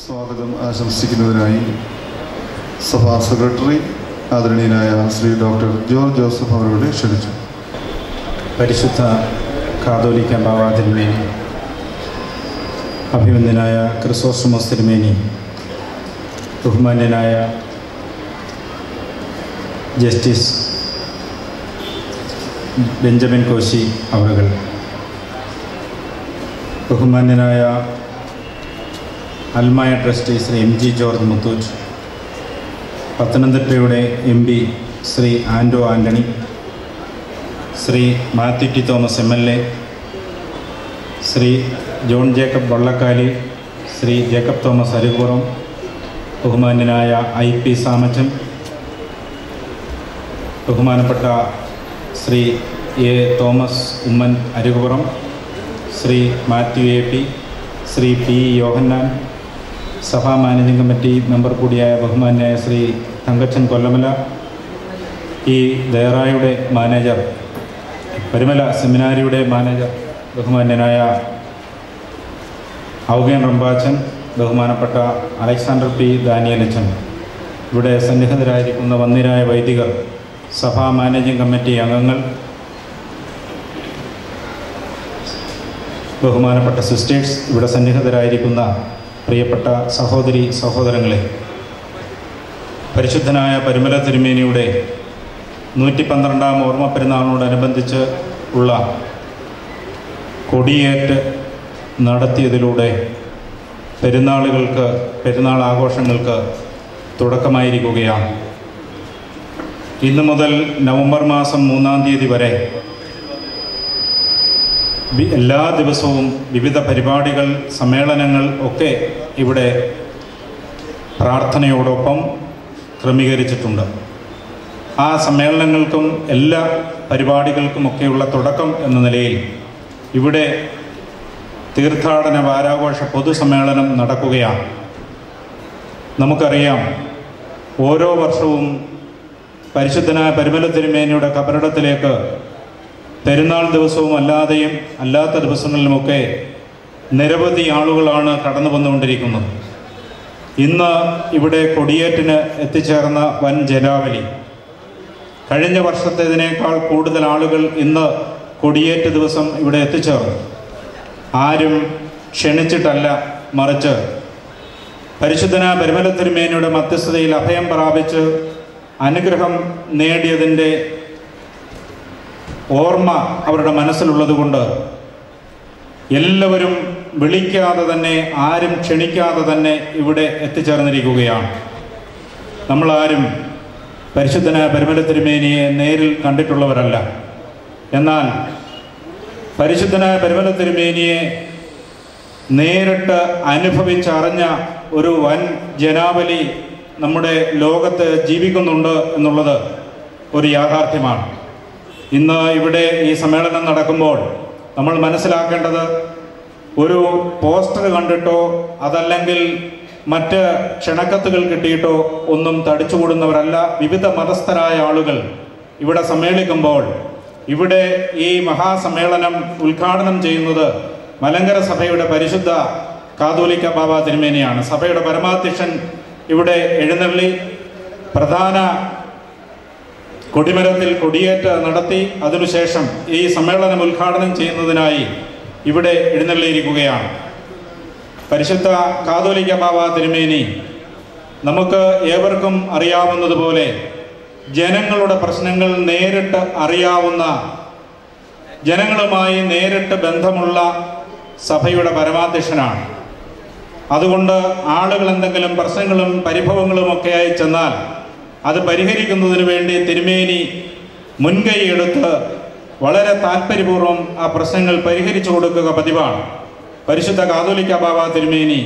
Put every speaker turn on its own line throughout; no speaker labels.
സ്വാഗതം ആശംസിക്കുന്നതിനായി സഭാ സെക്രട്ടറി ആദരണീയനായ ശ്രീ ഡോക്ടർ ജോർജ് ജോസഫ് അവരുടെ ക്ഷണിച്ചു.
പരിശുദ്ധ കാതോലിക്ക ബാവ തിരുമേനി, അഭിനന്ദനായ ക്രിസോസ്റ്റമോസ് തിരുമേനി, ബഹുമാന്യനായ ജസ്റ്റിസ് ബെഞ്ചമിൻ കോശി അവറുകൾ, ബഹുമാന്യനായ അൽമായ trustee Shri M G George Muthoot, പത്തനംതിട്ടയുടെ MP Shri Anto Antony, Shri Mathew T Thomas MLA, Shri John Jacob Vallakali, Shri Jacob Thomas Arukupuram, ബഹുമാന്യനായ IP സാമച്ചൻ, ബഹുമാനപ്പെട്ട Shri A Thomas Oommen Arukupuram, Shri Mathew AP, Shri P Yohannan, സഭാ മാനേജിംഗ് കമ്മിറ്റി മെമ്പർ കൂടിയായ ബഹുമാന്യായ ശ്രീ തങ്കച്ചൻ കൊല്ലമല, ഈ ദയറായുടെ മാനേജർ, പരിമല സെമിനാരിയുടെ മാനേജർ ബഹുമാന്യനായ ഔഗേൻ റംബാച്ചൻ, ബഹുമാനപ്പെട്ട അലക്സാണ്ടർ P ദാനിയലച്ചൻ, ഇവിടെ സന്നിഹിതരായിരിക്കുന്ന വന്ദ്യരായ വൈദികർ, സഭാ മാനേജിംഗ് കമ്മിറ്റി അംഗങ്ങൾ, ബഹുമാനപ്പെട്ട സിസ്റ്റേഴ്സ്, ഇവിടെ സന്നിഹിതരായിരിക്കുന്ന പ്രിയപ്പെട്ട സഹോദരി സഹോദരങ്ങളെ, പരിശുദ്ധനായ പരിമല തിരുമേനിയുടെ 112ാം ഓർമ്മ പെരുന്നാളിനോടനുബന്ധിച്ച് ഉള്ള കൊടിയേറ്റ് നടത്തിയതിലൂടെ പെരുന്നാൾ ആഘോഷങ്ങൾക്ക് തുടക്കമായിരിക്കുകയാണ്. ഇന്നു മുതൽ നവംബർ മാസം 3-ാം തീയതി വരെ എല്ലാ ദിവസവും വിവിധ പരിപാടികൾ, സമ്മേളനങ്ങൾ ഒക്കെ ഇവിടെ പ്രാർത്ഥനയോടൊപ്പം ക്രമീകരിച്ചിട്ടുണ്ട്. ആ സമ്മേളനങ്ങൾക്കും എല്ലാ പരിപാടികൾക്കുമൊക്കെയുള്ള തുടക്കം എന്ന നിലയിൽ ഇവിടെ തീർത്ഥാടന വാരാഘോഷ പൊതുസമ്മേളനം നടക്കുകയാണ്. നമുക്കറിയാം, ഓരോ വർഷവും പരിശുദ്ധനായ പരിമല തിരുമേനിയുടെ കബറിടത്തിലേക്ക് പെരുന്നാൾ ദിവസവും അല്ലാത്ത ദിവസങ്ങളിലുമൊക്കെ നിരവധി ആളുകളാണ് കടന്നു വന്നുകൊണ്ടിരിക്കുന്നത്. ഇന്ന് ഇവിടെ കൊടിയേറ്റിന് എത്തിച്ചേർന്ന വൻ ജനാവലി, കഴിഞ്ഞ വർഷത്തേതിനേക്കാൾ കൂടുതൽ ആളുകൾ ഇന്ന് കൊടിയേറ്റ് ദിവസം ഇവിടെ എത്തിച്ചേർന്നു. ആരും ക്ഷണിച്ചിട്ടല്ല, മറിച്ച് പരിശുദ്ധനായ പരിമല തിരുമേനിയുടെ മധ്യസ്ഥതയിൽ അഭയം പ്രാപിച്ച് അനുഗ്രഹം നേടിയതിൻ്റെ ഓർമ്മ അവരുടെ മനസ്സിലുള്ളതുകൊണ്ട് എല്ലാവരും വിളിക്കാതെ തന്നെ, ആരും ക്ഷണിക്കാതെ തന്നെ ഇവിടെ എത്തിച്ചേർന്നിരിക്കുകയാണ്. നമ്മളാരും പരിശുദ്ധനായ പരിമല തിരുമേനിയെ നേരിൽ കണ്ടിട്ടുള്ളവരല്ല. എന്നാൽ പരിശുദ്ധനായ പരിമല തിരുമേനിയെ നേരിട്ട് അനുഭവിച്ചറിഞ്ഞ ഒരു വൻ ജനാവലി നമ്മുടെ ലോകത്ത് ജീവിക്കുന്നുണ്ട് എന്നുള്ളത് ഒരു യാഥാർത്ഥ്യമാണ്. ഇന്ന് ഇവിടെ ഈ സമ്മേളനം നടക്കുമ്പോൾ നമ്മൾ മനസ്സിലാക്കേണ്ടത്, ഒരു പോസ്റ്റർ കണ്ടിട്ടോ അതല്ലെങ്കിൽ മറ്റ് ക്ഷണക്കത്തുകൾ കിട്ടിയിട്ടോ ഒന്നും തടിച്ചുകൂടുന്നവരല്ല. വിവിധ മതസ്ഥരായ ആളുകൾ ഇവിടെ സമ്മേളിക്കുമ്പോൾ ഇവിടെ ഈ മഹാസമ്മേളനം ഉദ്ഘാടനം ചെയ്യുന്നത് മലങ്കര സഭയുടെ പരിശുദ്ധ കാതോലിക്ക ബാവ തിരുമേനിയാണ്. സഭയുടെ പരമാധ്യക്ഷൻ ഇവിടെ എഴുന്നള്ളി പ്രധാന കൊടിമരത്തിൽ കൊടിയേറ്റ് നടത്തി അതിനുശേഷം ഈ സമ്മേളനം ഉദ്ഘാടനം ചെയ്യുന്നതിനായി ഇവിടെ എഴുന്നള്ളിയിരിക്കുകയാണ്. പരിശുദ്ധ കാതോലിക്ക ബാവ തിരുമേനി നമുക്ക് ഏവർക്കും അറിയാവുന്നതുപോലെ ജനങ്ങളുടെ പ്രശ്നങ്ങൾ നേരിട്ട് അറിയാവുന്ന, ജനങ്ങളുമായി നേരിട്ട് ബന്ധമുള്ള സഭയുടെ പരമാധ്യക്ഷനാണ്. അതുകൊണ്ട് ആളുകൾ എന്തെങ്കിലും പ്രശ്നങ്ങളും പരിഭവങ്ങളുമൊക്കെയായി ചെന്നാൽ അത് പരിഹരിക്കുന്നതിന് വേണ്ടി തിരുമേനി മുൻകൈയെടുത്ത് വളരെ താല്പര്യപൂർവ്വം ആ പ്രശ്നങ്ങൾ പരിഹരിച്ചു കൊടുക്കുക പതിവാണ്. പരിശുദ്ധ കാതോലിക്ക ബാവ തിരുമേനി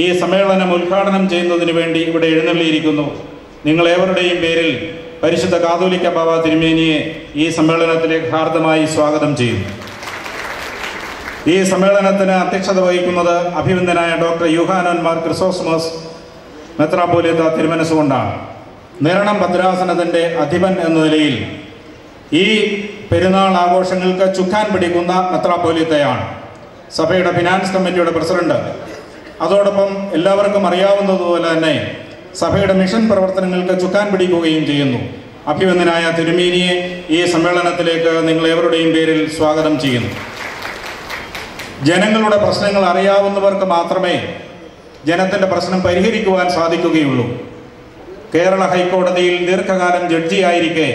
ഈ സമ്മേളനം ഉദ്ഘാടനം ചെയ്യുന്നതിന് വേണ്ടി ഇവിടെ എഴുന്നള്ളിയിരിക്കുന്നു. നിങ്ങളേവരുടെയും പേരിൽ പരിശുദ്ധ കാതോലിക്ക ബാവ തിരുമേനിയെ ഈ സമ്മേളനത്തിലേക്ക് ഹാർദമായി സ്വാഗതം ചെയ്യുന്നു. ഈ സമ്മേളനത്തിന് അധ്യക്ഷത വഹിക്കുന്നത് അഭിനന്ദനായ ഡോക്ടർ യൂഹാനോൻ മാർ ക്രിസോസ്റ്റമോസ് മെത്രാപ്പോലീത്ത തിരുമനസ്സുകൊണ്ടാണ്. നിരണം ഭദ്രാസനത്തിൻ്റെ അധിപൻ എന്ന നിലയിൽ ഈ പെരുന്നാൾ ആഘോഷങ്ങൾക്ക് ചുക്കാൻ പിടിക്കുന്ന മെത്രാപ്പോലീത്തയാണ്. സഭയുടെ ഫിനാൻസ് കമ്മിറ്റിയുടെ പ്രസിഡന്റ് അതോടൊപ്പം എല്ലാവർക്കും അറിയാവുന്നതുപോലെ തന്നെ സഭയുടെ മിഷൻ പ്രവർത്തനങ്ങൾക്ക് ചുക്കാൻ പിടിക്കുകയും ചെയ്യുന്നു. അഭിവന്ദനായ തിരുമേനിയെ ഈ സമ്മേളനത്തിലേക്ക് നിങ്ങളേവരുടെയും പേരിൽ സ്വാഗതം ചെയ്യുന്നു. ജനങ്ങളുടെ പ്രശ്നങ്ങൾ അറിയാവുന്നവർക്ക് മാത്രമേ ജനത്തിൻ്റെ പ്രശ്നം പരിഹരിക്കുവാൻ സാധിക്കുകയുള്ളൂ. കേരള ഹൈക്കോടതിയിൽ ദീർഘകാലം ജഡ്ജിയായിരിക്കെ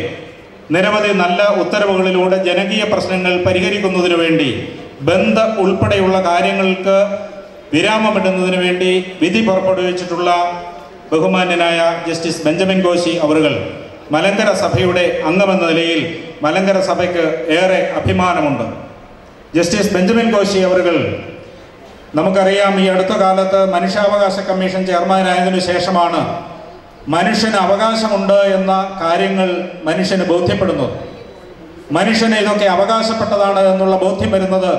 നിരവധി നല്ല ഉത്തരവുകളിലൂടെ ജനകീയ പ്രശ്നങ്ങൾ പരിഹരിക്കുന്നതിനു വേണ്ടി ബന്ധ ഉൾപ്പെടെയുള്ള കാര്യങ്ങൾക്ക് വിരാമമിടുന്നതിന് വേണ്ടി വിധി പുറപ്പെടുവിച്ചിട്ടുള്ള ബഹുമാന്യനായ ജസ്റ്റിസ് ബെഞ്ചമിൻ കോശി അവറുകൾ മലങ്കര സഭയുടെ അംഗമെന്ന നിലയിൽ മലങ്കര സഭയ്ക്ക് ഏറെ അഭിമാനമുണ്ട്. ജസ്റ്റിസ് ബെഞ്ചമിൻ കോശി അവറുകൾ നമുക്കറിയാം, ഈ അടുത്ത കാലത്ത് മനുഷ്യാവകാശ കമ്മീഷൻ ചെയർമാനായതിനു ശേഷമാണ് മനുഷ്യന് അവകാശമുണ്ട് എന്ന കാര്യങ്ങൾ മനുഷ്യന് ബോധ്യപ്പെടുന്നത്. മനുഷ്യന് ഇതൊക്കെ അവകാശപ്പെട്ടതാണ് എന്നുള്ള ബോധ്യം വരുന്നത്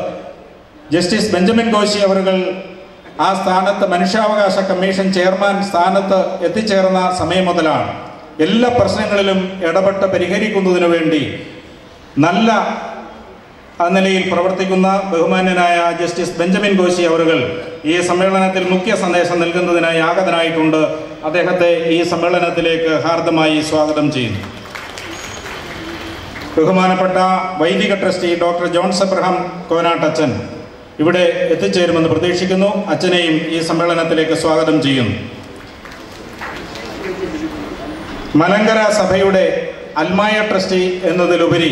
ജസ്റ്റിസ് ബെഞ്ചമിൻ കോശി അവറുകൾ ആ സ്ഥാനത്ത് മനുഷ്യാവകാശ കമ്മീഷൻ ചെയർമാൻ സ്ഥാനത്ത് എത്തിച്ചേർന്ന സമയം മുതലാണ്. എല്ലാ പ്രശ്നങ്ങളിലും ഇടപെട്ട് പരിഹരിക്കുന്നതിനു വേണ്ടി നല്ല നിലയിൽ പ്രവർത്തിക്കുന്ന ബഹുമാന്യനായ ജസ്റ്റിസ് ബെഞ്ചമിൻ കോശി അവറുകൾ ഈ സമ്മേളനത്തിൽ മുഖ്യ സന്ദേശം നൽകുന്നതിനായി ആഗതനായിട്ടുണ്ട്. അദ്ദേഹത്തെ ഈ സമ്മേളനത്തിലേക്ക് ഹാർദമായി സ്വാഗതം ചെയ്യുന്നു. ബഹുമാനപ്പെട്ട വൈദിക ട്രസ്റ്റി ഡോക്ടർ ജോൺസ് എബ്രഹാം കോനാട്ടച്ചൻ ഇവിടെ എത്തിച്ചേരുമെന്ന് പ്രതീക്ഷിക്കുന്നു. അച്ഛനെയും ഈ സമ്മേളനത്തിലേക്ക് സ്വാഗതം ചെയ്യുന്നു. മലങ്കര സഭയുടെ അൽമായ ട്രസ്റ്റി എന്നതിലുപരി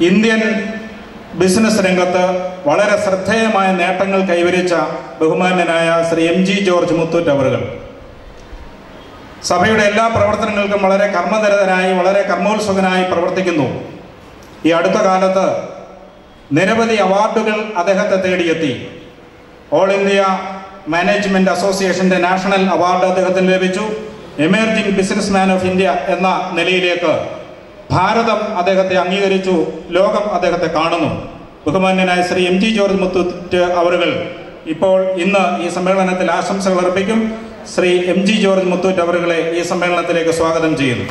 ഇന്ത്യൻ ബിസിനസ് രംഗത്ത് വളരെ ശ്രദ്ധേയമായ നേട്ടങ്ങൾ കൈവരിച്ച ബഹുമാന്യനായ ശ്രീ എം ജി ജോർജ് മുത്തൂറ്റ് അവറുകൾ സഭയുടെ എല്ലാ പ്രവർത്തനങ്ങൾക്കും വളരെ കർമ്മനിരതനായി വളരെ കർമ്മോത്സുകനായി പ്രവർത്തിക്കുന്നു. ഈ അടുത്ത കാലത്ത് നിരവധി അവാർഡുകൾ അദ്ദേഹത്തെ തേടിയെത്തി. ഓൾ ഇന്ത്യ മാനേജ്മെന്റ് അസോസിയേഷന്റെ നാഷണൽ അവാർഡ് അദ്ദേഹത്തിന് ലഭിച്ചു. Emerging businessman of India എന്ന നിലയിലേക്ക് ഭാരതം അദ്ദേഹത്തെ അംഗീകരിച്ചു. ലോകം അദ്ദേഹത്തെ കാണുന്നു. ബഹുമാന്യനായ ശ്രീ എം ജി ജോർജ് മുത്തൂറ്റ് അവറുകൾ ഇന്ന് ഈ സമ്മേളനത്തിൽ ആശംസകൾ അർപ്പിക്കും. ശ്രീ എം ജി ജോർജ് മുത്തൂറ്റ് അവറുകളെ ഈ സമ്മേളനത്തിലേക്ക് സ്വാഗതം ചെയ്യുന്നു.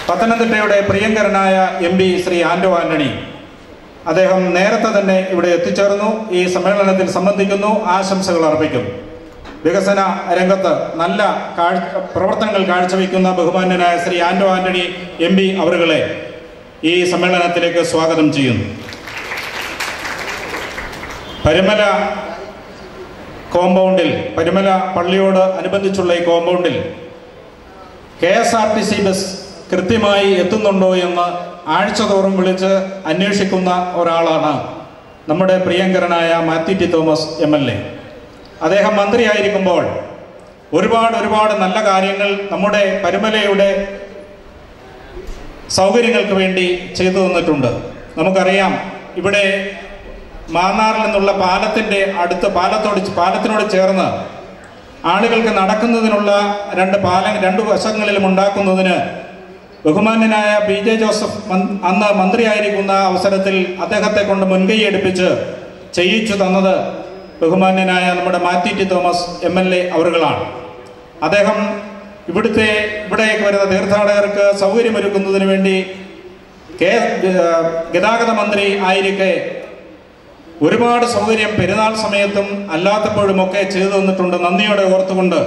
പത്തനംതിട്ടയുടെ പ്രിയങ്കരനായ എം പി ശ്രീ ആന്റോ ആന്റണി അദ്ദേഹം നേരത്തെ തന്നെ ഇവിടെ എത്തിച്ചേർന്നു. ഈ സമ്മേളനത്തിൽ സംബന്ധിക്കുന്നു, ആശംസകൾ അർപ്പിക്കുന്നു. വികസന രംഗത്ത് നല്ല പ്രവർത്തനങ്ങൾ കാഴ്ചവെക്കുന്ന ബഹുമാന്യനായ ശ്രീ ആന്റോ ആന്റണി എം പി അവറുകളെ ഈ സമ്മേളനത്തിലേക്ക് സ്വാഗതം ചെയ്യുന്നു. പരുമല കോമ്പൗണ്ടിൽ, പരുമല പള്ളിയോട് അനുബന്ധിച്ചുള്ള ഈ കോമ്പൗണ്ടിൽ KSRTC ബസ് കൃത്യമായി എത്തുന്നുണ്ടോ എന്ന് ആഴ്ചതോറും വിളിച്ച് അന്വേഷിക്കുന്ന ഒരാളാണ് നമ്മുടെ പ്രിയങ്കരനായ മാത്യു ടി തോമസ് MLA. അദ്ദേഹം മന്ത്രിയായിരിക്കുമ്പോൾ ഒരുപാട് നല്ല കാര്യങ്ങൾ നമ്മുടെ പരുമലയുടെ സൗകര്യങ്ങൾക്ക് വേണ്ടി ചെയ്തു തന്നിട്ടുണ്ട്. നമുക്കറിയാം, ഇവിടെ മാന്നാറിൽ നിന്നുള്ള പാലത്തിൻ്റെ അടുത്ത് പാലത്തിനോട് ചേർന്ന് ആളുകൾക്ക് നടക്കുന്നതിനുള്ള രണ്ട് വശങ്ങളിലും ഉണ്ടാക്കുന്നതിന് ബഹുമാന്യനായ PJ ജോസഫ് അന്ന് മന്ത്രിയായിരിക്കുന്ന അവസരത്തിൽ അദ്ദേഹത്തെ കൊണ്ട് മുൻകൈ എടുപ്പിച്ച് ചെയ്യിച്ചു തന്നത് ബഹുമാന്യനായ നമ്മുടെ മാത്യു ടി തോമസ് MLA അവറുകളാണ്. അദ്ദേഹം ഇവിടേക്ക് വരുന്ന തീർത്ഥാടകർക്ക് സൗകര്യമൊരുക്കുന്നതിന് വേണ്ടി ഗതാഗത മന്ത്രി ആയിരിക്കെ ഒരുപാട് സൗകര്യം പെരുന്നാൾ സമയത്തും അല്ലാത്തപ്പോഴുമൊക്കെ ചെയ്തു തന്നിട്ടുണ്ട്. നന്ദിയോടെ ഓർത്തുകൊണ്ട്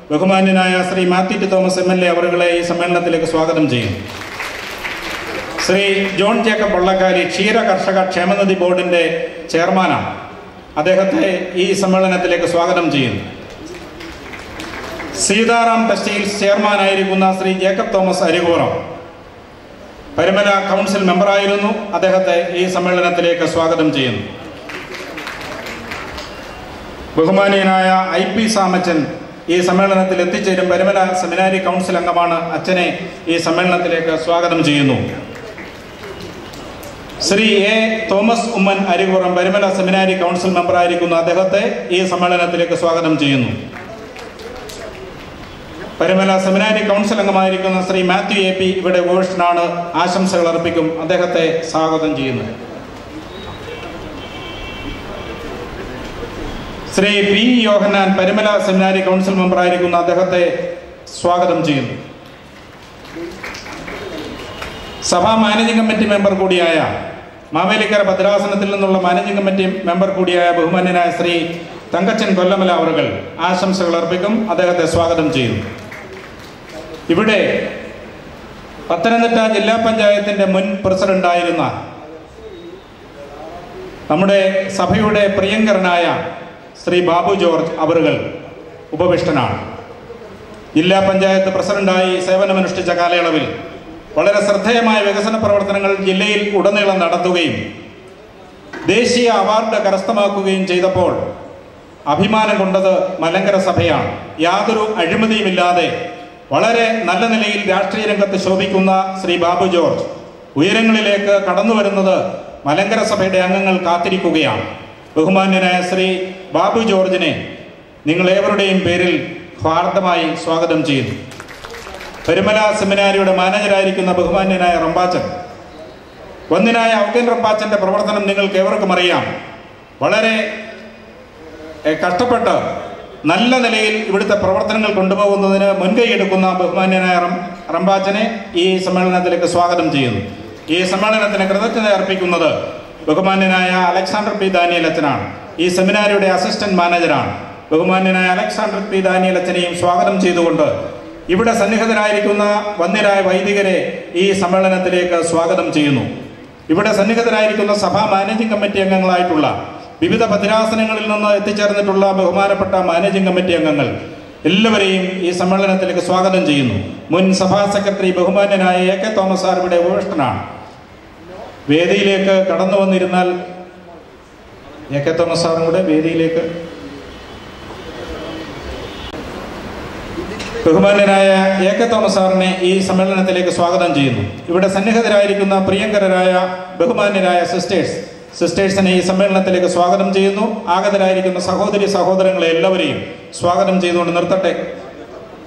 ബഹുമാന്യനായ ശ്രീ മാത്യു ടി തോമസ് MLA അവറുകളെ ഈ സമ്മേളനത്തിലേക്ക് സ്വാഗതം ചെയ്യുന്നു. ശ്രീ ജോൺ ജേക്കബ് വള്ളക്കാരി ക്ഷീര കർഷക ക്ഷേമനിധി ബോർഡിൻ്റെ ചെയർമാനാണ്. അദ്ദേഹത്തെ ഈ സമ്മേളനത്തിലേക്ക് സ്വാഗതം ചെയ്യുന്നു. സീതാറാം ടെക്സ്റ്റൈൽസ് ചെയർമാനായിരിക്കുന്ന ശ്രീ ജേക്കബ് തോമസ് അരികോറം പരുമല കൗൺസിൽ മെമ്പറായിരുന്നു. അദ്ദേഹത്തെ ഈ സമ്മേളനത്തിലേക്ക് സ്വാഗതം ചെയ്യുന്നു. ബഹുമാനീയനായ IP സാമച്ചൻ ഈ സമ്മേളനത്തിൽ എത്തിച്ചേരും. പരുമല സെമിനാരി കൗൺസിൽ അംഗമാണ്. അച്ഛനെ ഈ സമ്മേളനത്തിലേക്ക് സ്വാഗതം ചെയ്യുന്നു. Shri A Thomas Oommen Arikuram Parumala seminary council മെമ്പറായിരിക്കുന്നു. അദ്ദേഹത്തെ ഈ സമ്മേളനത്തിലേക്ക് സ്വാഗതം ചെയ്യുന്നു. പരുമല സെമിനാരി കൗൺസിൽ അംഗമായിരിക്കുന്ന ശ്രീ മാത്യു AP ഇവിടെ ഉപവിഷ്ടനാണ്. ആശംസകൾ അർപ്പിക്കും. അദ്ദേഹത്തെ സ്വാഗതം ചെയ്യുന്നു. Shri P Yohannan Parumala seminary council മെമ്പറായിരിക്കുന്ന അദ്ദേഹത്തെ സ്വാഗതം ചെയ്യുന്നു. സഭാ മാനേജിംഗ് കമ്മിറ്റി മെമ്പർ കൂടിയായ മാവേലിക്കര ഭദ്രാസനത്തിൽ നിന്നുള്ള മാനേജിംഗ് കമ്മിറ്റി മെമ്പർ കൂടിയായ ബഹുമാന്യനായ ശ്രീ തങ്കച്ചൻ കൊല്ലമല അവറുകൾ ആശംസകൾ അർപ്പിക്കും. അദ്ദേഹത്തെ സ്വാഗതം ചെയ്യുന്നു. ഇവിടെ പത്തനംതിട്ട ജില്ലാ പഞ്ചായത്തിൻ്റെ മുൻ പ്രസിഡന്റായിരുന്ന നമ്മുടെ സഭയുടെ പ്രിയങ്കരനായ ശ്രീ ബാബു ജോർജ് അവറുകൾ ഉപവിഷ്ടനാണ്. ജില്ലാ പഞ്ചായത്ത് പ്രസിഡന്റായി സേവനമനുഷ്ഠിച്ച കാലയളവിൽ വളരെ ശ്രദ്ധേയമായ വികസന പ്രവർത്തനങ്ങൾ ജില്ലയിൽ ഉടനീളം നടത്തുകയും ദേശീയ അവാർഡ് കരസ്ഥമാക്കുകയും ചെയ്തപ്പോൾ അഭിമാനം കൊണ്ടത് മലങ്കര സഭയാണ്. യാതൊരു അഴിമതിയുമില്ലാതെ വളരെ നല്ല നിലയിൽ രാഷ്ട്രീയ രംഗത്ത് ശോഭിക്കുന്ന ശ്രീ ബാബു ജോർജ് ഉയരങ്ങളിലേക്ക് കടന്നു വരുന്നത് മലങ്കര സഭയുടെ അംഗങ്ങൾ കാത്തിരിക്കുകയാണ്. ബഹുമാന്യനായ ശ്രീ ബാബു ജോർജിനെ നിങ്ങളേവരുടെയും പേരിൽ ഹാർദമായി സ്വാഗതം ചെയ്യുന്നു. പെരുമല സെമിനാരിയുടെ മാനേജരായിരിക്കുന്ന ബഹുമാന്യനായ റമ്പാച്ചൻ, വന്യനായ ഔക്കൻ റമ്പാച്ചൻ്റെ പ്രവർത്തനം നിങ്ങൾക്ക് ഏവർക്കും അറിയാം. വളരെ കഷ്ടപ്പെട്ട് നല്ല നിലയിൽ ഇവിടുത്തെ പ്രവർത്തനങ്ങൾ കൊണ്ടുപോകുന്നതിന് മുൻകൈ എടുക്കുന്ന ബഹുമാന്യനായ റമ്പാച്ചനെ ഈ സമ്മേളനത്തിലേക്ക് സ്വാഗതം ചെയ്യുന്നു. ഈ സമ്മേളനത്തിന് കൃതജ്ഞത അർപ്പിക്കുന്നത് ബഹുമാന്യനായ അലക്സാണ്ടർ പി ദാനിയേൽ അച്ഛനാണ്. ഈ സെമിനാരിയുടെ അസിസ്റ്റന്റ് മാനേജറാണ്. ബഹുമാന്യനായ അലക്സാണ്ടർ പി ദാനിയേൽ അച്ഛനെയും സ്വാഗതം ചെയ്തുകൊണ്ട് ഇവിടെ സന്നിഹിതരായിരിക്കുന്ന വന്യരായ വൈദികരെ ഈ സമ്മേളനത്തിലേക്ക് സ്വാഗതം ചെയ്യുന്നു. ഇവിടെ സന്നിഹിതരായിരിക്കുന്ന സഭാ മാനേജിംഗ് കമ്മിറ്റി അംഗങ്ങളായിട്ടുള്ള വിവിധ ഭദ്രാസനങ്ങളിൽ നിന്ന് എത്തിച്ചേർന്നിട്ടുള്ള ബഹുമാനപ്പെട്ട മാനേജിംഗ് കമ്മിറ്റി അംഗങ്ങൾ എല്ലാവരെയും ഈ സമ്മേളനത്തിലേക്ക് സ്വാഗതം ചെയ്യുന്നു. മുൻ സഭാ സെക്രട്ടറി ബഹുമാന്യനായ എ കെ തോമസ് സാർ ഇവിടെ ഉപവിഷ്ടനാണ്. വേദിയിലേക്ക് കടന്നു വന്നിരുന്നാൽ എ കെ തോമസ് സാറും കൂടെ വേദിയിലേക്ക്. ബഹുമാന്യനായ എ കെ തോമസ് സാറിനെ ഈ സമ്മേളനത്തിലേക്ക് സ്വാഗതം ചെയ്യുന്നു. ഇവിടെ സന്നിഹിതരായിരിക്കുന്ന പ്രിയങ്കരരായ ബഹുമാന്യരായ സിസ്റ്റേഴ്സിനെ ഈ സമ്മേളനത്തിലേക്ക് സ്വാഗതം ചെയ്യുന്നു. ആഗതരായിരിക്കുന്ന സഹോദരി സഹോദരങ്ങളെ എല്ലാവരെയും സ്വാഗതം ചെയ്തുകൊണ്ട് നിർത്തട്ടെ.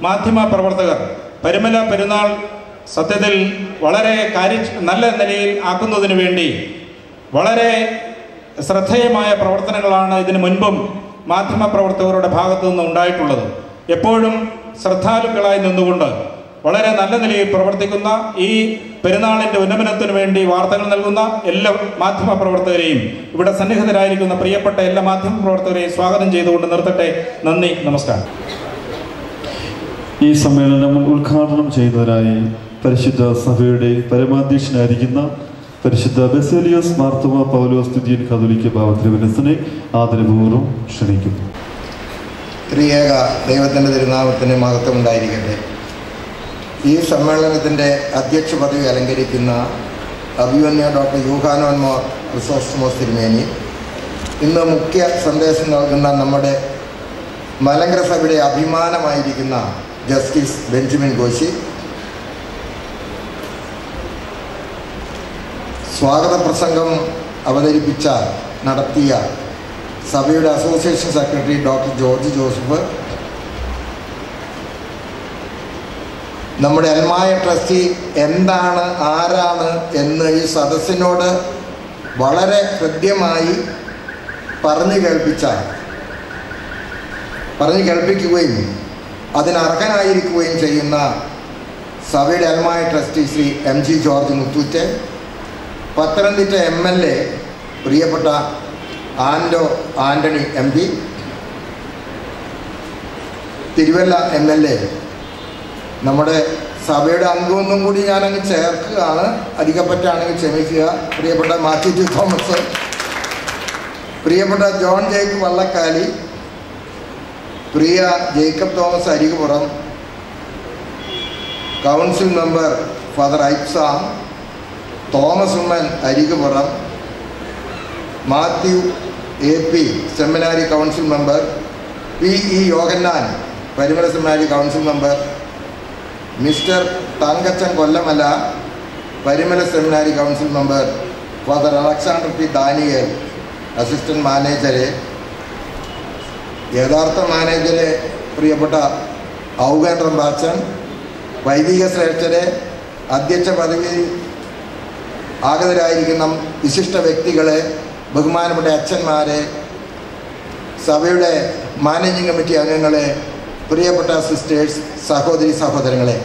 മാധ്യമ പ്രവർത്തകർ, പരിമല പെരുന്നാൾ സത്യത്തിൽ വളരെ നല്ല നിലയിൽ ആക്കുന്നതിന് വേണ്ടി വളരെ ശ്രദ്ധേയമായ പ്രവർത്തനങ്ങളാണ് ഇതിനു മുൻപും മാധ്യമ പ്രവർത്തകരുടെ ഭാഗത്തു നിന്ന് ഉണ്ടായിട്ടുള്ളത്. എപ്പോഴും ശ്രദ്ധാലുക്കളായി നിന്നുകൊണ്ട് വളരെ നല്ല നിലയിൽ പ്രവർത്തിക്കുന്ന ഈ പെരുന്നാളിൻ്റെ ഉന്നമനത്തിനു വേണ്ടി വാർത്തകൾ നൽകുന്ന എല്ലാ മാധ്യമ പ്രവർത്തകരെയും ഇവിടെ സന്നിഹിതരായിരിക്കുന്ന പ്രിയപ്പെട്ട എല്ലാ മാധ്യമ പ്രവർത്തകരെയും സ്വാഗതം ചെയ്തുകൊണ്ട് നിർത്തട്ടെ. നന്ദി, നമസ്കാരം.
ഈ സമ്മേളനം ഉദ്ഘാടനം ചെയ്യുന്നതിനായി പരിശുദ്ധ സഭയുടെ പരമാധ്യക്ഷനായിരിക്കുന്ന പരിശുദ്ധ ബസേലിയോസ് മാർത്തോമാ പൗലോസ് തുതിയൻ കത്തോലിക്ക ബാവ തിരുമനസിനെ ആദരപൂർവ്വം ക്ഷണിക്കുന്നു.
ത്രിയേക ദൈവത്തിൻ്റെ തിരുനാമത്തിന് മഹത്വം ഉണ്ടായിരിക്കട്ടെ. ഈ സമ്മേളനത്തിൻ്റെ അധ്യക്ഷ പദവി അലങ്കരിക്കുന്ന അഭിമന്യ ഡോക്ടർ യൂഹാനോൻ മോർ ക്രിസോസ്റ്റമോസ് തിരുമേനി, ഇന്ന് മുഖ്യ സന്ദേശം നൽകുന്ന നമ്മുടെ മലങ്കര സഭയുടെ അഭിമാനമായിരിക്കുന്ന ജസ്റ്റിസ് ബെഞ്ചമിൻ കോശി, സ്വാഗത പ്രസംഗം നടത്തിയ സഭയുടെ association secretary doctor George Joseph, നമ്മുടെ അൽമായ ട്രസ്റ്റി എന്താണ് ആരാണ് എന്ന് ഈ സദസ്സിനോട് വളരെ ഹൃദ്യമായി പറഞ്ഞു കേൾപ്പിക്കുകയും അതിനർഹനായിരിക്കുകയും ചെയ്യുന്ന സഭയുടെ അൽമായ trustee Shri MG George Muthoot, Pathanamthitta MLA പ്രിയപ്പെട്ട ആൻ്റണി MP, തിരുവല്ല MLA, നമ്മുടെ സഭയുടെ അംഗമൊന്നും കൂടി ഞാനങ്ങ് ചേർക്കുകയാണ്, അധികപ്പറ്റാണെങ്കിൽ ക്ഷമിക്കുക, പ്രിയപ്പെട്ട മാത്യു ടി തോമസ്, പ്രിയപ്പെട്ട ജോൺ ജേക്കബ് വള്ളക്കാലി, പ്രിയ Jacob Thomas Arikupuram, council member father Ipsam, Thomas Oommen Arikupuram, Mathew AP seminary council member, PE Yohannan Parimala seminary council member, mister Thankachan Kollamala Parimala seminary council member, father Alexander P Daniel assistant മാനേജരെ, യഥാർത്ഥ മാനേജരെ പ്രിയപ്പെട്ട ഔഗൻ റമ്പാച്ചൻ, വൈദിക ശ്രേഷ്ഠരെ, അധ്യക്ഷ പദവി ആഗതരായിരിക്കുന്ന വിശിഷ്ട വ്യക്തികളെ, ബഹുമാനപ്പെട്ട അച്ഛന്മാരെ, സഭയുടെ മാനേജിംഗ് കമ്മിറ്റി അംഗങ്ങളെ, പ്രിയപ്പെട്ട സിസ്റ്റേഴ്സ്, സഹോദരി സഹോദരങ്ങളെ,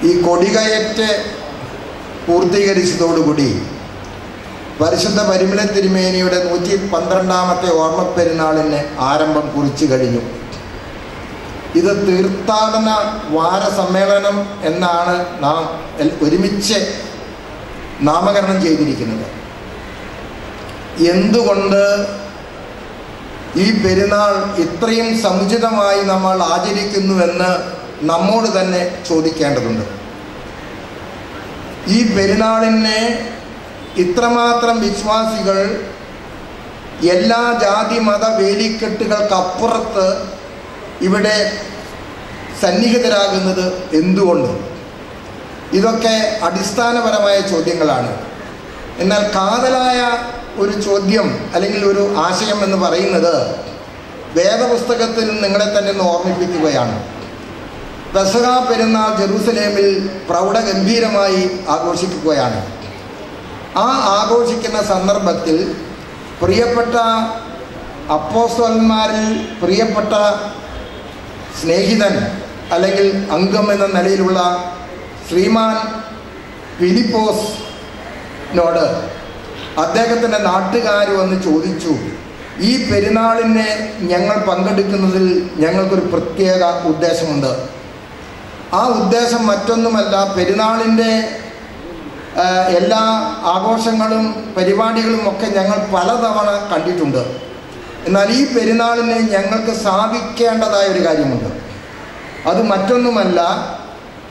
ഈ കൊടികയറ്റ് പൂർത്തീകരിച്ചതോടുകൂടി പരിശുദ്ധ പരിമല തിരുമേനിയുടെ 112ാമത്തെ ഓർമ്മ പെരുന്നാളിന് ആരംഭം കുറിച്ചു കഴിഞ്ഞു. ഇത് തീർത്ഥാടന വാര സമ്മേളനം എന്നാണ് നാം ഒരുമിച്ച് നാമകരണം ചെയ്തിരിക്കുന്നത്. എന്തുകൊണ്ട് ഈ പെരുന്നാൾ ഇത്രയും സമുചിതമായി നമ്മൾ ആചരിക്കുന്നുവെന്ന് നമ്മോട് തന്നെ ചോദിക്കേണ്ടതുണ്ട്. ഈ പെരുന്നാളിനെ ഇത്രമാത്രം വിശ്വാസികൾ എല്ലാ ജാതി മത വേലിക്കെട്ടുകൾക്കപ്പുറത്ത് ഇവിടെ സന്നിഹിതരാകുന്നത് എന്തുകൊണ്ട്? ഇതൊക്കെ അടിസ്ഥാനപരമായ ചോദ്യങ്ങളാണ്. എന്നാൽ കാതലായ ഒരു ചോദ്യം അല്ലെങ്കിൽ ഒരു ആശയം എന്ന് പറയുന്നത് വേദപുസ്തകത്തിൽ നിങ്ങളെ തന്നെ ഒന്ന് ഓർമ്മിപ്പിക്കുകയാണ്. പെസഹ പെരുന്നാൾ ജെറൂസലേമിൽ പ്രൗഢഗംഭീരമായി ആഘോഷിക്കുകയാണ്. ആ ആഘോഷിക്കുന്ന സന്ദർഭത്തിൽ പ്രിയപ്പെട്ട അപ്പോസ്തലന്മാരിൽ പ്രിയപ്പെട്ട സ്നേഹിതൻ അല്ലെങ്കിൽ അംഗം എന്ന നിലയിലുള്ള ശ്രീമാൻ ഫിലിപ്പോസിനോട് അദ്ദേഹത്തിൻ്റെ നാട്ടുകാർ വന്ന് ചോദിച്ചു, ഈ പെരുന്നാളിനെ ഞങ്ങൾ പങ്കെടുക്കുന്നതിൽ ഞങ്ങൾക്കൊരു പ്രത്യേക ഉദ്ദേശമുണ്ട്. ആ ഉദ്ദേശം മറ്റൊന്നുമല്ല, പെരുന്നാളിൻ്റെ എല്ലാ ആഘോഷങ്ങളും പരിപാടികളും ഒക്കെ ഞങ്ങൾ പലതവണ കണ്ടിട്ടുണ്ട്. എന്നാൽ ഈ പെരുന്നാളിനെ ഞങ്ങൾക്ക് സ്ഥാപിക്കേണ്ടതായ ഒരു കാര്യമുണ്ട്. അത് മറ്റൊന്നുമല്ല,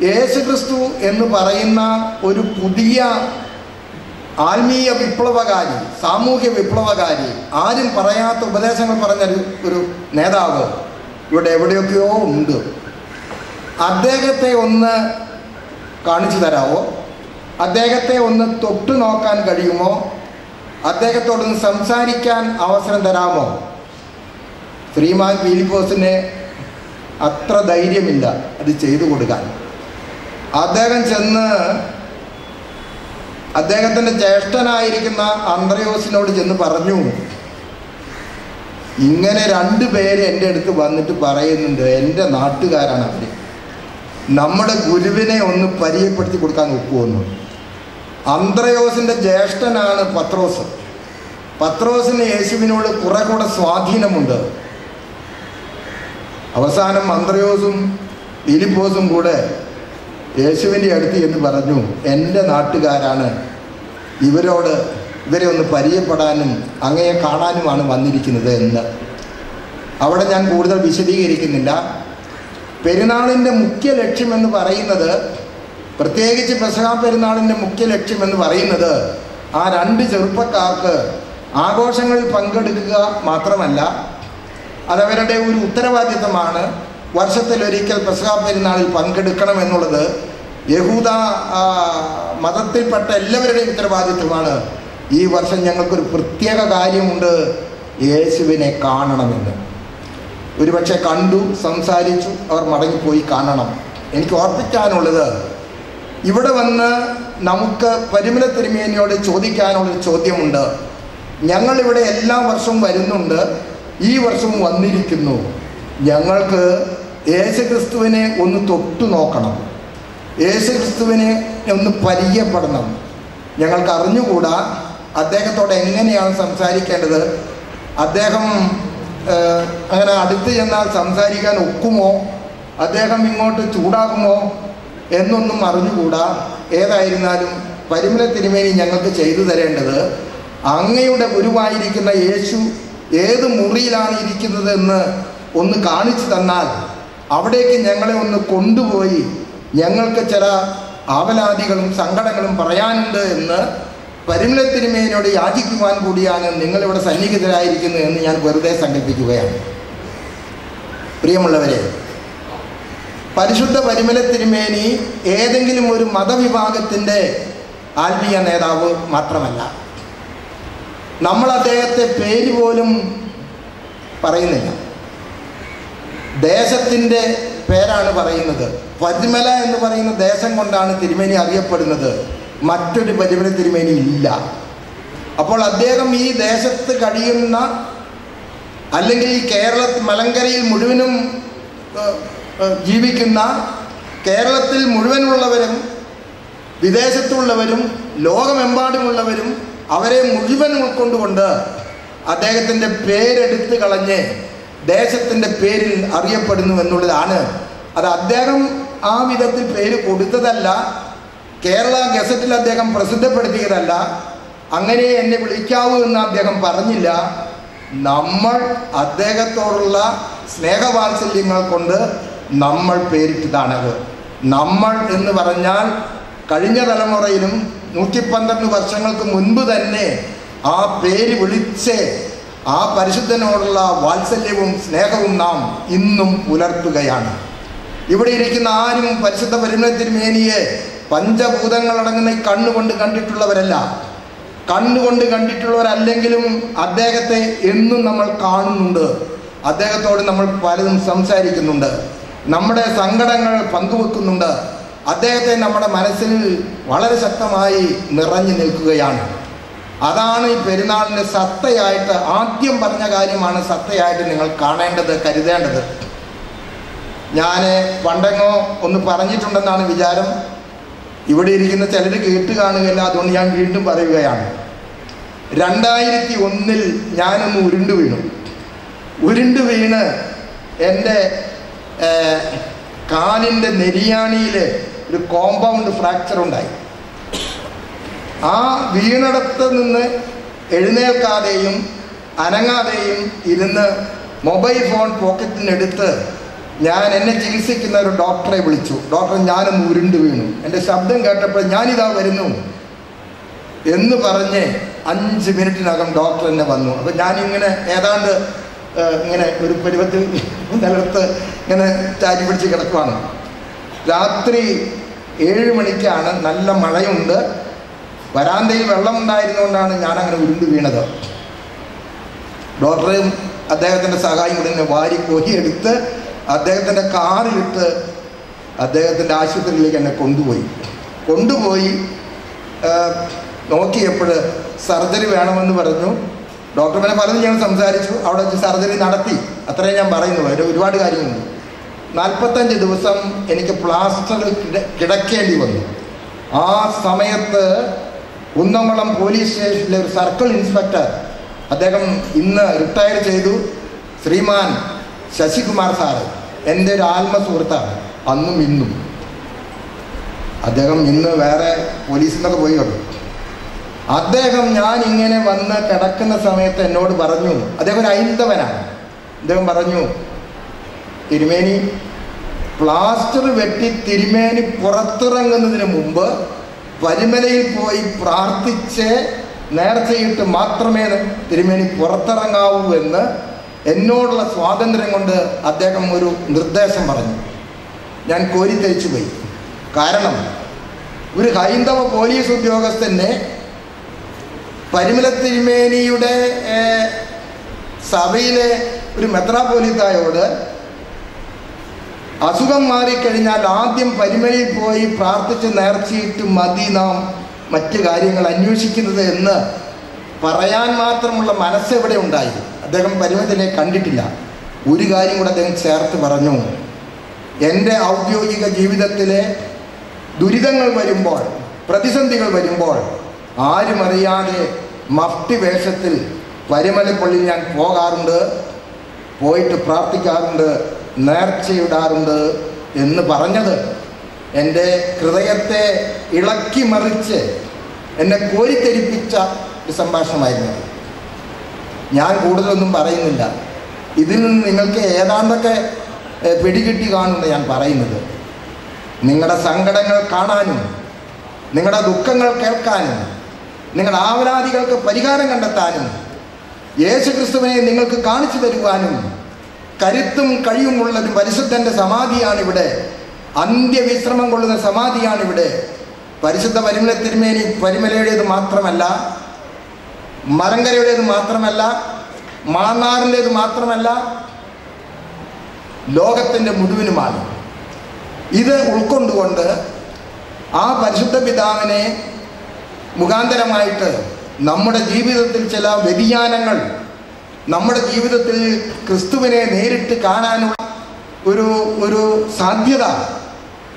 യേശുക്രിസ്തു എന്ന് പറയുന്ന ഒരു പുതിയ ആത്മീയ വിപ്ലവകാരി, സാമൂഹ്യ വിപ്ലവകാരി, ആരും പറയാത്ത ഉപദേശങ്ങൾ പറഞ്ഞൊരു നേതാവ് ഇവിടെ എവിടെയൊക്കെയോ ഉണ്ട്. അദ്ദേഹത്തെ ഒന്ന് കാണിച്ചു തരാമോ? അദ്ദേഹത്തെ ഒന്ന് തൊട്ടു നോക്കാൻ കഴിയുമോ? അദ്ദേഹത്തോടൊന്ന് സംസാരിക്കാൻ അവസരം തരാമോ? ശ്രീമാൻ ഫിലിപ്പോസിന് അത്ര ധൈര്യമില്ല അത് ചെയ്തു കൊടുക്കാൻ. അദ്ദേഹം ചെന്ന് അദ്ദേഹത്തിൻ്റെ ജ്യേഷ്ഠനായിരിക്കുന്ന അന്ത്രയോസിനോട് ചെന്ന് പറഞ്ഞു, ഇങ്ങനെ 2 പേര് എൻ്റെ അടുത്ത് വന്നിട്ട് പറയുന്നുണ്ട്, എൻ്റെ നാട്ടുകാരാണ് അവർ, നമ്മുടെ ഗുരുവിനെ ഒന്ന് പരിചയപ്പെടുത്തി കൊടുക്കാൻ ഒക്കുമെന്ന്. അന്ത്രയോസിൻ്റെ ജ്യേഷ്ഠനാണ് പത്രോസ്. പത്രോസിന് യേശുവിനോട് കുറെ കൂടെ സ്വാധീനമുണ്ട്. അവസാനം അന്ത്രയോസും ഫിലിപ്പോസും കൂടെ യേശുവിൻ്റെ അടുത്ത് എന്ന് പറഞ്ഞു, എൻ്റെ നാട്ടുകാരാണ്, ഇവരെ ഒന്ന് പരിചയപ്പെടാനും അങ്ങയെ കാണാനുമാണ് വന്നിരിക്കുന്നത് എന്ന്. അവിടെ ഞാൻ കൂടുതൽ വിശദീകരിക്കുന്നില്ല. പെരുന്നാളിൻ്റെ മുഖ്യ ലക്ഷ്യമെന്ന് പറയുന്നത്, പ്രത്യേകിച്ച് പെസഹ പെരുന്നാളിൻ്റെ മുഖ്യ ലക്ഷ്യമെന്ന് പറയുന്നത്, ആ 2 ചെറുപ്പക്കാർക്ക് ആഘോഷങ്ങളിൽ പങ്കെടുക്കുക മാത്രമല്ല, അതവരുടെ ഒരു ഉത്തരവാദിത്തമാണ്. വർഷത്തിലൊരിക്കൽ പെസഹ പെരുന്നാളിൽ പങ്കെടുക്കണമെന്നുള്ളത് യഹൂദ മതത്തിൽപ്പെട്ട എല്ലാവരുടെയും ഉത്തരവാദിത്തമാണ്. ഈ വർഷം ഞങ്ങൾക്കൊരു പ്രത്യേക കാര്യമുണ്ട്, യേശുവിനെ കാണണമെന്ന്. ഒരുപക്ഷെ കണ്ടു, സംസാരിച്ചു, അവർ മടങ്ങിപ്പോയി കാണണം. എനിക്ക് ഓർപ്പിക്കാനുള്ളത്, ഇവിടെ വന്ന് നമുക്ക് പരിമല തിരുമേനിയോട് ചോദിക്കാനുള്ളൊരു ചോദ്യമുണ്ട്. ഞങ്ങളിവിടെ എല്ലാ വർഷവും വരുന്നുണ്ട്, ഈ വർഷവും വന്നിരിക്കുന്നു. ഞങ്ങൾക്ക് യേശുക്രിസ്തുവിനെ ഒന്ന് തൊട്ടു നോക്കണം, യേശുക്രിസ്തുവിനെ ഒന്ന് പരിചയപ്പെടണം. ഞങ്ങൾക്ക് അറിഞ്ഞുകൂടാ അദ്ദേഹത്തോട് എങ്ങനെയാണ് സംസാരിക്കേണ്ടത്, അദ്ദേഹം അങ്ങനെ അടുത്ത് ചെന്നാൽ സംസാരിക്കാൻ ഒക്കുമോ, അദ്ദേഹം ഇങ്ങോട്ട് ചൂടാകുമോ എന്നൊന്നും അറിഞ്ഞുകൂടാ. ഏതായിരുന്നാലും പരിമല തിരുമേനി ഞങ്ങൾക്ക് ചെയ്തു തരേണ്ടത്, അങ്ങയുടെ ഗുരുവായിരിക്കുന്ന യേശു ഏത് മുറിയിലാണ് ഇരിക്കുന്നതെന്ന് ഒന്ന് കാണിച്ചു തന്നാൽ അവിടേക്ക് ഞങ്ങളെ ഒന്ന് കൊണ്ടുപോയി ഞങ്ങൾക്ക് ചില ആവലാതികളും സങ്കടങ്ങളും പറയാനുണ്ട് എന്ന് പരിമല തിരുമേനിയോട് യാചിക്കുവാൻ കൂടിയാണ് നിങ്ങളിവിടെ സന്നിഹിതരായിരിക്കുന്നത് എന്ന് ഞാൻ വെറുതെ സങ്കല്പിക്കുകയാണ്. പ്രിയമുള്ളവരെ, പരിശുദ്ധ പരിമല തിരുമേനി ഏതെങ്കിലും ഒരു മതവിഭാഗത്തിൻ്റെ ആത്മീയ നേതാവ് മാത്രമല്ല. നമ്മൾ അദ്ദേഹത്തെ പേര് പോലും പറയുന്നില്ല, ദേശത്തിൻ്റെ പേരാണ് പറയുന്നത്. പരിമല എന്ന് പറയുന്ന ദേശം കൊണ്ടാണ് തിരുമേനി അറിയപ്പെടുന്നത്. മറ്റൊരു പരിമല തിരുമേനി ഇല്ല. അപ്പോൾ അദ്ദേഹം ഈ ദേശത്ത് കഴിയുന്ന, അല്ലെങ്കിൽ ഈ മലങ്കരയിൽ മുഴുവനും ജീവിക്കുന്ന, കേരളത്തിൽ മുഴുവനുള്ളവരും വിദേശത്തുള്ളവരും ലോകമെമ്പാടുമുള്ളവരും അവരെ മുഴുവൻ ഉൾക്കൊണ്ടുകൊണ്ട് അദ്ദേഹത്തിൻ്റെ പേരെടുത്ത് കളഞ്ഞ് ദേശത്തിൻ്റെ പേരിൽ അറിയപ്പെടുന്നു എന്നുള്ളതാണ്. അത് അദ്ദേഹം ആ വിധത്തിൽ പേര് കൊടുത്തതല്ല, കേരള ഗസറ്റിൽ അദ്ദേഹം പ്രസിദ്ധപ്പെടുത്തിയതല്ല, അങ്ങനെ എന്നെ വിളിക്കാവൂ എന്ന് അദ്ദേഹം പറഞ്ഞില്ല. നമ്മൾ അദ്ദേഹത്തോടുള്ള സ്നേഹവാത്സല്യങ്ങൾ കൊണ്ട് നമ്മൾ പേരിട്ടതാണത്. നമ്മൾ എന്ന് പറഞ്ഞാൽ കഴിഞ്ഞ തലമുറയിലും 112 വർഷങ്ങൾക്ക് മുൻപ് തന്നെ ആ പേര് വിളിച്ച് ആ പരിശുദ്ധനോടുള്ള വാത്സല്യവും സ്നേഹവും നാം ഇന്നും പുലർത്തുകയാണ്. ഇവിടെ ഇരിക്കുന്ന ആരും പരിശുദ്ധ പരിമള തിരുമേനിയെ പഞ്ചഭൂതങ്ങളടങ്ങുന്ന കണ്ണുകൊണ്ട് കണ്ടിട്ടുള്ളവരല്ല. കണ്ണുകൊണ്ട് കണ്ടിട്ടുള്ളവരല്ലെങ്കിലും അദ്ദേഹത്തെ എന്നും നമ്മൾ കാണുന്നുണ്ട്. അദ്ദേഹത്തോട് നമ്മൾ പലതും സംസാരിക്കുന്നുണ്ട്, നമ്മുടെ സങ്കടങ്ങൾ പങ്കുവെക്കുന്നുണ്ട്. അദ്ദേഹത്തെ നമ്മുടെ മനസ്സിൽ വളരെ ശക്തമായി നിറഞ്ഞു നിൽക്കുകയാണ്. അതാണ് ഈ പെരുന്നാളിൻ്റെ സത്തയായിട്ട്, ആദ്യം പറഞ്ഞ കാര്യമാണ് സത്തയായിട്ട് നിങ്ങൾ കാണേണ്ടത്, കരുതേണ്ടത്. ഞാൻ പണ്ടെങ്ങോ ഒന്ന് പറഞ്ഞിട്ടുണ്ടെന്നാണ് വിചാരം. ഇവിടെ ഇരിക്കുന്ന ചിലർ കേട്ട് കാണുകയില്ല, അതുകൊണ്ട് ഞാൻ വീണ്ടും പറയുകയാണ്. 2001 ഞാനൊന്ന് ഉരുണ്ടു വീണ് എൻ്റെ കാലിൻ്റെ നെരിയാണിയിൽ ഒരു കോമ്പൗണ്ട് ഫ്രാക്ചർ ഉണ്ടായി. ആ വീണിടത്ത് നിന്ന് എഴുന്നേൽക്കാതെയും അനങ്ങാതെയും ഇരുന്ന് മൊബൈൽ ഫോൺ പോക്കറ്റിനെടുത്ത് ഞാൻ എന്നെ ചികിത്സിക്കുന്ന ഒരു ഡോക്ടറെ വിളിച്ചു. ഡോക്ടർ, ഞാനൊന്ന് ഉരുണ്ട് വീണു, എൻ്റെ ശബ്ദം കേട്ടപ്പോൾ ഞാനിതാ വരുന്നു എന്ന് പറഞ്ഞ് 5 മിനിറ്റിനകം ഡോക്ടർ എന്നെ വന്നു. അപ്പം ഞാനിങ്ങനെ ഏതാണ്ട് ഇങ്ങനെ ഒരു പരുവത്തിൽ നിലത്ത് ഇങ്ങനെ ചാരി പിടിച്ച് കിടക്കുവാണ്. രാത്രി 7 മണിക്കാണ്, നല്ല മഴയുണ്ട്, വരാന്തയിൽ വെള്ളമുണ്ടായിരുന്നുകൊണ്ടാണ് ഞാനങ്ങനെ ഉരുണ്ട് വീണത്. ഡോക്ടറും അദ്ദേഹത്തിൻ്റെ സഹായം കൂടി എന്നെ വാരി കോരിയെടുത്ത് അദ്ദേഹത്തിൻ്റെ കാറിലിട്ട് അദ്ദേഹത്തിൻ്റെ ആശുപത്രിയിലേക്ക് എന്നെ കൊണ്ടുപോയി നോക്കിയപ്പോൾ സർജറി വേണമെന്ന് പറഞ്ഞു. ഡോക്ടർമാരെ പലതും ഞാൻ സംസാരിച്ചു, അവിടെ വെച്ച് സർജറി നടത്തി, അത്രയും ഞാൻ പറയുന്നുള്ളൂ. അതിൻ്റെ ഒരുപാട് കാര്യങ്ങളുണ്ട്. 45 ദിവസം എനിക്ക് പ്ലാസ്റ്ററിൽ കിടക്കേണ്ടി വന്നു. ആ സമയത്ത് കുന്നംകുളം പോലീസ് സ്റ്റേഷനിലെ ഒരു സർക്കിൾ ഇൻസ്പെക്ടർ, അദ്ദേഹം ഇന്ന് റിട്ടയർ ചെയ്തു, ശ്രീമാൻ ശശികുമാർ സാറ്, എൻ്റെ ഒരു ആത്മ സുഹൃത്താണ്, അന്നും ഇന്നും. അദ്ദേഹം ഇന്ന് വേറെ പോലീസിൽ നിന്നൊക്കെ പോയി കേട്ടു. അദ്ദേഹം ഞാൻ ഇങ്ങനെ വന്ന് കിടക്കുന്ന സമയത്ത് എന്നോട് പറഞ്ഞു, അദ്ദേഹം ഒരു ഹൈന്ദവനാണ്, അദ്ദേഹം പറഞ്ഞു, തിരുമേനി, പ്ലാസ്റ്റർ വെട്ടി തിരുമേനി പുറത്തിറങ്ങുന്നതിന് മുമ്പ് പരിമലയിൽ പോയി പ്രാർത്ഥിച്ച് നേർച്ചയിട്ട് മാത്രമേ തിരുമേനി പുറത്തിറങ്ങാവൂ എന്ന് എന്നോടുള്ള സ്വാതന്ത്ര്യം കൊണ്ട് അദ്ദേഹം ഒരു നിർദ്ദേശം പറഞ്ഞു. ഞാൻ കോരിത്തരിച്ചു പോയി. കാരണം ഒരു ഹൈന്ദവ പോലീസ് ഉദ്യോഗസ്ഥനെ പരിമല തിരുമേനിയുടെ സഭയിലെ ഒരു മെത്രാപ്പോലീത്തായോട് അസുഖം മാറിക്കഴിഞ്ഞാൽ ആദ്യം പരിമലയിൽ പോയി പ്രാർത്ഥിച്ച് നേർച്ചയിട്ട് മതി നാം മറ്റു കാര്യങ്ങൾ അന്വേഷിക്കുന്നത് എന്ന് പറയാൻ മാത്രമുള്ള മനസ്സെവിടെ ഉണ്ടായി? അദ്ദേഹം പരിമലത്തിനെ കണ്ടിട്ടില്ല. ഒരു കാര്യം കൂടെ അദ്ദേഹം ചേർത്ത് പറഞ്ഞു, എൻ്റെ ഔദ്യോഗിക ജീവിതത്തിലെ ദുരിതങ്ങൾ വരുമ്പോൾ, പ്രതിസന്ധികൾ വരുമ്പോൾ ആരും അറിയാതെ മഫ്തി വേഷത്തിൽ പരിമലപ്പള്ളിയിൽ ഞാൻ പോകാറുണ്ട്, പോയിട്ട് പ്രാർത്ഥിക്കാറുണ്ട്, നേർച്ചയിടാറുണ്ട് എന്ന് പറഞ്ഞത് എൻ്റെ ഹൃദയത്തെ ഇളക്കി മറിച്ച് എന്നെ കോരിത്തെരിപ്പിച്ച ഒരു സംഭാഷണമായിരുന്നു. ഞാൻ കൂടുതലൊന്നും പറയുന്നില്ല. ഇതിൽ നിന്ന് നിങ്ങൾക്ക് ഏതാണ്ടൊക്കെ പിടികിട്ടി കാണുമെന്ന് ഞാൻ പറയുന്നത്. നിങ്ങളുടെ സങ്കടങ്ങൾ കാണാനും നിങ്ങളുടെ ദുഃഖങ്ങൾ കേൾക്കാനും നിങ്ങളുടെ ആവലാതികൾക്ക് പരിഹാരം കണ്ടെത്താനും യേശുക്രിസ്തുവിനെ നിങ്ങൾക്ക് കാണിച്ചു തരുവാനും കരുത്തും കഴിവുമുള്ളൊരു പരിശുദ്ധൻ്റെ സമാധിയാണിവിടെ. അന്ത്യവിശ്രമം കൊള്ളുന്ന സമാധിയാണിവിടെ. പരിശുദ്ധ പരിമല തിരുമേനി പരിമലയുടേത് മാത്രമല്ല, മലങ്കരയുടേത് മാത്രമല്ല, മാന്നാറിൻ്റേത് മാത്രമല്ല, ലോകത്തിൻ്റെ മുഴുവനുമാണ്. ഇത് ഉൾക്കൊണ്ടുകൊണ്ട് ആ പരിശുദ്ധ പിതാവിനെ മുഖാന്തരമായിട്ട് നമ്മുടെ ജീവിതത്തിൽ ചില വ്യതിയാനങ്ങൾ, നമ്മുടെ ജീവിതത്തിൽ ക്രിസ്തുവിനെ നേരിട്ട് കാണാനുള്ള ഒരു സാധ്യത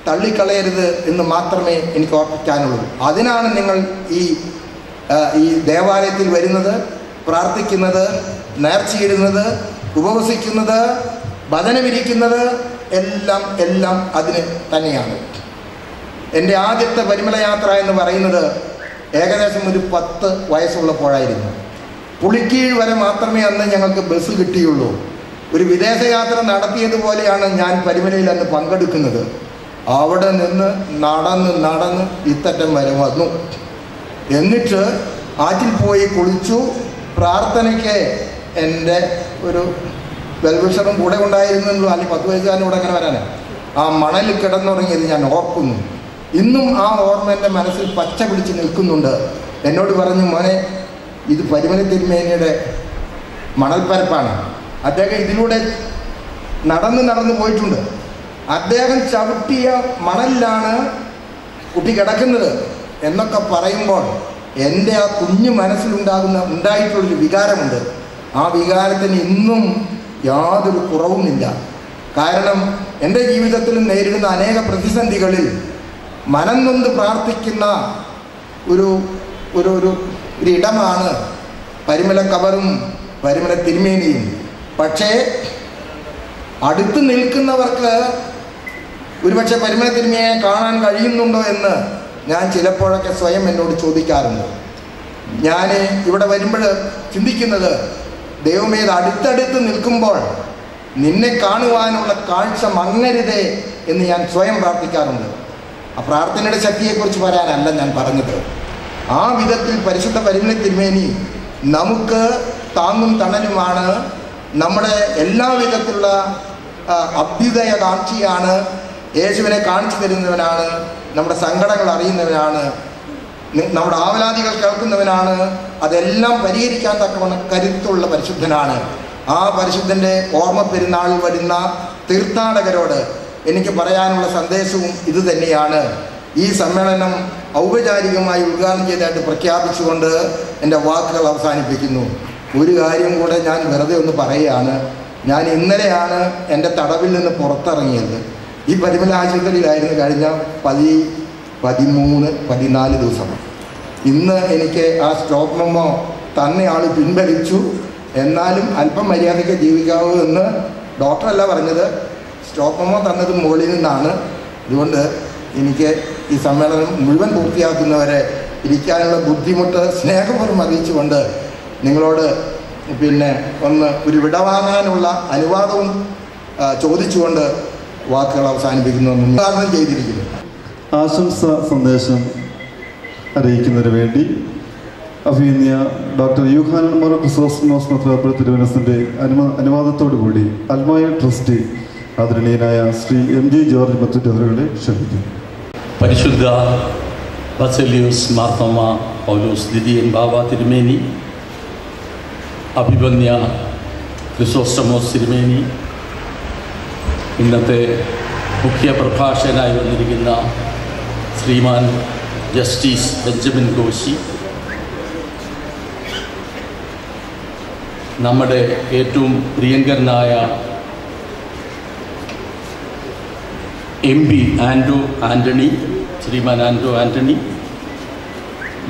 തള്ളിക്കളയരുത് എന്ന് മാത്രമേ എനിക്ക് ഓർപ്പിക്കാനുള്ളൂ. അതിനാണ് നിങ്ങൾ ഈ ഈ ദേവാലയത്തിൽ വരുന്നത്, പ്രാർത്ഥിക്കുന്നത്, നേർച്ചയിടുന്നത്, ഉപവസിക്കുന്നത്, വചനമിരിക്കുന്നത് എല്ലാം അതിന് തന്നെയാണ്. എൻ്റെ ആദ്യത്തെ പരിമളയാത്ര എന്ന് പറയുന്നത് ഏകദേശം ഒരു 10 വയസ്സുള്ളപ്പോഴായിരുന്നു. പുളിക്കീഴ് വരെ മാത്രമേ അന്ന് ഞങ്ങൾക്ക് ബസ് കിട്ടിയുള്ളൂ. ഒരു വിദേശയാത്ര നടത്തിയതുപോലെയാണ് ഞാൻ പരിമലയിൽ അന്ന് പങ്കെടുക്കുന്നത്. അവിടെ നിന്ന് നടന്ന് ഇത്തറ്റം വരെ വന്നു. എന്നിട്ട് ആറ്റിൽ പോയി കുളിച്ചു. പ്രാർത്ഥനയ്ക്ക് എൻ്റെ ഒരു വെൽവിഷറും കൂടെ ഉണ്ടായിരുന്നുള്ളൂ. അല്ലെങ്കിൽ 10 വയസ്സുകാരനും കൂടെ അങ്ങനെ വരാനാണ്. ആ മണലിൽ കിടന്നുറങ്ങിയത് ഞാൻ ഓർക്കുന്നു. ഇന്നും ആ ഓർമ്മ എൻ്റെ മനസ്സിൽ പച്ച പിടിച്ച് നിൽക്കുന്നുണ്ട്. എന്നോട് പറഞ്ഞു, മോനെ, ഇത് പരിമല തിരുമേനിയുടെ മണൽപ്പരപ്പാണ്. അദ്ദേഹം ഇതിലൂടെ നടന്ന് പോയിട്ടുണ്ട്. അദ്ദേഹം ചവിട്ടിയ മണലിലാണ് കുട്ടി കിടക്കുന്നത് എന്നൊക്കെ പറയുമ്പോൾ എൻ്റെ ആ കുഞ്ഞു മനസ്സിലുണ്ടായിട്ടുള്ളൊരു വികാരമുണ്ട്. ആ വികാരത്തിന് ഇന്നും യാതൊരു കുറവുമില്ല. കാരണം എൻ്റെ ജീവിതത്തിൽ നേരിടുന്ന അനേക പ്രതിസന്ധികളിൽ മനം നൊന്ത് പ്രാർത്ഥിക്കുന്ന ഒരു ഇടമാണ് പരിമല കബറും പരിമല തിരുമേനിയും. പക്ഷേ അടുത്ത് നിൽക്കുന്നവർക്ക് ഒരുപക്ഷെ പരിമല തിരുമേനിയെ കാണാൻ കഴിയുന്നുണ്ടോ എന്ന് ഞാൻ ചിലപ്പോഴൊക്കെ സ്വയം എന്നോട് ചോദിക്കാറുണ്ട്. ഞാൻ ഇവിടെ വരുമ്പോൾ ചിന്തിക്കുന്നത്, ദൈവമേ, അടുത്തടുത്ത് നിൽക്കുമ്പോൾ നിന്നെ കാണുവാനുള്ള കാഴ്ച മങ്ങരുതേ എന്ന് ഞാൻ സ്വയം പ്രാർത്ഥിക്കാറുണ്ട്. ആ പ്രാർത്ഥനയുടെ ശക്തിയെക്കുറിച്ച് പറയാനല്ല ഞാൻ പറഞ്ഞത്. ആ വിധത്തിൽ പരിശുദ്ധ പരിമല തിരുമേനി നമുക്ക് താങ്ങും തണലുമാണ്. നമ്മുടെ എല്ലാവിധത്തിലുള്ള അഭ്യുദയകാംക്ഷിയാണ്. യേശുവിനെ കാണിച്ചു തരുന്നവനാണ്. നമ്മുടെ സങ്കടങ്ങൾ അറിയുന്നവനാണ്. നമ്മുടെ ആവലാതികൾ കേൾക്കുന്നവനാണ്. അതെല്ലാം പരിഹരിക്കാൻ തക്കവണ്ണം കരുത്തുള്ള പരിശുദ്ധനാണ്. ആ പരിശുദ്ധൻ്റെ ഓർമ്മ പെരുന്നാളിൽ വരുന്ന തീർത്ഥാടകരോട് എനിക്ക് പറയാനുള്ള സന്ദേശവും ഇത് തന്നെയാണ്. ഈ സമ്മേളനം ഔപചാരികമായി ഉദ്ഘാടനം ചെയ്തതായിട്ട് പ്രഖ്യാപിച്ചുകൊണ്ട് എൻ്റെ വാക്കുകൾ അവസാനിപ്പിക്കുന്നു. ഒരു കാര്യം കൂടെ ഞാൻ വെറുതെ ഒന്ന് പറയുകയാണ്. ഞാൻ ഇന്നലെയാണ് എൻ്റെ തടവിൽ നിന്ന് പുറത്തിറങ്ങിയത്. ഈ പരിമല ആശുപത്രിയിലായിരുന്നു കഴിഞ്ഞ 13-14 ദിവസം. ഇന്ന് എനിക്ക് ആ സ്റ്റോപ്പ് മെമ്മോ തന്നയാൾ പിൻവലിച്ചു. എന്നാലും അല്പം മര്യാദയ്ക്ക് ജീവിക്കാവൂ എന്ന് ഡോക്ടറല്ല പറഞ്ഞത്, സ്റ്റോപ്പ് മെമ്മോ തന്നത് മുകളിൽ നിന്നാണ്. അതുകൊണ്ട് എനിക്ക് ഈ സമ്മേളനം മുഴുവൻ പൂർത്തിയാക്കുന്നവരെ ഇരിക്കാനുള്ള ബുദ്ധിമുട്ട് സ്നേഹപൂർവ്വം അറിയിച്ചുകൊണ്ട് നിങ്ങളോട് ഒരു വിടവാങ്ങാനുള്ള അനുവാദവും ചോദിച്ചുകൊണ്ട് വാക്കുകൾ അവസാനിപ്പിക്കുന്നു. ഉദ്ഘാടനം ചെയ്തിരിക്കുന്നു.
ആശംസ സന്ദേശം അറിയിക്കുന്നതിന് വേണ്ടി അഭിനന്ദ ഡോക്ടർ യൂഹാനൻ മാർ ക്രിസോസ്റ്റമോസ് മെത്രാപ്പൊലീത്ത തിരുമനസിൻ്റെ അനുവാദത്തോടു കൂടി അൽമായ ട്രസ്റ്റി ആദരണീയനായ ശ്രീ MG ജോർജ് മത്തുറ്റി അവരുടെ ക്ഷണിക്കുന്നു.
പരിശുദ്ധ ബസേലിയോസ് മാർത്തോമ പൗലോസ് ദ്വിതീയൻ ബാവ തിരുമേനി, അഭിമന്യ ക്രിസോസ്റ്റമോസ് തിരുമേനി, ഇന്നത്തെ മുഖ്യ പ്രഭാഷകനായി വന്നിരിക്കുന്ന ശ്രീമാൻ ജസ്റ്റിസ് ബെഞ്ചമിൻ കോശി, നമ്മുടെ ഏറ്റവും പ്രിയങ്കരനായ MP ശ്രീമാൻ ആൻഡോ ആൻ്റണി,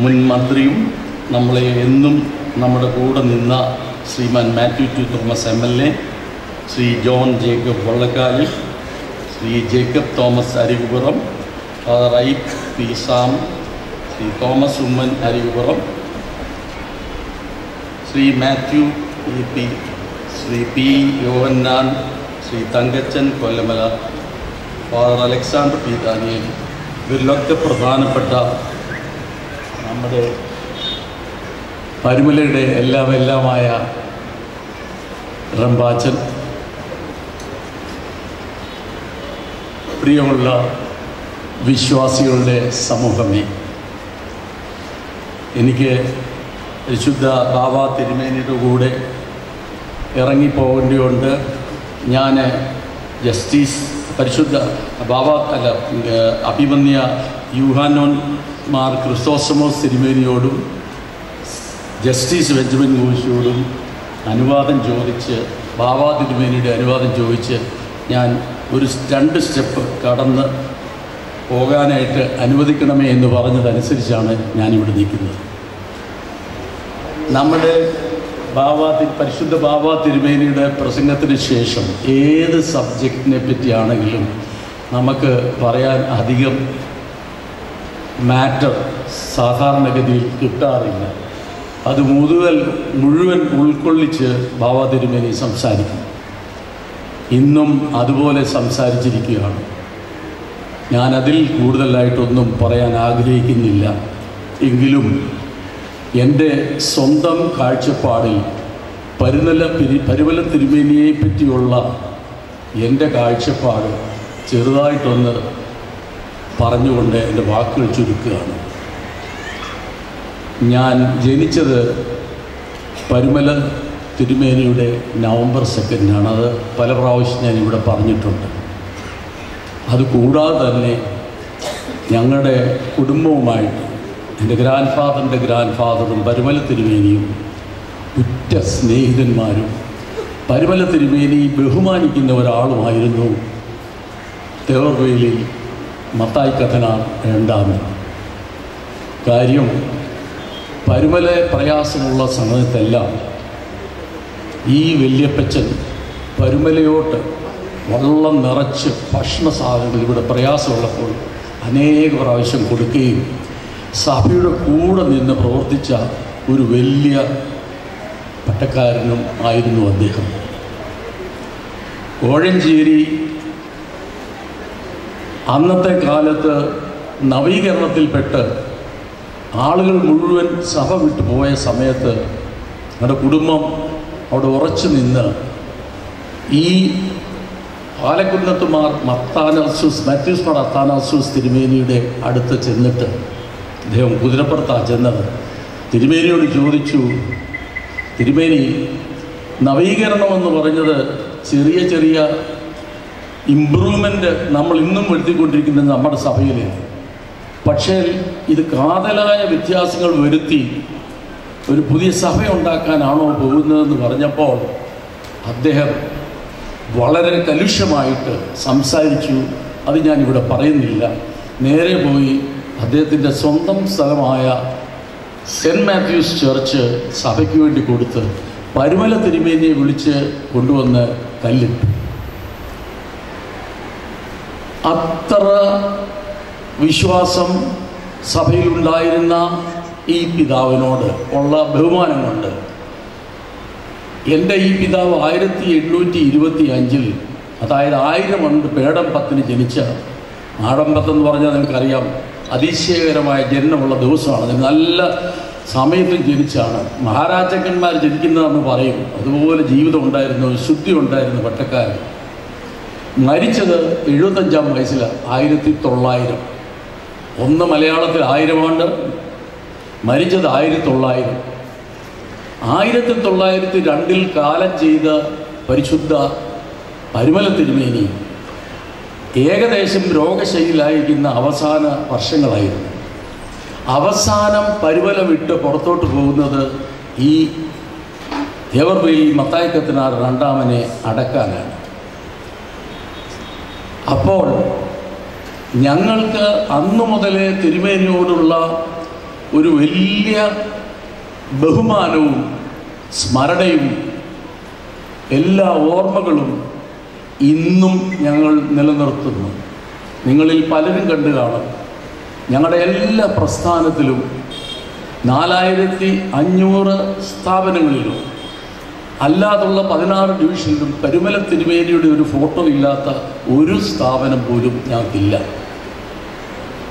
മുൻ മന്ത്രിയും നമ്മളെ എന്നും നമ്മുടെ കൂടെ നിന്ന Sriman Mathew T Thomas MLA, Shri John Jacob Vallakali, Shri Jacob Thomas Arikupuram, father Ipe P Sam, Shri Thomas Oommen Arikupuram, Shri Mathew EP, Shri P Yohannan, Shri Thankachan Kollamala, father Alexander P Daniel, ഇവരിലൊക്കെ പ്രധാനപ്പെട്ട നമ്മുടെ പരിമലയുടെ എല്ലാമായ റംബാച്ചൻ, പ്രിയമുള്ള വിശ്വാസികളുടെ സമൂഹമേ, എനിക്ക് പരിശുദ്ധ ബാവ തിരുമേനിയുടെ കൂടെ ഇറങ്ങിപ്പോകേണ്ടതുണ്ട്. ഞാൻ ജസ്റ്റിസ് പരിശുദ്ധ ബാവ അഭിമന്യ യൂഹാനോൻ മാർ ക്രിസോസ്റ്റമോസ് തിരുമേനിയോടും ജസ്റ്റിസ് ബെഞ്ചമിൻ കോശിയോടും അനുവാദം ചോദിച്ച്, ബാവ തിരുമേനിയുടെ അനുവാദം ചോദിച്ച് ഞാൻ ഒരു 2 സ്റ്റെപ്പ് കടന്ന് പോകാനായിട്ട് അനുവദിക്കണമേ എന്ന് പറഞ്ഞതനുസരിച്ചാണ് ഞാനിവിടെ നിൽക്കുന്നത്. നമ്മുടെ പരിശുദ്ധ ബാബ തിരുമേനിയുടെ പ്രസംഗത്തിന് ശേഷം ഏത് സബ്ജക്റ്റിനെ പറ്റിയാണെങ്കിലും നമുക്ക് പറയാൻ അധികം മാറ്റർ സാധാരണഗതിയിൽ കിട്ടാറില്ല. അത് മുഴുവൻ ഉൾക്കൊള്ളിച്ച് ബാബ തിരുമേനി സംസാരിക്കും. ഇന്നും അതുപോലെ സംസാരിച്ചിരിക്കുകയാണ്. ഞാനതിൽ കൂടുതലായിട്ടൊന്നും പറയാൻ ആഗ്രഹിക്കുന്നില്ല. എങ്കിലും എൻ്റെ സ്വന്തം കാഴ്ചപ്പാടിൽ പരിമല തിരുമേനിയെ പറ്റിയുള്ള എൻ്റെ കാഴ്ചപ്പാട് ചെറുതായിട്ടൊന്ന് പറഞ്ഞുകൊണ്ട് എൻ്റെ വാക്കുകൾ ചുരുക്കുകയാണ്. ഞാൻ ജനിച്ചത് പരിമല തിരുമേനിയുടെ നവംബർ 2 അത് പല പ്രാവശ്യം ഞാനിവിടെ പറഞ്ഞിട്ടുണ്ട്. അതുകൂടാതെ തന്നെ ഞങ്ങളുടെ കുടുംബവുമായിട്ട് എൻ്റെ ഗ്രാൻഡ് ഫാദറും പരിമല തിരുമേനിയും ഉറ്റ സ്നേഹിതന്മാരും, പരിമല തിരുമേനി ബഹുമാനിക്കുന്ന ഒരാളുമായിരുന്നു തേവർവേലിൽ മത്തായി കത്തനാർ രണ്ടാമൻ. കാര്യം പരിമല പ്രയാസമുള്ള സമയത്തെല്ലാം ഈ വല്യപ്പച്ചൻ പരിമലയോട്ട് വെള്ളം നിറച്ച് ഭക്ഷണ സാധനങ്ങൾ ഇവിടെ പ്രയാസമുള്ളപ്പോൾ അനേക പ്രാവശ്യം കൊടുക്കുകയും സഭയുടെ കൂടെ നിന്ന് പ്രവർത്തിച്ച ഒരു വലിയ പട്ടക്കാരനും ആയിരുന്നു അദ്ദേഹം. കോഴഞ്ചേരി അന്നത്തെ കാലത്ത് നവീകരണത്തിൽപ്പെട്ട് ആളുകൾ മുഴുവൻ സഭ വിട്ടു പോയ സമയത്ത് ഞങ്ങളുടെ കുടുംബം അവിടെ ഉറച്ചു നിന്ന് ഈ പാലക്കുന്നത്തുമാർ മാത്യൂസ് മാർ അത്താനാസൂസ് തിരുമേനിയുടെ അടുത്ത് ചെന്നിട്ട് അദ്ദേഹം കുതിരപ്പുറത്താണ് ചെന്നത്. തിരുമേനിയോട് ചോദിച്ചു, തിരുമേനി, നവീകരണമെന്ന് പറഞ്ഞത് ചെറിയ ചെറിയ ഇമ്പ്രൂവ്മെൻ്റ് നമ്മൾ ഇന്നും വരുത്തിക്കൊണ്ടിരിക്കുന്നത് നമ്മുടെ സഭയിൽ. പക്ഷേ ഇത് കാതലായ വ്യത്യാസങ്ങൾ വരുത്തി ഒരു പുതിയ സഭ ഉണ്ടാക്കാനാണോ പോകുന്നതെന്ന് പറഞ്ഞപ്പോൾ അദ്ദേഹം വളരെ കലുഷ്യമായിട്ട് സംസാരിച്ചു. അത് ഞാനിവിടെ പറയുന്നില്ല. നേരെ പോയി അദ്ദേഹത്തിൻ്റെ സ്വന്തം സ്ഥലമായ സെൻറ്റ് മാത്യൂസ് ചർച്ച് സഭയ്ക്ക് വേണ്ടി കൊടുത്ത് പരിമല തിരുമേനിയെ വിളിച്ച് കൊണ്ടുവന്ന് കല്ലിട്ടു. അത്ര വിശ്വാസം സഭയിലുണ്ടായിരുന്ന ഈ പിതാവിനോട് ഉള്ള ബഹുമാനം കൊണ്ട് എൻ്റെ ഈ പിതാവ് 1825 അതായത് 1000 പേടം 10 ജനിച്ച ആടമ്പത്തെന്ന് പറഞ്ഞാൽ നിങ്ങൾക്കറിയാം അതിശയകരമായ ജനനമുള്ള ദിവസമാണ്. അതിന് നല്ല സമയത്ത് ജനിച്ചാണ്. മഹാരാജാക്കന്മാർ ജനിക്കുന്നതെന്ന് പറയും. അതുപോലെ ജീവിതം ഉണ്ടായിരുന്നു, ശുദ്ധി ഉണ്ടായിരുന്നു പട്ടക്കാരൻ. മരിച്ചത് 75-ാം വയസ്സിലാണ്. 1900. ഒന്ന് മലയാളത്തിൽ 1000 ആണ്ട്, മരിച്ചത് 1900. 1902 കാലം ചെയ്ത പരിശുദ്ധ പരിമല തിരുമേനി ഏകദേശം രോഗശൈലിയിലായിരിക്കുന്ന അവസാന വർഷങ്ങളായിരുന്നു. അവസാനം പരിമല വിട്ട് പുറത്തോട്ട് പോകുന്നത് ഈ തേവർവേലി മത്തായി കത്തനാർ രണ്ടാമനെ അടക്കാനാണ്. അപ്പോൾ ഞങ്ങൾക്ക് അന്നു മുതലേ തിരുമേനിയോടുള്ള ഒരു വലിയ ബഹുമാനവും സ്മരണയും എല്ലാ ഓർമ്മകളും ഇന്നും ഞങ്ങൾ നിലനിർത്തുന്നു. നിങ്ങളിൽ പലരും കണ്ടു കാണും, ഞങ്ങളുടെ എല്ലാ പ്രസ്ഥാനത്തിലും 4500 സ്ഥാപനങ്ങളിലും അല്ലാതുള്ള 16 ഡിവിഷനിലും പരിമല തിരുമേനിയുടെ ഒരു ഫോട്ടോ ഇല്ലാത്ത ഒരു സ്ഥാപനം പോലും ഞങ്ങൾക്കില്ല.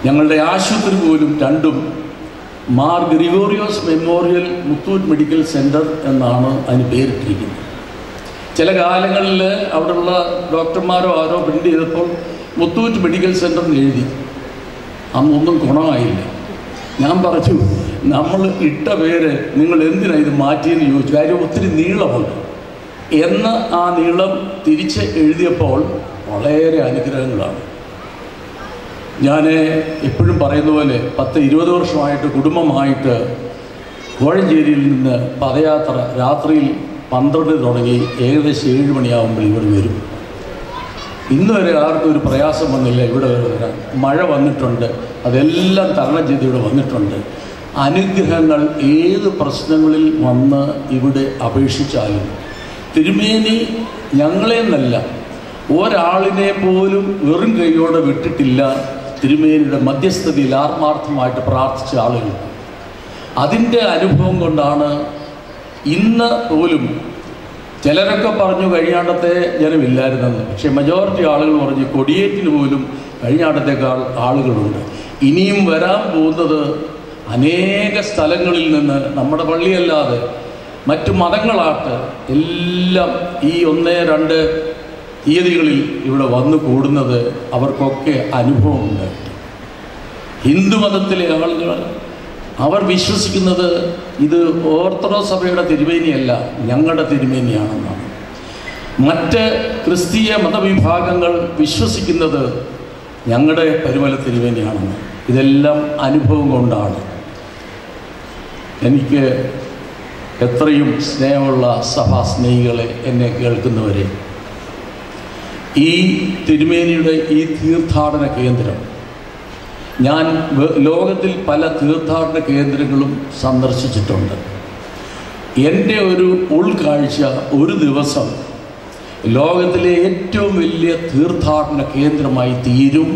ഞങ്ങളുടെ ആശുപത്രി പോലും രണ്ടും Mar Gregorios memorial Muthoot medical centre എന്നാണ് അതിന് പേരിട്ടിരിക്കുന്നത്. ചില കാലങ്ങളിൽ അവിടെയുള്ള ഡോക്ടർമാരോ ആരോ പ്രിൻ്റ് ചെയ്തപ്പോൾ മുത്തൂറ്റ് മെഡിക്കൽ സെൻറ്റർ എന്ന് എഴുതി. അന്നൊന്നും ഗുണമായില്ല. ഞാൻ പറഞ്ഞു, നമ്മൾ ഇട്ട പേര് നിങ്ങൾ എന്തിനാണ് ഇത് മാറ്റിയെന്ന് ചോദിച്ചു. കാര്യം ഒത്തിരി നീളമുണ്ട് എന്ന് ആ നീളം തിരിച്ച് എഴുതിയപ്പോൾ വളരെ അനുഗ്രഹങ്ങളാണ്. ഞാൻ എപ്പോഴും പറയുന്ന പോലെ 10-20 വർഷമായിട്ട് കുടുംബമായിട്ട് കോഴഞ്ചേരിയിൽ നിന്ന് പദയാത്ര രാത്രിയിൽ 12 തുടങ്ങി ഏകദേശം 7 മണിയാകുമ്പോൾ ഇവിടെ വരും. ഇന്ന് വരെ ആർക്കും ഒരു പ്രയാസം വന്നില്ല ഇവിടെ വരാൻ. മഴ വന്നിട്ടുണ്ട്, അതെല്ലാം തരണം ചെയ്ത് ഇവിടെ വന്നിട്ടുണ്ട്. അനുഗ്രഹങ്ങൾ ഏത് പ്രശ്നങ്ങളിൽ വന്ന് ഇവിടെ അപേക്ഷിച്ചാലും തിരുമേനി ഞങ്ങളെന്നല്ല ഒരാളിനെ പോലും വെറും കൈയോടെ വിട്ടിട്ടില്ല. തിരുമേനിയുടെ മധ്യസ്ഥതയിൽ ആത്മാർത്ഥമായിട്ട് പ്രാർത്ഥിച്ച ആളുകൾ. അതിൻ്റെ അനുഭവം കൊണ്ടാണ് ഇന്ന് പോലും ചിലരൊക്കെ പറഞ്ഞു കഴിഞ്ഞാണ്ടത്തെ ജനമില്ലായിരുന്നെന്ന്. പക്ഷേ മെജോറിറ്റി ആളുകൾ പറഞ്ഞു കൊടിയേറ്റിന് പോലും കഴിഞ്ഞാണ്ടത്തേക്കാൾ ആളുകളുണ്ട്. ഇനിയും വരാൻ പോകുന്നത് അനേക സ്ഥലങ്ങളിൽ നിന്ന്, നമ്മുടെ പള്ളിയല്ലാതെ മറ്റു മതങ്ങളാട്ട് എല്ലാം ഈ 1-2 തീയതികളിൽ ഇവിടെ വന്നു കൂടുന്നത് അവർക്കൊക്കെ അനുഭവമുണ്ട്. ഹിന്ദുമതത്തിലെ ആളുകൾ അവർ വിശ്വസിക്കുന്നത് ഇത് ഓർത്തഡോക്സ് സഭയുടെ തിരുമേനിയല്ല, ഞങ്ങളുടെ തിരുമേനിയാണെന്നാണ്. മറ്റ് ക്രിസ്തീയ മതവിഭാഗങ്ങൾ വിശ്വസിക്കുന്നത് ഞങ്ങളുടെ പരുമല തിരുമേനിയാണെന്ന്. ഇതെല്ലാം അനുഭവം കൊണ്ടാണ്. എനിക്ക് എത്രയും സ്നേഹമുള്ള സഭാ സ്നേഹികളെ, എന്നെ കേൾക്കുന്നവരെ, ഈ തിരുമേനിയുടെ ഈ തീർത്ഥാടന കേന്ദ്രം, ഞാൻ ലോകത്തിൽ പല തീർത്ഥാടന കേന്ദ്രങ്ങളും സന്ദർശിച്ചിട്ടുണ്ട്. എൻ്റെ ഒരു ഉൾക്കാഴ്ച ഒരു ദിവസം ലോകത്തിലെ ഏറ്റവും വലിയ തീർത്ഥാടന കേന്ദ്രമായി തീരും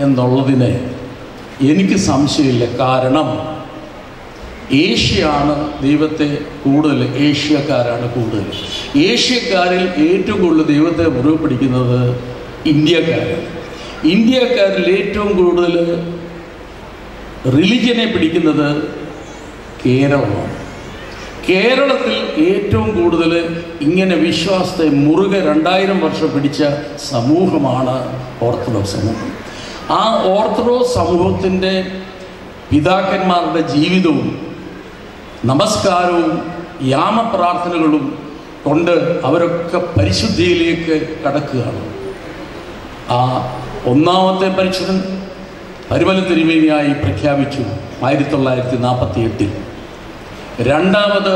എന്നുള്ളതിന് എനിക്ക് സംശയമില്ല. കാരണം ഏഷ്യയാണ് ദൈവത്തെ കൂടുതൽ, ഏഷ്യക്കാരാണ് കൂടുതൽ. ഏഷ്യക്കാരിൽ ഏറ്റവും കൂടുതൽ ദൈവത്തെ മുറുകെ പിടിക്കുന്നത് ഇന്ത്യക്കാരാണ്. ഇന്ത്യക്കാരിൽ ഏറ്റവും കൂടുതൽ റിലിജനെ പിടിക്കുന്നത് കേരളമാണ്. കേരളത്തിൽ ഏറ്റവും കൂടുതൽ ഇങ്ങനെ വിശ്വാസത്തെ മുറുകെ 2000 വർഷം പിടിച്ച സമൂഹമാണ് ഓർത്തഡോക്സ് സമൂഹം. ആ ഓർത്തഡോക്സ് സമൂഹത്തിൻ്റെ പിതാക്കന്മാരുടെ ജീവിതവും നമസ്കാരവും യാമപ്രാർത്ഥനകളും കൊണ്ട് അവരൊക്കെ പരിശുദ്ധിയിലേക്ക് കടക്കുകയാണ്. ആ ഒന്നാമത്തെ പരിശുദ്ധൻ പരുമല തിരുമേനിയായി പ്രഖ്യാപിച്ചു 1948. രണ്ടാമത്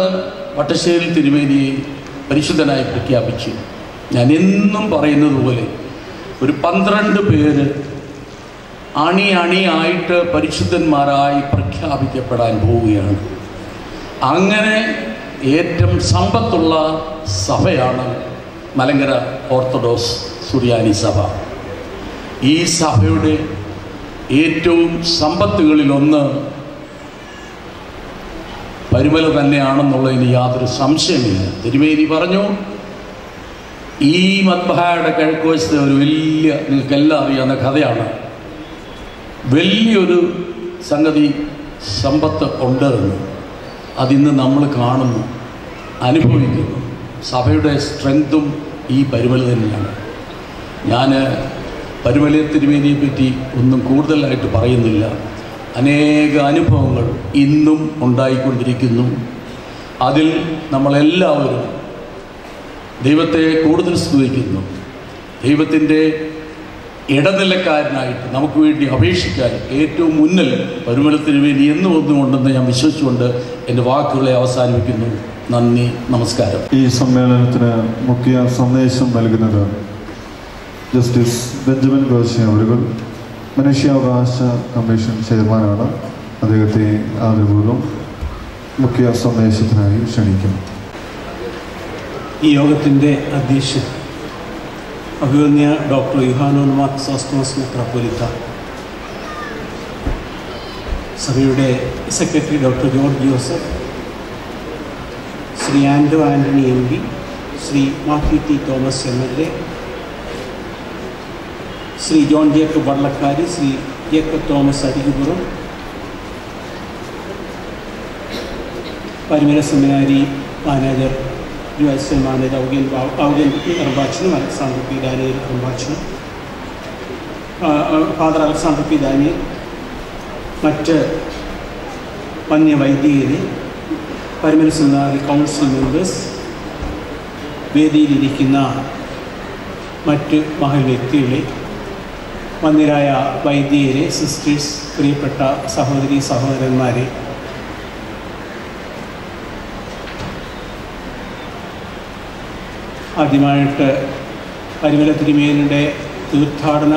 വട്ടശ്ശേരി തിരുമേനിയെ പരിശുദ്ധനായി പ്രഖ്യാപിച്ചു. ഞാൻ എന്നും പറയുന്നത് പോലെ ഒരു 12 പേര് അണിയായിട്ട് പരിശുദ്ധന്മാരായി പ്രഖ്യാപിക്കപ്പെടാൻ പോവുകയാണ്. അങ്ങനെ ഏറ്റവും സമ്പത്തുള്ള സഭയാണ് മലങ്കര ഓർത്തഡോക്സ് സുറിയാനി സഭ. ഈ സഭയുടെ ഏറ്റവും സമ്പത്തുകളിലൊന്ന് പരുമല തന്നെയാണെന്നുള്ളതിന് യാതൊരു സംശയമില്ല. തിരുമേനി പറഞ്ഞു, ഈ മദ്ബഹായുടെ കിഴക്കുവശത്തെ ഒരു വലിയ, നിങ്ങൾക്കെല്ലാം അറിയാവുന്ന കഥയാണ്, വലിയൊരു സംഗതി സമ്പത്ത് ഉണ്ട് എന്ന്. അതിന്ന് നമ്മൾ കാണുന്നു, അനുഭവിക്കുന്നു. സഭയുടെ സ്ട്രെങ്തും ഈ പരുമല തന്നെയാണ്. ഞാൻ പരുമല തിരുമേനിയെ പറ്റി ഒന്നും കൂടുതലായിട്ട് പറയുന്നില്ല. അനേക അനുഭവങ്ങൾ ഇന്നും ഉണ്ടായിക്കൊണ്ടിരിക്കുന്നു. അതിൽ നമ്മളെല്ലാവരും ദൈവത്തെ കൂടുതൽ സ്തുതിക്കുന്നു. ദൈവത്തിൻ്റെ ഇടനിലക്കാരനായിട്ട് നമുക്ക് വേണ്ടി അപേക്ഷിക്കാൻ ഏറ്റവും മുന്നിൽ പരുമല തിരുമേനി എന്നും ഒന്നുമുണ്ടെന്ന് ഞാൻ വിശ്വസിച്ചുകൊണ്ട് എൻ്റെ വാക്കുകളെ അവസാനിപ്പിക്കുന്നു. നന്ദി, നമസ്കാരം.
ഈ സമ്മേളനത്തിന് മുഖ്യ സന്ദേശം നൽകുന്നത് ജസ്റ്റിസ് ബെഞ്ചമിൻ ഗോശ അവരുകൾ, മനുഷ്യാവകാശ കമ്മീഷൻ ചെയർമാനാണ്. അദ്ദേഹത്തെ ആദരപൂർവ്വം മുഖ്യ സന്ദേശത്തിനായി ക്ഷണിക്കുന്നു.
ഈ യോഗത്തിൻ്റെ അധ്യക്ഷൻ അഭിവന്യ ഡോക്ടർ യുഹാനോൻ മാർ ക്രിസോസ്റ്റോമസ് മെത്രാപ്പോലീത്ത, സഭയുടെ secretary doctor George Joseph, Shri Andrew Antony MP, Shri Mathew T Thomas MLA, Shri John Jacob Vallakari, Shri Jacob Thomas Arikupuram, Parumala seminary manager US manager Augen റംബാച്ചനും, അലക്സാണ്ടർ പി ഡാനിയൽ റംബാച്ചനും, ഫാദർ അലക്സാണ്ടർ പി ഡാനിയൽ, മറ്റ് വന്യവൈദികരെ, പരുമല സെമിനാരി കൗൺസിൽ മെമ്പേഴ്സ്, വേദിയിലിരിക്കുന്ന മറ്റ് മഹൽ വ്യക്തികളെ, വന്യരായ വൈദികരെ, സിസ്റ്റേഴ്സ്, പ്രിയപ്പെട്ട സഹോദരി സഹോദരന്മാരെ, ആദ്യമായിട്ട് പരുമല തിരുമേനിയുടെ തീർത്ഥാടന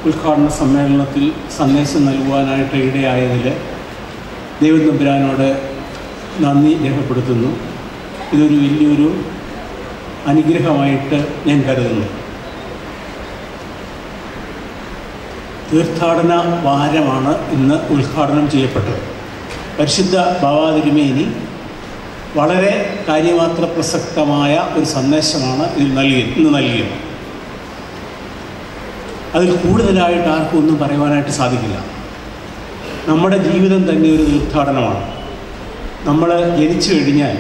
ഉദ്ഘാടന സമ്മേളനത്തിൽ സന്ദേശം നൽകുവാനായിട്ട് ഇടയായതിൽ ദൈവം തമ്പുരാനോട് നന്ദി രേഖപ്പെടുത്തുന്നു. ഇതൊരു വലിയൊരു അനുഗ്രഹമായിട്ട് ഞാൻ കരുതുന്നു. തീർത്ഥാടന വാരമാണ് ഇന്ന് ഉദ്ഘാടനം ചെയ്യപ്പെട്ടത്. പരിശുദ്ധ ബാവാ തിരുമേനി വളരെ കാര്യമാത്ര പ്രസക്തമായ ഒരു സന്ദേശമാണ് ഇന്ന് നൽകിയത്. അതിൽ കൂടുതലായിട്ട് ആർക്കും ഒന്നും പറയുവാനായിട്ട് സാധിക്കില്ല. നമ്മുടെ ജീവിതം തന്നെ ഒരു തീർത്ഥാടനമാണ്. നമ്മൾ ജനിച്ചു കഴിഞ്ഞാൽ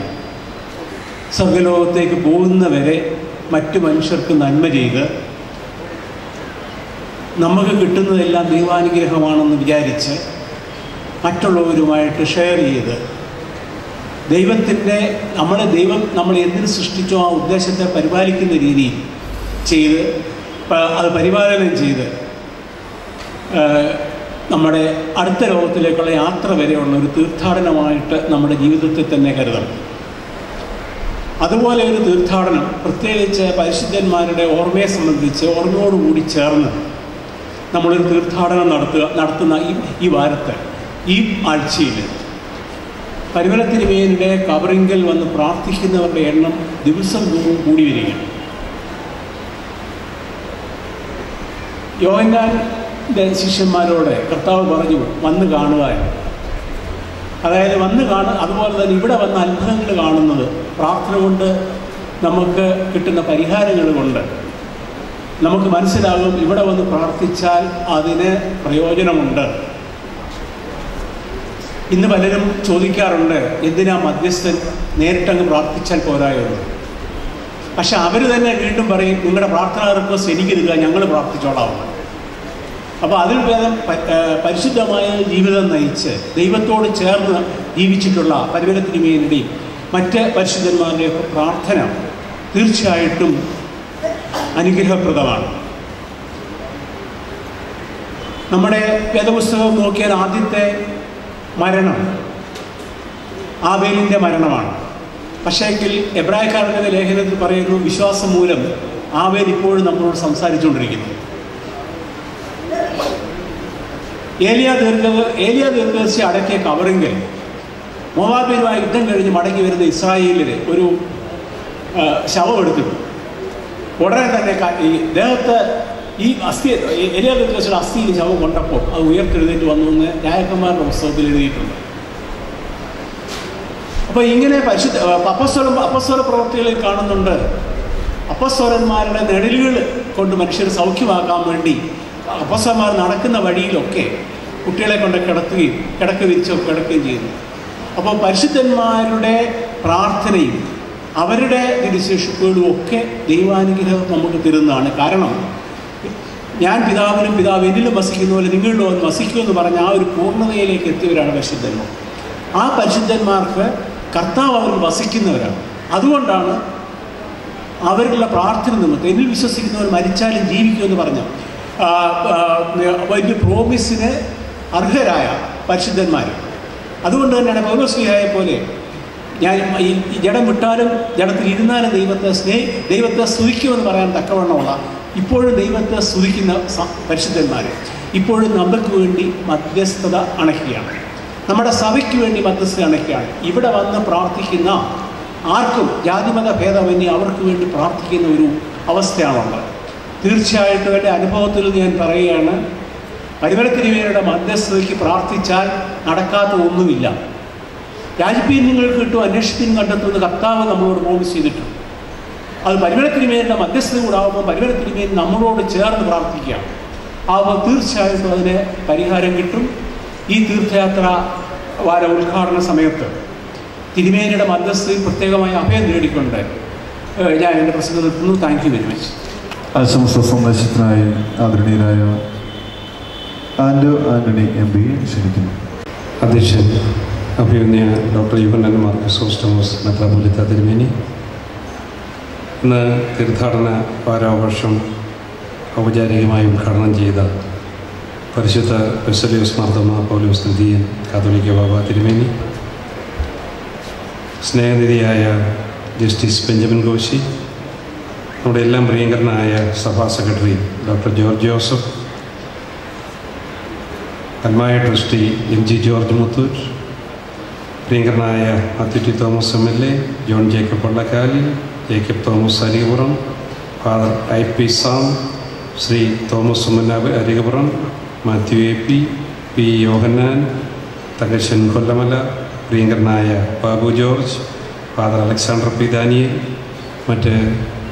സ്വർഗ്ഗലോകത്തേക്ക് പോകുന്നവരെ മറ്റു മനുഷ്യർക്ക് നന്മ ചെയ്ത് നമുക്ക് കിട്ടുന്നതെല്ലാം ദൈവാനുഗ്രഹമാണെന്ന് വിചാരിച്ച് മറ്റുള്ളവരുമായിട്ട് ഷെയർ ചെയ്ത് ദൈവം നമ്മളെ എന്തിനു സൃഷ്ടിച്ചോ ആ ഉദ്ദേശത്തെ പരിപാലിക്കുന്ന രീതിയിൽ ചെയ്ത് അത് പരിപാലനം ചെയ്ത് നമ്മുടെ അടുത്ത ലോകത്തിലേക്കുള്ള യാത്ര വരെയുള്ള ഒരു തീർത്ഥാടനമായിട്ട് നമ്മുടെ ജീവിതത്തെ തന്നെ കരുതണം. അതുപോലെ ഒരു തീർത്ഥാടനം പ്രത്യേകിച്ച് പരിശുദ്ധന്മാരുടെ ഓർമ്മയെ സംബന്ധിച്ച് ഓർമ്മയോടുകൂടി ചേർന്ന് നമ്മളൊരു തീർത്ഥാടനം നടത്തുന്ന ഈ വാരത്ത് ഈ ആഴ്ചയിൽ പരിമല തിരുമേനിയുടെ കബറിങ്കൽ വന്ന് പ്രാർത്ഥിക്കുന്നവരുടെ എണ്ണം ദിവസം തോറും കൂടി വരികയാണ്. യോഹന്നാന്റെ ശിഷ്യന്മാരോട് കർത്താവ് പറഞ്ഞു വന്ന് കാണുവാൻ. അതായത് അതുപോലെ തന്നെ ഇവിടെ വന്ന അത്ഭുതങ്ങൾ കാണുന്നത് പ്രാർത്ഥന കൊണ്ട് നമുക്ക് കിട്ടുന്ന പരിഹാരങ്ങൾ കൊണ്ട് നമുക്ക് മനസ്സിലാകും ഇവിടെ വന്ന് പ്രാർത്ഥിച്ചാൽ അതിന് പ്രയോജനമുണ്ട്. ഇന്ന് പലരും ചോദിക്കാറുണ്ട് എന്തിനാ മധ്യസ്ഥൻ നേരിട്ടങ്ങ് പ്രാർത്ഥിച്ചാൽ പോരായോ. പക്ഷെ അവർ തന്നെ വീണ്ടും പറയും നിങ്ങളുടെ പ്രാർത്ഥനാ റിക്വസ്റ്റ് എനിക്ക് തരിക, ഞങ്ങൾ പ്രാർത്ഥിച്ചോളാം. അപ്പോൾ അതിൽ ഭേദം പരിശുദ്ധമായ ജീവിതം നയിച്ച് ദൈവത്തോട് ചേർന്ന് ജീവിച്ചിട്ടുള്ള പരിമല തിരുമേനിയുടെയും മറ്റ് പരിശുദ്ധന്മാരുടെയൊക്കെ പ്രാർത്ഥന തീർച്ചയായിട്ടും അനുഗ്രഹപ്രദമാണ്. നമ്മുടെ വേദപുസ്തകം നോക്കിയാൽ ആദ്യത്തെ മരണം ആബേലിൻ്റെ മരണമാണ്. പക്ഷേങ്കിൽ എബ്രായക്കാരുടെ ലേഖനത്തിൽ പറയുന്നു വിശ്വാസം മൂലം ആബേൽ ഇപ്പോഴും നമ്മളോട് സംസാരിച്ചുകൊണ്ടിരിക്കുന്നു. ഏലിയ ദീർഘദർശി അടക്കിയ കവറിങ്കൽ മോവാബിനുമായി യുദ്ധം കഴിഞ്ഞ് മടങ്ങി വരുന്ന ഇസ്രായേലിൽ ഒരു ശവം എടുത്തിട്ടു. ഉടനെ തന്നെ ഈ ദേഹത്ത് ഈ അസ്ഥി ഏലിയ ദീർഘദർശിയുടെ അസ്ഥിയിൽ ശവം കൊണ്ടപ്പോൾ അത് ഉയർത്തെഴുന്നേറ്റ് വന്നു എന്ന് രാജകുമാരുടെ പുസ്തകത്തിൽ എഴുതിയിട്ടുണ്ട്. അപ്പോൾ ഇങ്ങനെ അപ്പസ്വല പ്രവൃത്തികളിൽ കാണുന്നുണ്ട്. അപ്പസ്വലന്മാരുടെ നിഴലുകൾ കൊണ്ട് മനുഷ്യർ സൗഖ്യമാക്കാൻ വേണ്ടി അപ്പസ്വലന്മാർ നടക്കുന്ന വഴിയിലൊക്കെ കുട്ടികളെ കൊണ്ട് കിടക്ക വിരിച്ചൊക്കെ കിടക്കുകയും ചെയ്യുന്നു. അപ്പോൾ പരിശുദ്ധന്മാരുടെ പ്രാർത്ഥനയും അവരുടെ തിരുശേഷിപ്പുകളും ഒക്കെ ദൈവാനുഗ്രഹം നമുക്ക് തരുന്നതാണ്. കാരണം ഞാൻ പിതാവിനും പിതാവ് എന്നിലും വസിക്കുന്ന പോലെ നിങ്ങളിലും അവൻ വസിക്കുമെന്ന് പറഞ്ഞ ആ ഒരു പൂർണ്ണതയിലേക്ക് എത്തിയവരാണ് പരിശുദ്ധന്മാർ. ആ പരിശുദ്ധന്മാർക്ക് കർത്താവ് അവരിൽ വസിക്കുന്നവരാണ്. അതുകൊണ്ടാണ് അവരുടെ പ്രാർത്ഥന നിമിത്തം എന്നിൽ വിശ്വസിക്കുന്നവർ മരിച്ചാലും ജീവിക്കുമെന്ന് പറഞ്ഞ വലിയ പ്രോമിസിന് അർഹരായ പരിശുദ്ധന്മാർ. അതുകൊണ്ട് തന്നെയാണ് പൗലോസ്ലീഹായെ പോലെ ഞാൻ ഈ ജഡം വിട്ടാലും ജഡത്തിൽ ഇരുന്നാലും ദൈവത്തെ സ്തുതിക്കുമെന്ന് പറയാൻ തക്കവണ്ണമുള്ള ഇപ്പോഴും ദൈവത്തെ സ്തുതിക്കുന്ന പരിശുദ്ധന്മാർ ഇപ്പോഴും നമുക്ക് വേണ്ടി മധ്യസ്ഥത അണയ്ക്കുകയാണ്. നമ്മുടെ സഭയ്ക്ക് വേണ്ടി മധ്യസ്ഥത അണയ്ക്കുകയാണ്. ഇവിടെ വന്ന് പ്രാർത്ഥിക്കുന്ന ആർക്കും ജാതിമത ഭേദമന്യേ അവർക്ക് വേണ്ടി പ്രാർത്ഥിക്കുന്ന ഒരു അവസ്ഥയാണുള്ളത്. തീർച്ചയായിട്ടും എൻ്റെ അനുഭവത്തിൽ ഞാൻ പറയുകയാണ്, പരിമല തിരുമേനിയുടെ മധ്യസ്ഥതയ്ക്ക് പ്രാർത്ഥിച്ചാൽ നടക്കാത്ത ഒന്നുമില്ല. രാജ്യപ്പീൻ നിങ്ങൾക്ക് കിട്ടും, അന്വേഷണത്തിന് കണ്ടെത്തുന്ന കർത്താവ് നമ്മളോട് പ്രോമിസ് ചെയ്തിട്ടുണ്ട്. അത് പരിമല തിരുമേനിയുടെ മധ്യസ്ഥത കൂടെ ആകുമ്പോൾ പരിമല തിരുമേനി നമ്മളോട് ചേർന്ന് പ്രാർത്ഥിക്കുകയാണ്. ആകുമ്പോൾ തീർച്ചയായിട്ടും അതിന് പരിഹാരം കിട്ടും. ഈ തീർത്ഥയാത്ര വാര ഉദ്ഘാടന സമയത്ത് തിരുമേനിയുടെ മധ്യസ്ഥയിൽ പ്രത്യേകമായ അഭയം നേടിക്കൊണ്ട് ഞാൻ എൻ്റെ പ്രസംഗം നിർത്തുന്നു. Thank you very much.
ആശംസ സന്ദേശത്തിനായി ആദരണീയനായ ആന്റണി എം പി ക്ഷണിക്കുന്നു.
അധ്യക്ഷൻ അഭിമന്യ ഡോക്ടർ യുവനൻ മാർക്കസ് ഓസ്റ്റമോസ് മെത്രാപ്പൊലീത്ത തിരുമേനി, ഇന്ന് തീർത്ഥാടന വാരാഘോഷം ഔപചാരികമായി ഉദ്ഘാടനം ചെയ്ത പരിശുദ്ധ ബെസേലിയോസ് മാർത്തോമാ പൗലോസ് തൃതീയൻ കാത്തോലിക്ക ബാബ തിരുമേനി, സ്നേഹനിധിയായ ജസ്റ്റിസ് ബെഞ്ചമിൻ കോശി, നമ്മുടെ എല്ലാം പ്രിയങ്കരനായ സഭാ സെക്രട്ടറി ഡോക്ടർ ജോർജ് ജോസഫ്, അൽമായ trustee M G George Muthoor, പ്രിയങ്കരനായ മാത്യു ടി തോമസ് MLA, ജോൺ ജേക്കബ് വള്ളക്കാലിൽ, ജേക്കബ് തോമസ് അരികപുറം, ഫാദർ IP സാം, ശ്രീ തോമസ് സുമനാബ് അരികപുറം, മാത്യു AP, P യോഹന്നാൻ, തകശൻ കൊല്ലമല, പ്രിയങ്കരനായ ബാബു ജോർജ്, ഫാദർ അലക്സാണ്ടർ P ദാനിയേൽ, മറ്റ്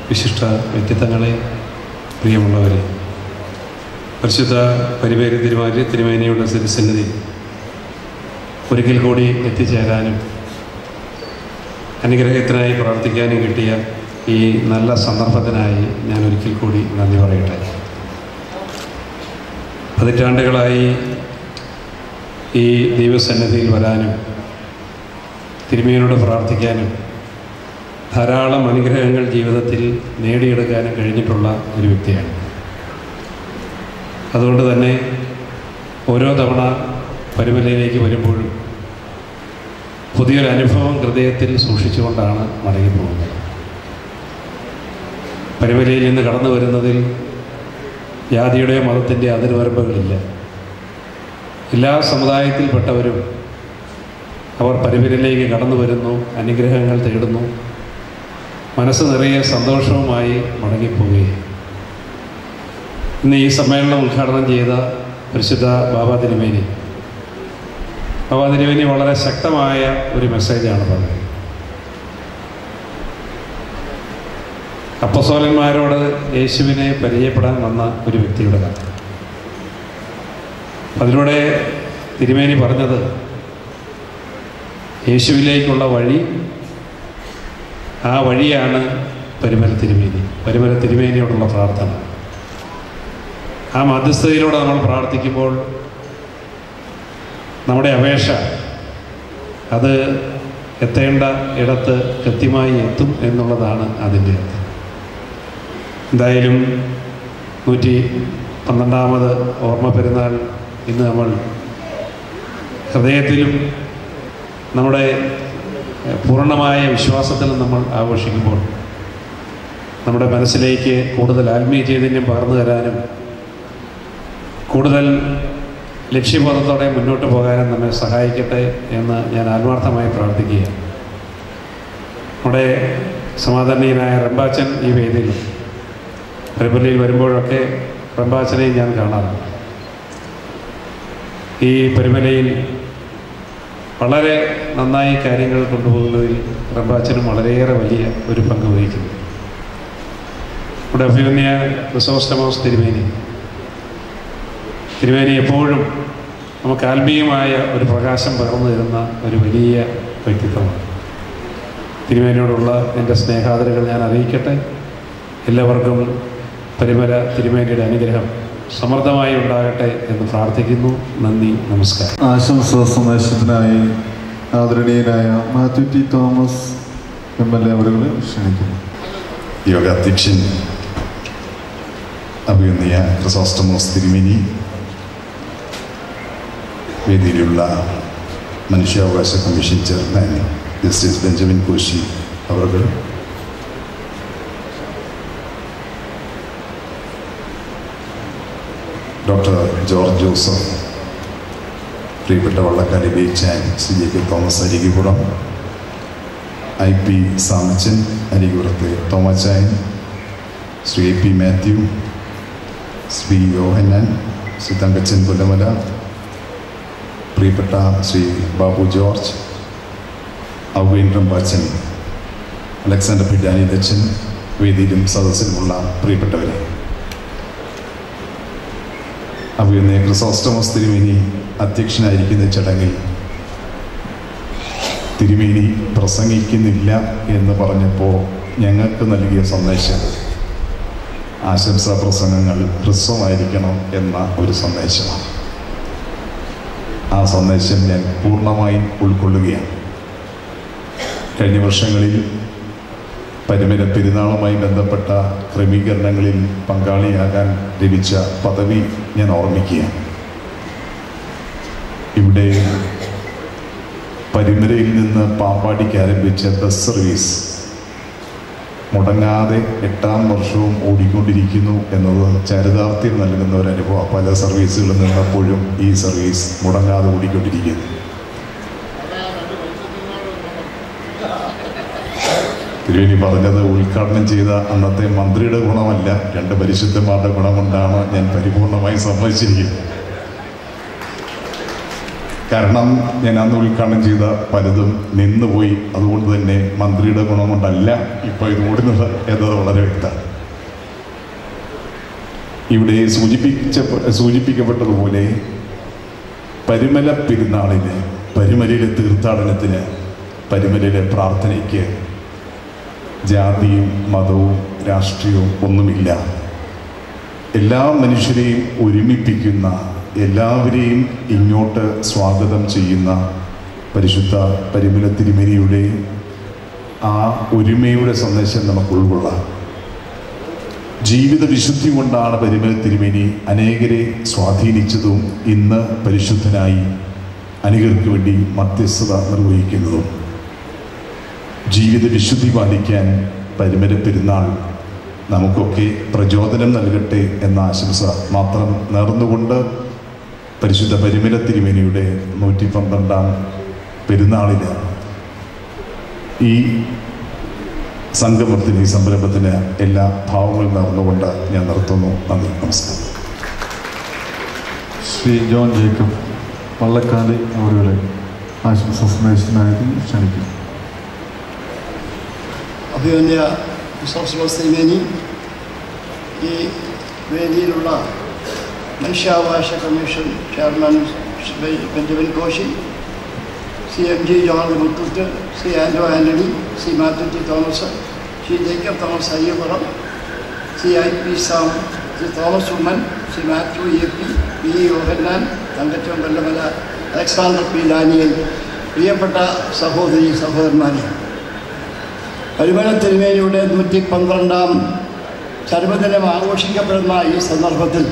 വിശിഷ്ട വ്യക്തിത്വങ്ങളെ, പ്രിയമുള്ളവരെ, പരിശുദ്ധ പരിപേര് തിരുമേനിയുടെ തിരുസന്നിധി ഒരിക്കൽ കൂടി എത്തിച്ചേരാനും അനുഗ്രഹത്തിനായി പ്രാർത്ഥിക്കാനും കിട്ടിയ ഈ നല്ല സന്ദർഭത്തിനായി ഞാൻ ഒരിക്കൽ കൂടി നന്ദി പറയട്ടെ. പതിറ്റാണ്ടുകളായി ഈ ദൈവസന്നിധിയിൽ വരാനും തിരുമേനിയോട് പ്രാർത്ഥിക്കാനും ധാരാളം അനുഗ്രഹങ്ങൾ ജീവിതത്തിൽ നേടിയെടുക്കാനും കഴിഞ്ഞിട്ടുള്ള ഒരു വ്യക്തിയാണ്. അതുകൊണ്ട് തന്നെ ഓരോ തവണ പരുമലയിലേക്ക് വരുമ്പോഴും പുതിയൊരു അനുഭവം ഹൃദയത്തിൽ സൂക്ഷിച്ചുകൊണ്ടാണ് മടങ്ങിപ്പോകുന്നത്. പരുമലയിൽ നിന്ന് കടന്നു വരുന്നതിൽ ജാതിയുടെ മതത്തിൻ്റെ അതിർവരമ്പുകളില്ല. എല്ലാ സമുദായത്തിൽപ്പെട്ടവരും അവർ പരുമലയിലേക്ക് കടന്നു വരുന്നു, അനുഗ്രഹങ്ങൾ തേടുന്നു, മനസ്സ് നിറയെ സന്തോഷവുമായി മടങ്ങിപ്പോവുകയും ഇന്ന് ഈ സമ്മേളനം ഉദ്ഘാടനം ചെയ്ത പരിശുദ്ധ ബാബാ തിരുമേനി വളരെ ശക്തമായ ഒരു മെസ്സേജാണ് പറഞ്ഞത്. അപ്പസ്തോലന്മാരോട് യേശുവിനെ പരിചയപ്പെടാൻ വന്ന ഒരു വ്യക്തിയുടെ കഥ. അതിലൂടെ തിരുമേനി പറഞ്ഞത് യേശുവിലേക്കുള്ള വഴി, ആ വഴിയാണ് പരുമല തിരുമേനിയോടുള്ള പ്രാർത്ഥന. ആ മധ്യസ്ഥതയിലൂടെ നമ്മൾ പ്രാർത്ഥിക്കുമ്പോൾ നമ്മുടെ അപേക്ഷ അത് എത്തേണ്ട ഇടത്ത് കൃത്യമായി എത്തും എന്നുള്ളതാണ് അതിൻ്റെ അർത്ഥം. എന്തായാലും 112ാമത് ഓർമ്മ പെരുന്നാൾ ഇന്ന് നമ്മൾ ഹൃദയത്തിലും നമ്മുടെ പൂർണ്ണമായ വിശ്വാസത്തിലും നമ്മൾ ആഘോഷിക്കുമ്പോൾ നമ്മുടെ മനസ്സിലേക്ക് കൂടുതൽ ആത്മീയ ചൈതന്യം പകർന്നു തരാനും കൂടുതൽ ലക്ഷ്യബോധത്തോടെ മുന്നോട്ട് പോകാനും നമ്മെ സഹായിക്കട്ടെ എന്ന് ഞാൻ ആത്മാർത്ഥമായി പ്രാർത്ഥിക്കുകയാണ്. നമ്മുടെ സമാധാനീയനായ റമ്പാച്ചൻ ഈ വേദിയിൽ പരുമലയിൽ വരുമ്പോഴൊക്കെ റമ്പാച്ചനെയും ഞാൻ കാണാറുണ്ട്. ഈ പരുമലയിൽ വളരെ നന്നായി കാര്യങ്ങൾ കൊണ്ടുപോകുന്നതിൽ റമ്പാച്ചനും വളരെയേറെ വലിയ ഒരു പങ്ക് വഹിക്കുന്നു. ഇവിടെ അഭിമന്യ ക്രിസോസ്റ്റമോസ് തിരുമേനി എപ്പോഴും നമുക്ക് ആത്മീയമായ ഒരു പ്രകാശം പകർന്നു തരുന്ന ഒരു വലിയ വ്യക്തിത്വമാണ്. തിരുമേനിയോടുള്ള എൻ്റെ സ്നേഹാദരങ്ങൾ ഞാൻ അറിയിക്കട്ടെ. എല്ലാവർക്കും പരുമല തിരുമേനിയുടെ അനുഗ്രഹം സമൃദ്ധമായി ഉണ്ടാകട്ടെ എന്ന് പ്രാർത്ഥിക്കുന്നു. നന്ദി, നമസ്കാരം.
ആശംസാ സന്ദേശത്തിനായി ആദരണീയനായ മാത്യു ടി തോമസ് MLA അവരെ ക്ഷണിക്കുന്നു.
യോഗാധ്യക്ഷൻ അഭിനന്ദ ക്രിസോസ്റ്റമോസ് തിരുമേനി, വേദിയിലുള്ള മനുഷ്യാവകാശ commission chairman justice Benjamin Koshy അവർ, ഡോക്ടർ ജോർജ് ജോസഫ്, പ്രിയപ്പെട്ട വള്ളക്കാരി ബേച്ചാൻ, ശ്രീ ജേക്കബ് തോമസ് അരികപുറം, IP സാമച്ചൻ അരികപുറത്ത് തോമാച്ചായൻ, ശ്രീ AP മാത്യു, ശ്രീ യോഹന്നാൻ, ശ്രീ തങ്കച്ചൻ കൊല്ലമല, പ്രിയപ്പെട്ട ശ്രീ ബാബു ജോർജ്, ഔവൈൻ റമ്പാച്ചൻ, അലക്സാണ്ടർ P ദാനിയേലച്ചൻ, വേദിയിലും സദസ്സിലുമുള്ള പ്രിയപ്പെട്ടവരെ, അഭിനന്ദ ക്രിസോസ്റ്റമോസ് തിരുമേനി അധ്യക്ഷനായിരിക്കുന്ന ചടങ്ങിൽ തിരുമേനി പ്രസംഗിക്കുന്നില്ല എന്ന് പറഞ്ഞപ്പോൾ ഞങ്ങൾക്ക് നൽകിയ സന്ദേശം ആശംസാ പ്രസംഗങ്ങൾ ഹ്രസ്വമായിരിക്കണം എന്ന ഒരു സന്ദേശമാണ്. ആ സന്ദേശം ഞാൻ പൂർണ്ണമായും ഉൾക്കൊള്ളുകയാണ്. കഴിഞ്ഞ വർഷങ്ങളിൽ പരുമല പെരുന്നാളുമായി ബന്ധപ്പെട്ട ക്രമീകരണങ്ങളിൽ പങ്കാളിയാകാൻ ലഭിച്ച പദവി ഞാൻ ഓർമ്മിക്കുകയാണ്. ഇവിടെ പരുമലയിൽ നിന്ന് പാമ്പാടിക്ക് ആരംഭിച്ച ബസ് സർവീസ് മുടങ്ങാതെ 8ാം വർഷവും ഓടിക്കൊണ്ടിരിക്കുന്നു എന്നത് ചരിതാർത്ഥ്യം നൽകുന്ന ഒരു അനുഭവം. പല സർവീസുകളിൽ നിന്നപ്പോഴും ഈ സർവീസ് മുടങ്ങാതെ ഓടിക്കൊണ്ടിരിക്കുന്നു. തിരുവേനി പറഞ്ഞത് ഉദ്ഘാടനം ചെയ്ത അന്നത്തെ മന്ത്രിയുടെ ഗുണമല്ല, 2 പരിശുദ്ധന്മാരുടെ ഗുണം കൊണ്ടാണ് ഞാൻ പരിപൂർണമായി സമ്മതിച്ചിരിക്കുന്നത്. കാരണം ഞാൻ അന്ന് ഉദ്ഘാടനം ചെയ്ത പലതും നിന്നുപോയി. അതുകൊണ്ട് തന്നെ മന്ത്രിയുടെ ഗുണം കൊണ്ടല്ല ഇപ്പോൾ ഇത് ഓടുന്നത് എന്നത് വളരെ വ്യക്തമാണ്. ഇവിടെ സൂചിപ്പിക്കപ്പെട്ടതുപോലെ പരിമല പെരുന്നാളിന്, പരിമലയിലെ തീർത്ഥാടനത്തിന്, പരിമലയിലെ പ്രാർത്ഥനയ്ക്ക് ജാതിയും മതവും രാഷ്ട്രീയവും ഒന്നുമില്ല. എല്ലാ മനുഷ്യരെയും ഒരുമിപ്പിക്കുന്ന, എല്ലാവരെയും ഇങ്ങോട്ട് സ്വാഗതം ചെയ്യുന്ന പരിശുദ്ധ പരിമല തിരുമേനിയുടെ ആ ഒരുമയുടെ സന്ദേശം നമുക്ക് ഉൾക്കൊള്ളാം. ജീവിത വിശുദ്ധി കൊണ്ടാണ് പരിമല തിരുമേനി അനേകരെ സ്വാധീനിച്ചതും ഇന്ന് പരിശുദ്ധനായി അനേകർക്ക് വേണ്ടി മധ്യസ്ഥത നിർവഹിക്കുന്നതും. ജീവിത വിശുദ്ധി പാലിക്കാൻ പരിമല പെരുന്നാൾ നമുക്കൊക്കെ പ്രചോദനം നൽകട്ടെ എന്ന ആശംസ മാത്രം നേർന്നുകൊണ്ട് പരിശുദ്ധ പരിമല തിരുമേനിയുടെ 112-ാം പെരുന്നാളിന് ഈ സംഗമത്തിന്, ഈ സംരംഭത്തിന് എല്ലാ ഭാവങ്ങളും നേർന്നുകൊണ്ട് ഞാൻ നിർത്തുന്നു. നന്ദി, നമസ്കാരം.
ശ്രീ ജോൺ ജേക്കബ് വള്ളക്കാലി അവരുടെ ആശംസ സന്ദേശത്തിനായി ക്ഷണിക്കുന്നു.
അഭിമന്യ ബിഷപ്പ് തിരുമേനി, ഈ വേദിയിലുള്ള മനുഷ്യാവകാശ commission chairman Shri Benjamin Koshy, Shri MG John Muthoot, Shri Andro Antony, Shri Mathew T Thomas, Shri Jacob Thomas Ayyappuram, Shri IP Sam, Shri Thomas Oommen, Shri Mathew AP, P Yohannan, Thankachan Vellamala, Alexander P Daniel, പ്രിയപ്പെട്ട സഹോദരി സഹോദരന്മാരെ, പരിമല തിരുമേനിയുടെ 112-ാം ചരമദിനം ആഘോഷിക്കപ്പെടുന്ന ഈ സന്ദർഭത്തിൽ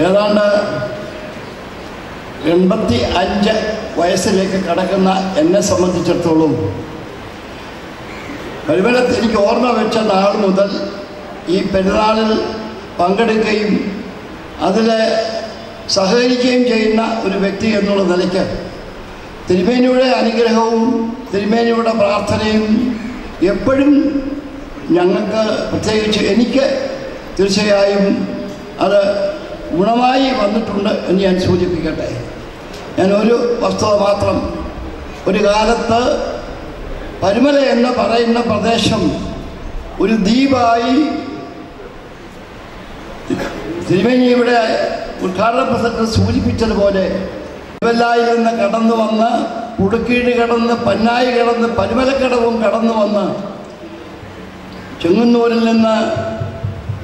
ഏതാണ്ട് 85 വയസ്സിലേക്ക് കടക്കുന്ന എന്നെ സംബന്ധിച്ചിടത്തോളം പരിമലത്തിൽ എനിക്ക് ഓർമ്മ വെച്ച നാൾ മുതൽ ഈ പെരുന്നാളിൽ പങ്കെടുക്കുകയും അതിൽ സഹകരിക്കുകയും ചെയ്യുന്ന ഒരു വ്യക്തി എന്നുള്ള നിലയ്ക്ക് തിരുമേനിയുടെ അനുഗ്രഹവും തിരുമേനിയുടെ പ്രാർത്ഥനയും എപ്പോഴും ഞങ്ങൾക്ക്, പ്രത്യേകിച്ച് എനിക്ക് തീർച്ചയായും അത് ഗുണമായി വന്നിട്ടുണ്ട് എന്ന് ഞാൻ സൂചിപ്പിക്കട്ടെ. ഞാൻ ഒരു വസ്തുത മാത്രം, ഒരു കാലത്ത് പരിമല എന്ന് പറയുന്ന പ്രദേശം ഒരു ദ്വീപായി തിരുമേനിയുടെ ഉദ്ഘാടന പ്രസംഗത്തിൽ സൂചിപ്പിച്ചതുപോലെ തിരുവല്ലായിൽ നിന്ന് കടന്നു വന്ന് കുടുക്കീട് കടന്ന് പന്നായി കടന്ന് പരിമലക്കടവും കടന്നു വന്ന് ചെങ്ങന്നൂരിൽ നിന്ന്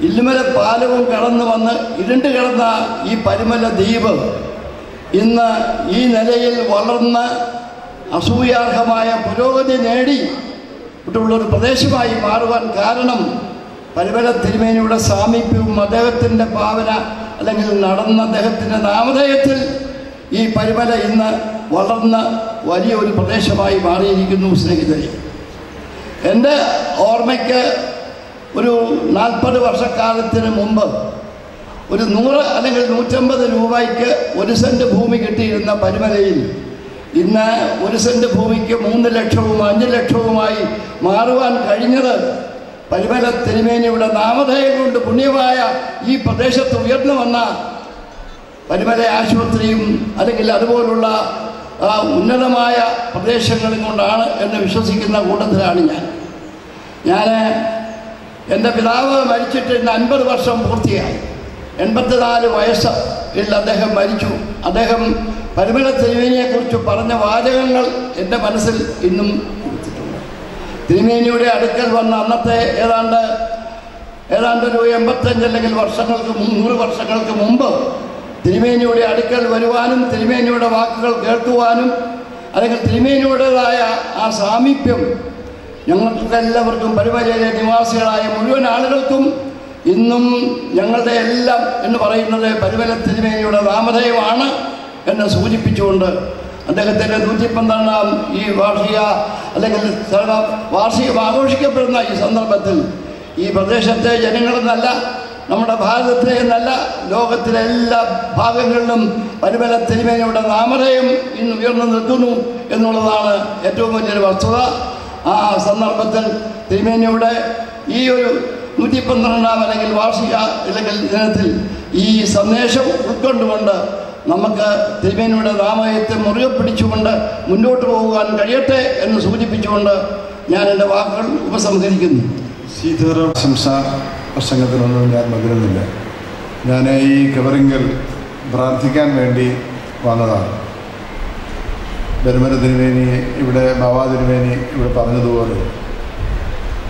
ഇല്ലുമല പാലവും കടന്നു വന്ന് ഇരുണ്ട് കിടന്ന ഈ പരിമല ദ്വീപ് ഇന്ന് ഈ നിലയിൽ വളർന്ന് അസൂയാർഹമായ പുരോഗതി നേടി ഉള്ളൊരു പ്രദേശമായി മാറുവാൻ കാരണം പരിമല തിരുമേനിയുടെ സാമീപ്യവും അദ്ദേഹത്തിൻ്റെ ഭാവന അല്ലെങ്കിൽ നടന്ന അദ്ദേഹത്തിൻ്റെ നാമധേയത്തിൽ ഈ പരിമല ഇന്ന് വളർന്ന് വലിയൊരു പ്രദേശമായി മാറിയിരിക്കുന്നു. സ്നേഹിതരെ, എൻ്റെ ഓർമ്മയ്ക്ക് ഒരു 40 വർഷക്കാലത്തിന് മുമ്പ് ഒരു 100 അല്ലെങ്കിൽ 150 രൂപയ്ക്ക് 1 സെൻറ്റ് ഭൂമി കിട്ടിയിരുന്ന പരിമലയിൽ ഇന്ന് 1 സെൻറ്റ് ഭൂമിക്ക് 3 ലക്ഷവും 5 ലക്ഷവുമായി മാറുവാൻ കഴിഞ്ഞത് പരിമല തിരുമേനിയുടെ നാമധേയം കൊണ്ട് പുണ്യമായ ഈ പ്രദേശത്ത് ഉയർന്നു വന്ന പരിമല ആശുപത്രിയും അല്ലെങ്കിൽ അതുപോലുള്ള ഉന്നതമായ പ്രദേശങ്ങളും കൊണ്ടാണ് എന്ന് വിശ്വസിക്കുന്ന കൂട്ടത്തിലാണ് ഞാൻ. എൻ്റെ പിതാവ് മരിച്ചിട്ട് ഇന്ന് 50 വർഷം പൂർത്തിയായി. 84 വയസ്സിൽ അദ്ദേഹം മരിച്ചു. അദ്ദേഹം പരിമല തിരുമേനിയെക്കുറിച്ച് പറഞ്ഞ വാചകങ്ങൾ എൻ്റെ മനസ്സിൽ ഇന്നും കൊടുത്തിട്ടുണ്ട്. തിരുമേനിയുടെ അടുക്കൽ വന്ന അന്നത്തെ ഏതാണ്ട് ഒരു 85 അല്ലെങ്കിൽ 100 വർഷങ്ങൾക്ക് മുമ്പ് തിരുമേനിയുടെ അടുക്കൽ വരുവാനും തിരുമേനിയുടെ വാക്കുകൾ കേൾക്കുവാനും അല്ലെങ്കിൽ തിരുമേനിയുടേതായ ആ സാമീപ്യം ഞങ്ങൾക്കെല്ലാവർക്കും പരിമലയിലെ നിവാസികളായ മുഴുവൻ ആളുകൾക്കും ഇന്നും ഞങ്ങളുടെ എല്ലാം എന്ന് പറയുന്നത് പരിമല തിരുമേനിയുടെ നാമധേയമാണ് എന്ന് സൂചിപ്പിച്ചുകൊണ്ട് അദ്ദേഹത്തിൻ്റെ 112-ാം ഈ വാർഷികം ആഘോഷിക്കപ്പെടുന്ന ഈ സന്ദർഭത്തിൽ ഈ പ്രദേശത്തെ ജനങ്ങളെന്നല്ല, നമ്മുടെ ഭാരതത്തിലെ എന്നല്ല, ലോകത്തിലെ എല്ലാ ഭാഗങ്ങളിലും പരിമല തിരുമേനിയുടെ നാമധേയം ഇന്ന് ഉയർന്നു നിൽക്കുന്നു എന്നുള്ളതാണ് ഏറ്റവും വലിയൊരു വസ്തുത. ആ സന്ദർഭത്തിൽ തിരുമേനിയുടെ ഈ ഒരു 112 അല്ലെങ്കിൽ വാർഷിക അല്ലെങ്കിൽ ദിനത്തിൽ ഈ സന്ദേശം ഉൾക്കൊണ്ടുകൊണ്ട് നമുക്ക് തിരുമേനിയുടെ നാമയത്തെ മുറുകെ പിടിച്ചുകൊണ്ട് മുന്നോട്ട് പോകുവാൻ കഴിയട്ടെ എന്ന് സൂചിപ്പിച്ചുകൊണ്ട് ഞാൻ എൻ്റെ വാക്കുകൾ ഉപസംഹരിക്കുന്നു.
സീതാറാം
പ്രശംസാ പ്രസംഗത്തിനൊന്നും ഞാൻ പകരുന്നില്ല. ഞാൻ ഈ കവറിങ്കൽ പ്രാർത്ഥിക്കാൻ വേണ്ടി വന്നതാണ്. ബെരുമന തിരുമേനി ഇവിടെ ബാബാ തിരുമേനി ഇവിടെ പറഞ്ഞതുപോലെ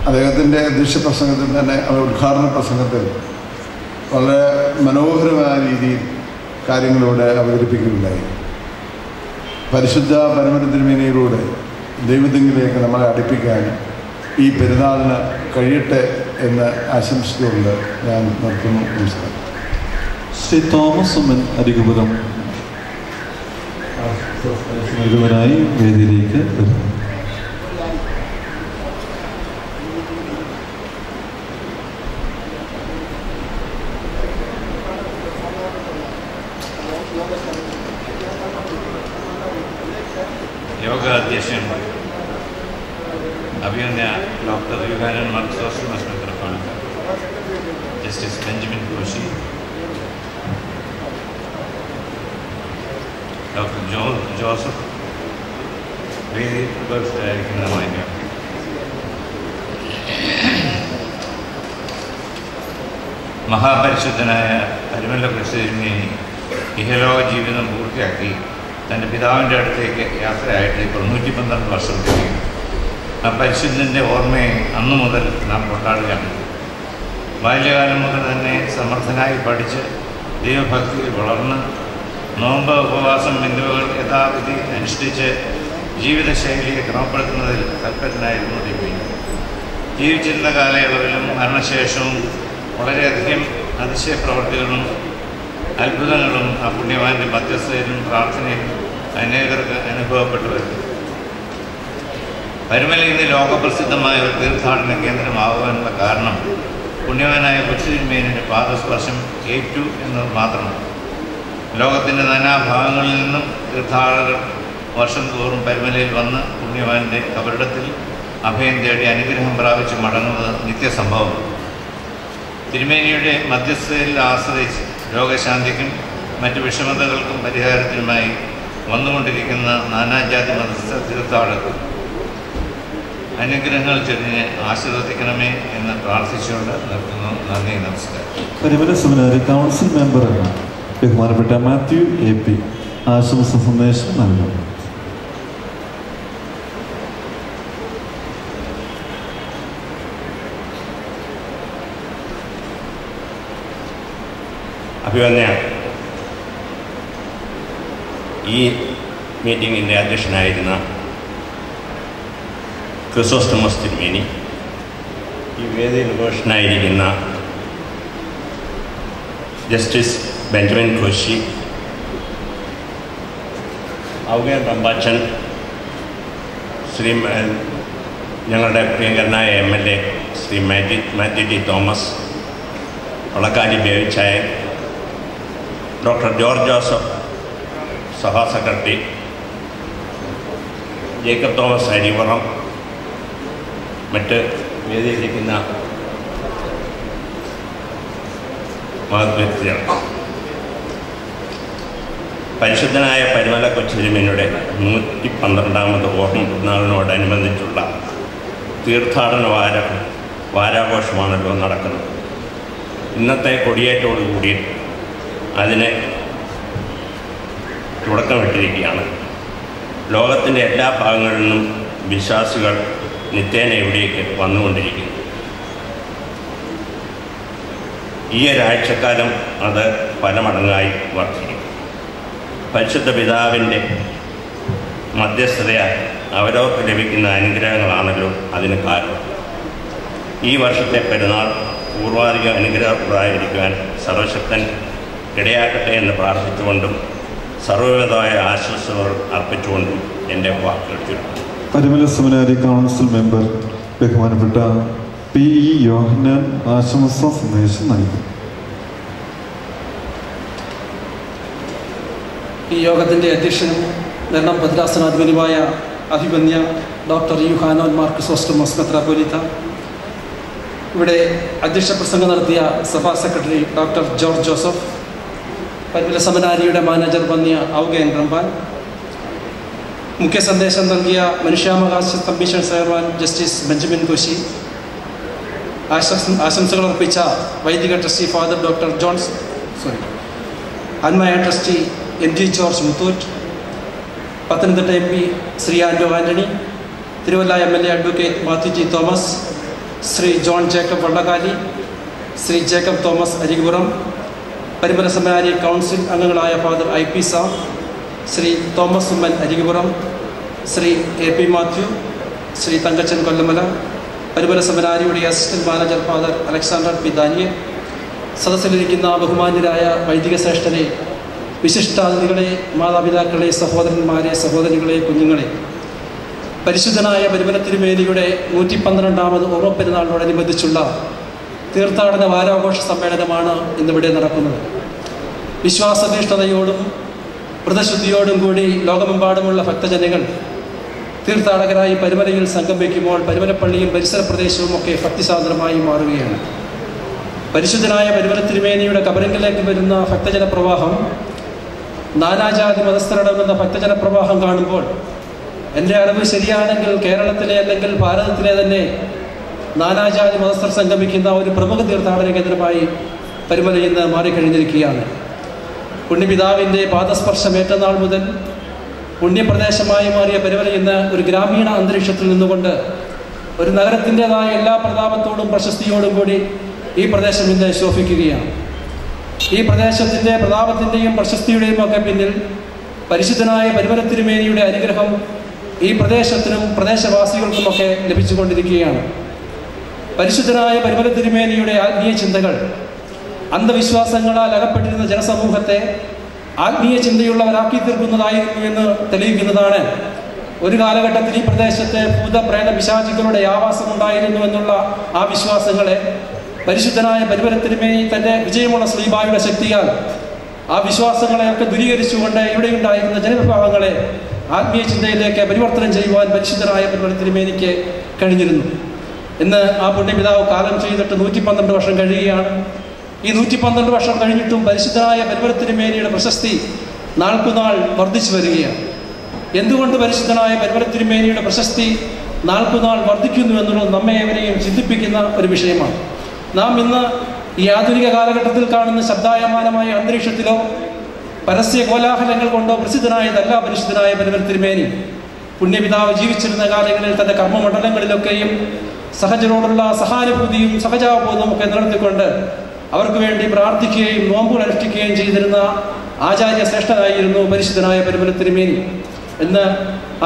അദ്ദേഹത്തിൻ്റെ ദൃശ്യപ്രസംഗത്തിൽ തന്നെ ഉദ്ഘാടന പ്രസംഗത്തിൽ വളരെ മനോഹരമായ രീതിയിൽ കാര്യങ്ങളിലൂടെ അവതരിപ്പിക്കുകയുണ്ടായി. പരിശുദ്ധ ബെരുമന തിരുമേനിയിലൂടെ ദൈവത്തിങ്കിലേക്ക് നമ്മളെ അടുപ്പിക്കാൻ ഈ പെരുന്നാളിന് കഴിയട്ടെ എന്ന് ആശംസിച്ചുകൊണ്ട് ഞാൻ നിർത്തുന്നു. നമസ്കാരം.
ശ്രീ തോമസ് ഉമ്മൻ അരികുപുരം നൽകുവാനായി വേദിയിലേക്ക് വരുന്നു.
യോഗ അധ്യക്ഷൻ അഭിനന്ദ ഡോക്ടർ യുഹാനൻ മാർക്സോസ് മെത്രാപ്പൊലീത്ത, ജസ്റ്റിസ് ബെഞ്ചമിൻ കോശി, ഡോക്ടർ ജോസഫ്, വേദി ഉപസ്ഥായിരിക്കുന്ന മാന്യ മഹാപരിശുദ്ധനായ പരിമല ക്രിസ്തുവിനെ ഇഹലോക ജീവിതം പൂർത്തിയാക്കി തൻ്റെ പിതാവിൻ്റെ അടുത്തേക്ക് യാത്രയായിട്ട് ഇപ്പോൾ 112 വർഷം തിരികെ. ആ പരിശുദ്ധൻ്റെ ഓർമ്മയെ അന്നു മുതൽ നാം കൊണ്ടാടുകയാണ്. ബാല്യകാലം മുതൽ തന്നെ സമർത്ഥനായി പഠിച്ച് ദൈവഭക്തിയിൽ വളർന്ന് നോമ്പ്, ഉപവാസം എന്നിവകൾ യഥാവിധി അനുഷ്ഠിച്ച് ജീവിതശൈലിയെ ക്രമപ്പെടുത്തുന്നതിൽ തൽപരനായിരുന്നു ദൈവം. ജീവിച്ചിരുന്ന കാലയളവിലും മരണശേഷവും വളരെയധികം അതിശയപ്രവർത്തികളും അത്ഭുതങ്ങളും ആ പുണ്യവാൻ്റെ മധ്യസ്ഥയിലും പ്രാർത്ഥനയിലും അനേകർക്ക് അനുഭവപ്പെട്ടു വരുന്നു. പരുമല ഇന്ന് ലോകപ്രസിദ്ധമായ ഒരു തീർത്ഥാടന കേന്ദ്രമാകുവാനുള്ള കാരണം പുണ്യവാനായ കൊച്ചുതിരുമേനിൻ്റെ പാദസ്പർശം ഏറ്റു എന്നത് മാത്രമാണ്. ലോകത്തിൻ്റെ നാനാഭാഗങ്ങളിൽ നിന്നും തീർത്ഥാടകർ വർഷം തോറും പരുമലയിൽ വന്ന് പുണ്യവാൻ്റെ കബറിടത്തിൽ അഭയം തേടി അനുഗ്രഹം പ്രാപിച്ച് മടങ്ങുന്നത് നിത്യസംഭവമാണ്. തിരുമേനിയുടെ മധ്യസ്ഥതയിൽ ആശ്രയിച്ച് രോഗശാന്തിക്കും മറ്റു വിഷമതകൾക്കും പരിഹാരത്തിനുമായി വന്നുകൊണ്ടിരിക്കുന്ന നാനാജാതി മതസ്ഥ തീർത്ഥാടകർ അനുഗ്രഹങ്ങൾ ചൊരിഞ്ഞ് ആശീർവദിക്കണമേ എന്ന് പ്രാർത്ഥിച്ചുകൊണ്ട് നിർത്തുന്നു. നന്ദി, നമസ്കാരം.
പരിമല സെമിനാരി കൗൺസിൽ മെമ്പറാണ് ബഹുമാനപ്പെട്ട മാത്യു AP ആശംസ സന്ദേശം നൽകുന്നു.
അഭിവന്യ ഈ മീറ്റിങ്ങിൻ്റെ അധ്യക്ഷനായിരുന്ന ക്രിസോസ്റ്റമസ് തിരുമേനി, ഈ വേദിയിൽ ഉപേക്ഷനായിരിക്കുന്ന ജസ്റ്റിസ് ബെഞ്ചമിൻ കോശി, ഔഗേൻ റമ്പാച്ചൻ, ഞങ്ങളുടെ പ്രിയങ്കരനായ MLA Shri Mathew T Thomas, Valakari Bevichayan, doctor George Joseph സഭാ സെക്രട്ടറി, ജേക്കബ് തോമസ് അരിവറം, മറ്റ് വേദിയിലിരിക്കുന്ന മഹത്വ്യക്തികൾ, പരിശുദ്ധനായ പരിമല കൊച്ചുതിരുമേനിയുടെ 112ാമത് ഓർമ്മ പെരുന്നാളിനോടനുബന്ധിച്ചുള്ള തീർത്ഥാടന വാരാഘോഷമാണല്ലോ നടക്കുന്നത്. ഇന്നത്തെ കൊടിയേറ്റോടുകൂടി അതിന് തുടക്കമിട്ടിരിക്കുകയാണ്. ലോകത്തിൻ്റെ എല്ലാ ഭാഗങ്ങളിൽ നിന്നും വിശ്വാസികൾ നിത്യേന ഇവിടേക്ക് വന്നുകൊണ്ടിരിക്കുന്നു. ഈ ഒരാഴ്ചക്കാലം അത് പല മടങ്ങായി വർദ്ധിക്കും. പരിശുദ്ധ പിതാവിൻ്റെ മധ്യസ്ഥതയാൽ അവരവർക്ക് ലഭിക്കുന്ന അനുഗ്രഹങ്ങളാണല്ലോ അതിന് കാരണം. ഈ വർഷത്തെ പെരുന്നാൾ പൂർവാധിക അനുഗ്രഹപ്രദമായിരിക്കുവാൻ സർവശക്തൻ ഇടയാക്കട്ടെ എന്ന് പ്രാർത്ഥിച്ചുകൊണ്ടും സർവ്വവിധമായ ആശംസകൾ അർപ്പിച്ചുകൊണ്ടും എൻ്റെ വാക്കുകൾ ചുരുക്കും.
പരിമല സെമിനാരി കൗൺസിൽ മെമ്പർ ബഹുമാനപ്പെട്ട PE യോഹന്നാൻ ആശംസ സന്ദേശം നൽകും.
ഈ യോഗത്തിൻ്റെ അധ്യക്ഷനും നെണ്ണം ഭദ്രാസനാധിപനുമായ അഭിമന്യ ഡോക്ടർ യുഹാനോൻ മാർ ക്രിസോസ്റ്റമോസ് മെത്രാപ്പോലീത്ത, ഇവിടെ അധ്യക്ഷ പ്രസംഗം നടത്തിയ സഭാ സെക്രട്ടറി ഡോക്ടർ ജോർജ് ജോസഫ്, പരിമല സെമിനാരിയുടെ മാനേജർ വന്യ ഔഗേൻ റംബാൻ, മുഖ്യ സന്ദേശം നൽകിയ മനുഷ്യാവകാശ commission chairman justice Benjamin Koshy, ആശംസകൾ അർപ്പിച്ച വൈദിക ട്രസ്റ്റി ഫാദർ ഡോക്ടർ അന്മയ trustee MG George Muthoot, Pathanamthitta MP Shri Anto Antony, Thiruvalla MLA advocate Mathew G. Thomas, Shri John Jacob Vallakali, Shri Jacob Thomas Arikupuram, Parimala seminary council അംഗങ്ങളായ father IP Sam, Shri Thomas Oommen Arikupuram, Shri AP Mathew, Shri Thankachan Kollamala, Parumala സെമിനാരിയുടെ assistant manager father Alexander P. Daniel, സദസ്സിലിരിക്കുന്ന ബഹുമാന്യരായ വൈദിക ശ്രേഷ്ഠരെ, വിശിഷ്ടാതിഥികളെ, മാതാപിതാക്കളെ, സഹോദരന്മാരെ, സഹോദരികളെ, കുഞ്ഞുങ്ങളെ, പരിശുദ്ധനായ പരിമല തിരുമേനിയുടെ 112ാമത് ഓർമ്മ പെരുന്നാളിനോടനുബന്ധിച്ചുള്ള തീർത്ഥാടന വാരാഘോഷ സമ്മേളനമാണ് ഇന്നിവിടെ നടക്കുന്നത്. വിശ്വാസനിഷ്ഠതയോടും വ്രതശുദ്ധിയോടും കൂടി ലോകമെമ്പാടുമുള്ള ഭക്തജനങ്ങൾ തീർത്ഥാടകരായി പരിമലയിൽ സംഗമിക്കുമ്പോൾ പരിമലപ്പള്ളിയും പരിസര പ്രദേശവും ഒക്കെ ഭക്തിസാന്ദ്രമായി മാറുകയാണ്. പരിശുദ്ധനായ പരിമല തിരുമേനിയുടെ കബറിങ്കിലേക്ക് വരുന്ന ഭക്തജന പ്രവാഹം, നാനാജാതി മതസ്ഥരടങ്ങുന്ന ഭക്തജന പ്രവാഹം കാണുമ്പോൾ എൻ്റെ അറിവ് ശരിയാണെങ്കിൽ കേരളത്തിലെ അല്ലെങ്കിൽ ഭാരതത്തിലെ തന്നെ നാനാജാതി മതസ്ഥർ സംഗമിക്കുന്ന ഒരു പ്രമുഖ തീർത്ഥാടന കേന്ദ്രമായി പരിമല ഇന്ന് മാറിക്കഴിഞ്ഞിരിക്കുകയാണ്. പുണ്യപിതാവിൻ്റെ പാദസ്പർശമേറ്റ നാൾ മുതൽ പുണ്യപ്രദേശമായി മാറിയ പരിമല ഇന്ന് ഒരു ഗ്രാമീണ അന്തരീക്ഷത്തിൽ നിന്നുകൊണ്ട് ഒരു നഗരത്തിൻ്റെതായ എല്ലാ പ്രതാപത്തോടും പ്രശസ്തിയോടും കൂടി ഈ പ്രദേശം ഇന്ന് ശോഭിക്കുകയാണ്. ഈ പ്രദേശത്തിൻ്റെ പ്രതാപത്തിൻ്റെയും പ്രശസ്തിയുടെയും ഒക്കെ പിന്നിൽ പരിശുദ്ധനായ പരിമല തിരുമേനിയുടെ അനുഗ്രഹം ഈ പ്രദേശത്തിനും പ്രദേശവാസികൾക്കുമൊക്കെ ലഭിച്ചുകൊണ്ടിരിക്കുകയാണ്. പരിശുദ്ധനായ പരിമല തിരുമേനിയുടെ ആത്മീയ ചിന്തകൾ അന്ധവിശ്വാസങ്ങളാൽ അകപ്പെട്ടിരുന്ന ജനസമൂഹത്തെ ആത്മീയ ചിന്തയുള്ളവരാക്കി തീർക്കുന്നതായിരുന്നു എന്ന് തെളിയിക്കുന്നതാണ് ഒരു കാലഘട്ടത്തിൽ ഈ പ്രദേശത്ത് ഭൂതപ്രേത പിശാചുക്കളുടെ ആവാസമുണ്ടായിരുന്നു എന്നുള്ള ആ വിശ്വാസങ്ങളെ പരിശുദ്ധനായ പരിമല തിരുമേനി തൻ്റെ വിജയമുള്ള ശ്രീബായുടെ ശക്തിയാൽ ആ വിശ്വാസങ്ങളെയൊക്കെ ദൂരീകരിച്ചുകൊണ്ട് ഇവിടെയുണ്ടായിരുന്ന ജനവിഭാഗങ്ങളെ ആത്മീയ ചിന്തയിലേക്ക് പരിവർത്തനം ചെയ്യുവാൻ പരിശുദ്ധനായ പരിമല തിരുമേനിക്ക് കഴിഞ്ഞിരുന്നു. ഇന്ന് ആ പുണ്യപിതാവ് കാലം ചെയ്തിട്ട് 112 വർഷം കഴിയുകയാണ്. ഈ 112 വർഷം കഴിഞ്ഞിട്ടും പരിശുദ്ധനായ പരിമല തിരുമേനിയുടെ പ്രശസ്തി നാൾക്കുനാൾ വർദ്ധിച്ചു വരികയാണ്. എന്തുകൊണ്ട് പരിശുദ്ധനായ പരിമല തിരുമേനിയുടെ പ്രശസ്തി നാൾക്കുനാൾ വർദ്ധിക്കുന്നു എന്നുള്ളത് നമ്മെ ഏവരെയും ചിന്തിപ്പിക്കുന്ന ഒരു വിഷയമാണ്. നാം ഇന്ന് ഈ ആധുനിക കാലഘട്ടത്തിൽ കാണുന്ന ശബ്ദായമാനമായ അന്തരീക്ഷത്തിലോ പരസ്യ കോലാഹലങ്ങൾ കൊണ്ടോ പ്രസിദ്ധനായതല്ല പരിശുദ്ധനായ പരിമല തിരുമേനി. പുണ്യപിതാവ് ജീവിച്ചിരുന്ന കാലങ്ങളിൽ തൻ്റെ കർമ്മമണ്ഡലങ്ങളിലൊക്കെയും സഹജരോടുള്ള സഹാനുഭൂതിയും സഹജാബോധവും ഒക്കെ നിലനിർത്തിക്കൊണ്ട് അവർക്ക് വേണ്ടി പ്രാർത്ഥിക്കുകയും നോമ്പുകൾ അനുഷ്ഠിക്കുകയും ചെയ്തിരുന്ന ആചാര്യ ശ്രേഷ്ഠനായിരുന്നു പരിശുദ്ധനായ പരിമല തിരുമേനി. ഇന്ന്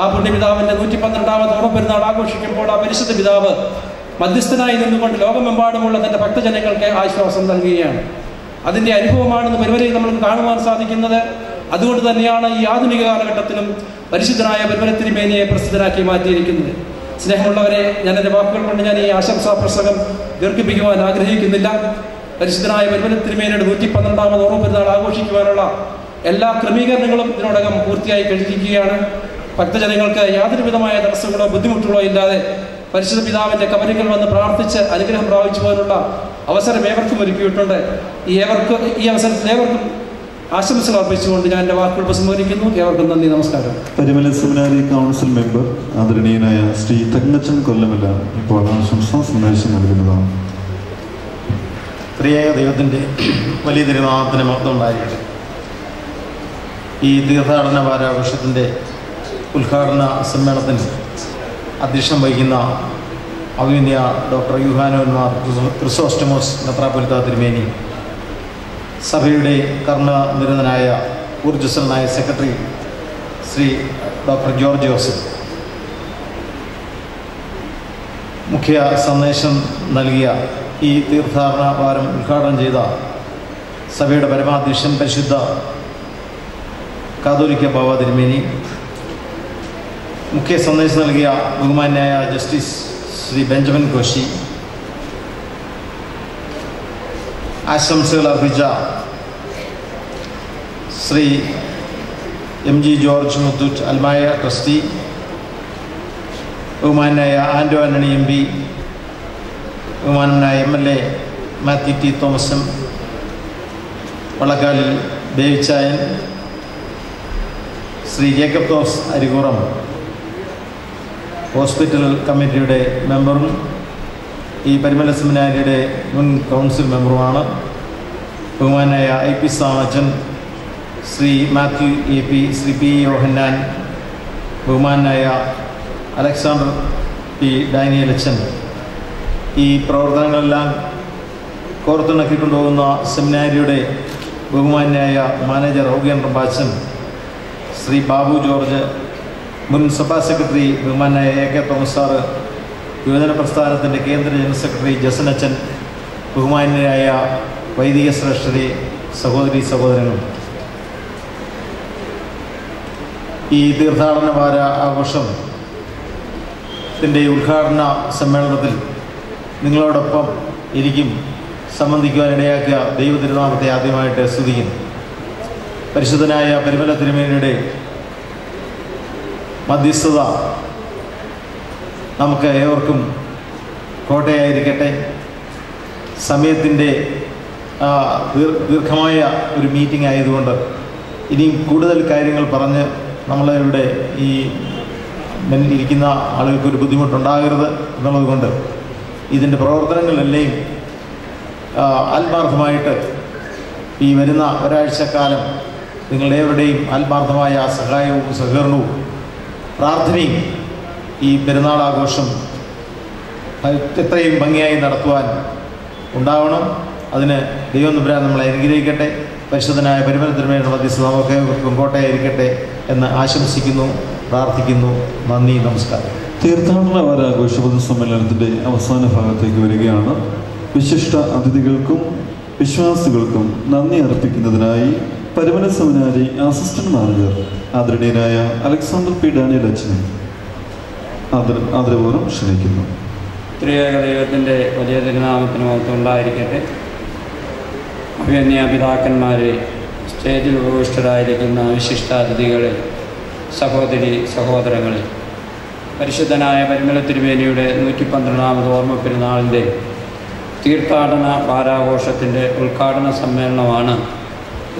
ആ പുണ്യപിതാവിൻ്റെ 112ാമത് ഓർമ്മ പെരുന്നാൾ ആഘോഷിക്കുമ്പോൾ ആ പരിശുദ്ധ പിതാവ് മധ്യസ്ഥനായി നിന്നുകൊണ്ട് ലോകമെമ്പാടുമുള്ള തൻ്റെ ഭക്തജനങ്ങൾക്ക് ആശ്വാസം നൽകുകയാണ്. അതിൻ്റെ അനുഭവമാണെന്ന് പരിമലയിൽ നമുക്ക് കാണുവാൻ സാധിക്കുന്നത്. അതുകൊണ്ട് തന്നെയാണ് ഈ ആധുനിക കാലഘട്ടത്തിലും പരിശുദ്ധനായ പരിമല തിരുമേനിയെ പ്രസിദ്ധനാക്കി മാറ്റിയിരിക്കുന്നത്. സ്നേഹമുള്ളവരെ, ഞാൻ എൻ്റെ വാക്കുകൾ കൊണ്ട് ഞാൻ ഈ ആശംസാ പ്രസംഗം ദീർഘിപ്പിക്കുവാൻ ആഗ്രഹിക്കുന്നില്ല. പരിശുദ്ധനായ പരിമല തിരുമേനിയുടെ 112ാമത് ഓർമ്മ പെരുന്നാൾ ആഘോഷിക്കുവാനുള്ള എല്ലാ ക്രമീകരണങ്ങളും ഇതിനോടകം പൂർത്തിയായി കഴിഞ്ഞിരിക്കുകയാണ്. ഭക്തജനങ്ങൾക്ക് യാതൊരു വിധമായ തടസ്സങ്ങളോ ബുദ്ധിമുട്ടുകളോ ഇല്ലാതെ പരിശുദ്ധ പിതാവിൻ്റെ കബറിങ്കൽ വന്ന് പ്രാർത്ഥിച്ച് അനുഗ്രഹം പ്രാപിച്ചു പോകാനുള്ള അവസരം ഏവർക്കും ഒരുക്കിയിട്ടുണ്ട്. ഈ അവസരത്തിൽ ഏവർക്കും ആശംസകൾ അർപ്പിച്ചുകൊണ്ട് ഞാൻ എൻ്റെ വാക്കുകൾ ഉപസംഹരിക്കുന്നു. ഏവർക്കും നന്ദി, നമസ്കാരം.
പരിമല സെമിനാരി കൗൺസിൽ മെമ്പർ ആദരണീയനായ ശ്രീ തങ്കച്ചൻ കൊല്ലമല ഇപ്പോൾ ആശംസാ സന്ദേശം നൽകുന്നതാണ്.
ത്രിയേക ദൈവത്തിൻ്റെ വലിയ തിരുനാമത്തിന് മഹത്വം ഉണ്ടായിരിക്കട്ടെ. ഈ തീർത്ഥാടന വാരാഘോഷത്തിൻ്റെ ഉദ്ഘാടന സമ്മേളനത്തിന് അധ്യക്ഷം വഹിക്കുന്ന അഭിമന്യ ഡോക്ടർ യുഹാനോൻ മാർ ക്രിസോസ്റ്റമോസ് മെത്രാപ്പൊലീത്ത തിരുമേനി, സഭയുടെ കർമ്മനിരതനായ ഊർജ്ജസ്വലനായ സെക്രട്ടറി ശ്രീ ഡോക്ടർ ജോർജ് ജോസഫ്, മുഖ്യ സന്ദേശം നൽകിയ ഈ തീർത്ഥാടന വാരം ഉദ്ഘാടനം ചെയ്ത സഭയുടെ പരമാധ്യക്ഷൻ പരിശുദ്ധ കാതോലിക്ക ബാവ തിരുമേനി, മുഖ്യ സന്ദേശം നൽകിയ ബഹുമാന്യായ ജസ്റ്റിസ് ശ്രീ ബെഞ്ചമിൻ കോശി, ആശംസകൾ അർപ്പിച്ച ശ്രീ MG ജോർജ് മുത്തൂറ്റ് അൽമായ ട്രസ്റ്റി, ബഹുമാനായ ആൻഡോ ആന്റണി എം പി, ബഹുമാനായ MLA മാത്യു ടി തോമസും, വള്ളക്കാലിൽ ബേവിച്ചായൻ, ശ്രീ ജേക്കബ് തോമസ് അരികുറം, ഹോസ്പിറ്റൽ കമ്മിറ്റിയുടെ മെമ്പറും ഈ പരിമല സെമിനാരിയുടെ മുൻ കൗൺസിൽ മെമ്പറുമാണ്. ബഹുമാനായ IP സാമച്ചൻ, Shri Mathew AP, Shri P യോഹന്നാൻ, ബഹുമാനായ അലക്സാണ്ടർ P ഡാനിയലച്ചൻ, ഈ പ്രവർത്തനങ്ങളെല്ലാം കോർത്തിണക്കിക്കൊണ്ടുപോകുന്ന സെമിനാരിയുടെ ബഹുമാനായ മാനേജർ ഔഗ്യൻ റംബാച്ചൻ, ശ്രീ ബാബു ജോർജ്, മുൻ സഭാ സെക്രട്ടറി ബഹുമാനായ AK തോമസ് സാറ്, യുവജന പ്രസ്ഥാനത്തിൻ്റെ കേന്ദ്ര ജനറൽ സെക്രട്ടറി ജസനച്ചൻ, ബഹുമാന്യരായ വൈദിക ശ്രേഷ്ഠരെ, സഹോദരി സഹോദരങ്ങൾ, ഈ തീർത്ഥാടന വാര ആഘോഷത്തിൻ്റെ ഉദ്ഘാടന സമ്മേളനത്തിൽ നിങ്ങളോടൊപ്പം എനിക്കും സംബന്ധിക്കുവാനിടയാക്കിയ ദൈവ തിരുനാമത്തെ ആദ്യമായിട്ട് സ്തുതിക്കുന്നു. പരിശുദ്ധനായ പരിമല തിരുമേനിയുടെ മധ്യസ്ഥത നമുക്ക് ഏവർക്കും കോട്ടയായിരിക്കട്ടെ. സമയത്തിൻ്റെ ദീർഘമായ ഒരു മീറ്റിംഗ് ആയതുകൊണ്ട് ഇനിയും കൂടുതൽ കാര്യങ്ങൾ പറഞ്ഞ് നമ്മളിവിടെ ഈ ഇരിക്കുന്ന ആളുകൾക്കൊരു ബുദ്ധിമുട്ടുണ്ടാകരുത് എന്നുള്ളതുകൊണ്ട് ഇതിൻ്റെ പ്രവർത്തനങ്ങളെല്ലാം ആത്മാർത്ഥമായിട്ട് ഈ വരുന്ന ഒരാഴ്ചക്കാലം നിങ്ങളേവരുടെയും ആത്മാർത്ഥമായ സഹായവും സഹകരണവും പ്രാർത്ഥനയും ഈ പെരുന്നാൾ ആഘോഷം എത്രയും ഭംഗിയായി നടത്തുവാൻ ഉണ്ടാവണം. അതിന് ദൈവം തമ്പുരാൻ നമ്മളെ അനുഗ്രഹിക്കട്ടെ. പരിശുദ്ധനായ പരിമല തിരുമേനിയുടെ മധ്യസ്ഥത നമുക്ക് കോട്ടയായിരിക്കട്ടെ എന്ന് ആശംസിക്കുന്നു, പ്രാർത്ഥിക്കുന്നു. നന്ദി, നമസ്കാരം.
തീർത്ഥാടന വാരാഘോഷ പൊതുസമ്മേളനത്തിൻ്റെ അവസാന ഭാഗത്തേക്ക് വരികയാണ്. വിശിഷ്ട അതിഥികൾക്കും വിശ്വാസികൾക്കും നന്ദി അർപ്പിക്കുന്നതിനായി പരിമല സെമിനാരി അസിസ്റ്റന്റ് മാനേജർ ആദരണീയനായ അലക്സാണ്ടർ P ഡാനിയലച്ചനെ ആദരപൂർവ്വം ക്ഷണിക്കുന്നു.
ത്രിയേക ദൈവത്തിൻ്റെ വലിയ തിരുനാമത്തിന് മഹത്വം ഉണ്ടായിരിക്കട്ടെ. അഭിനന്യ പിതാക്കന്മാരെ, സ്റ്റേജിൽ ഉപവിഷ്ടരായിരിക്കുന്ന വിശിഷ്ടാതിഥികളെ, സഹോദരി സഹോദരങ്ങളെ, പരിശുദ്ധനായ പരിമല തിരുമേനിയുടെ 112ാമത് ഓർമ്മ പെരുന്നാളിൻ്റെ തീർത്ഥാടന വാരാഘോഷത്തിൻ്റെ ഉദ്ഘാടന സമ്മേളനമാണ്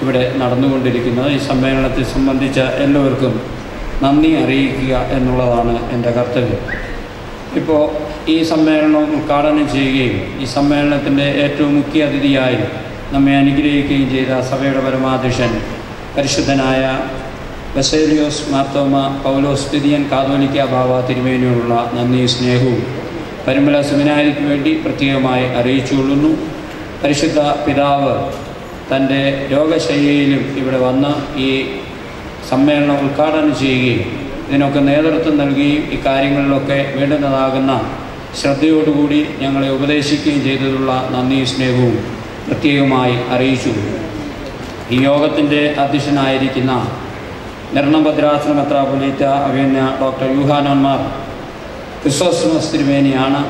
ഇവിടെ നടന്നുകൊണ്ടിരിക്കുന്നത്. ഈ സമ്മേളനത്തെ സംബന്ധിച്ച എല്ലാവർക്കും നന്ദി അറിയിക്കുക എന്നുള്ളതാണ് എൻ്റെ കർത്തവ്യം. ഇപ്പോൾ ഈ സമ്മേളനം ഉദ്ഘാടനം ചെയ്യുകയും ഈ സമ്മേളനത്തിൻ്റെ ഏറ്റവും മുഖ്യ അതിഥിയായി നമ്മെ അനുഗ്രഹിക്കുകയും ചെയ്ത സഭയുടെ പരമാധ്യക്ഷൻ പരിശുദ്ധനായ ബസേലിയോസ് മാർത്തോമ പൗലോസ് തിരിയൻ കാതോലിക്ക ബാവ തിരുമേനിയോടുള്ള നന്ദി സ്നേഹവും പരിമല സെമിനാരിക്ക് വേണ്ടി പ്രത്യേകമായി അറിയിച്ചുകൊള്ളുന്നു. പരിശുദ്ധ പിതാവ് തൻ്റെ രോഗശയ്യയിലും ഇവിടെ വന്ന് ഈ സമ്മേളനം ഉദ്ഘാടനം ചെയ്യുകയും ഇതിനൊക്കെ നേതൃത്വം നൽകുകയും ഈ കാര്യങ്ങളിലൊക്കെ വേണ്ടുന്നതാകുന്ന ശ്രദ്ധയോടുകൂടി ഞങ്ങളെ ഉപദേശിക്കുകയും ചെയ്തതിലുള്ള നന്ദി സ്നേഹവും പ്രത്യേകമായി അറിയിച്ചു. ഈ യോഗത്തിൻ്റെ അധ്യക്ഷനായിരിക്കുന്ന നിർണഭദ്രാസന മെത്രാപ്പൊലീത്ത അഭിനന്യ ഡോക്ടർ യൂഹാനോൻ മാർ ക്രിസോസ്റ്റമസ് തിരുമേനിയാണ്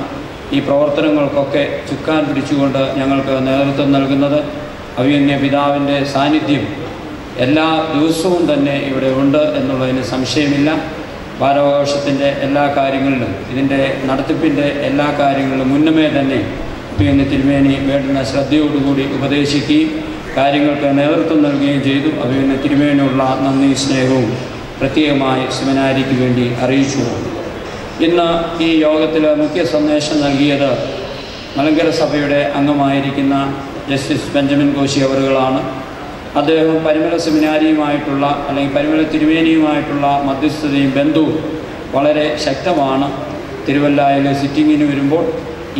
ഈ പ്രവർത്തനങ്ങൾക്കൊക്കെ ചുക്കാൻ പിടിച്ചുകൊണ്ട് ഞങ്ങൾക്ക് നേതൃത്വം നൽകുന്നത്. അഭിനന്യ പിതാവിൻ്റെ സാന്നിധ്യം എല്ലാ ദിവസവും തന്നെ ഇവിടെ ഉണ്ട് എന്നുള്ളതിന് സംശയമില്ല. വാരാഘോഷത്തിൻ്റെ എല്ലാ കാര്യങ്ങളിലും ഇതിൻ്റെ നടത്തിപ്പിൻ്റെ എല്ലാ കാര്യങ്ങളിലും മുന്നമേ തന്നെ അഭിനന്യ തിരുമേനി വേണ്ടുന്ന ശ്രദ്ധയോടുകൂടി ഉപദേശിക്കുകയും കാര്യങ്ങൾക്ക് നേതൃത്വം നൽകുകയും ചെയ്തു. അഭിനന്യ തിരുമേനിയുള്ള നന്ദി സ്നേഹവും പ്രത്യേകമായി സെമിനാരിക്ക് വേണ്ടി അറിയിച്ചു. ഇന്ന് ഈ യോഗത്തിൽ മുഖ്യ സന്ദേശം നൽകിയത് മലങ്കര സഭയുടെ അംഗമായിരിക്കുന്ന ജസ്റ്റിസ് ബെഞ്ചമിൻ കോശി അവറുകളാണ്. അദ്ദേഹം പരിമല സെമിനാരിയുമായിട്ടുള്ള അല്ലെങ്കിൽ പരിമല തിരുമേനിയുമായിട്ടുള്ള മധ്യസ്ഥതയും ബന്ധവും വളരെ ശക്തമാണ്. തിരുവല്ലായിൽ സിറ്റിങ്ങിന് വരുമ്പോൾ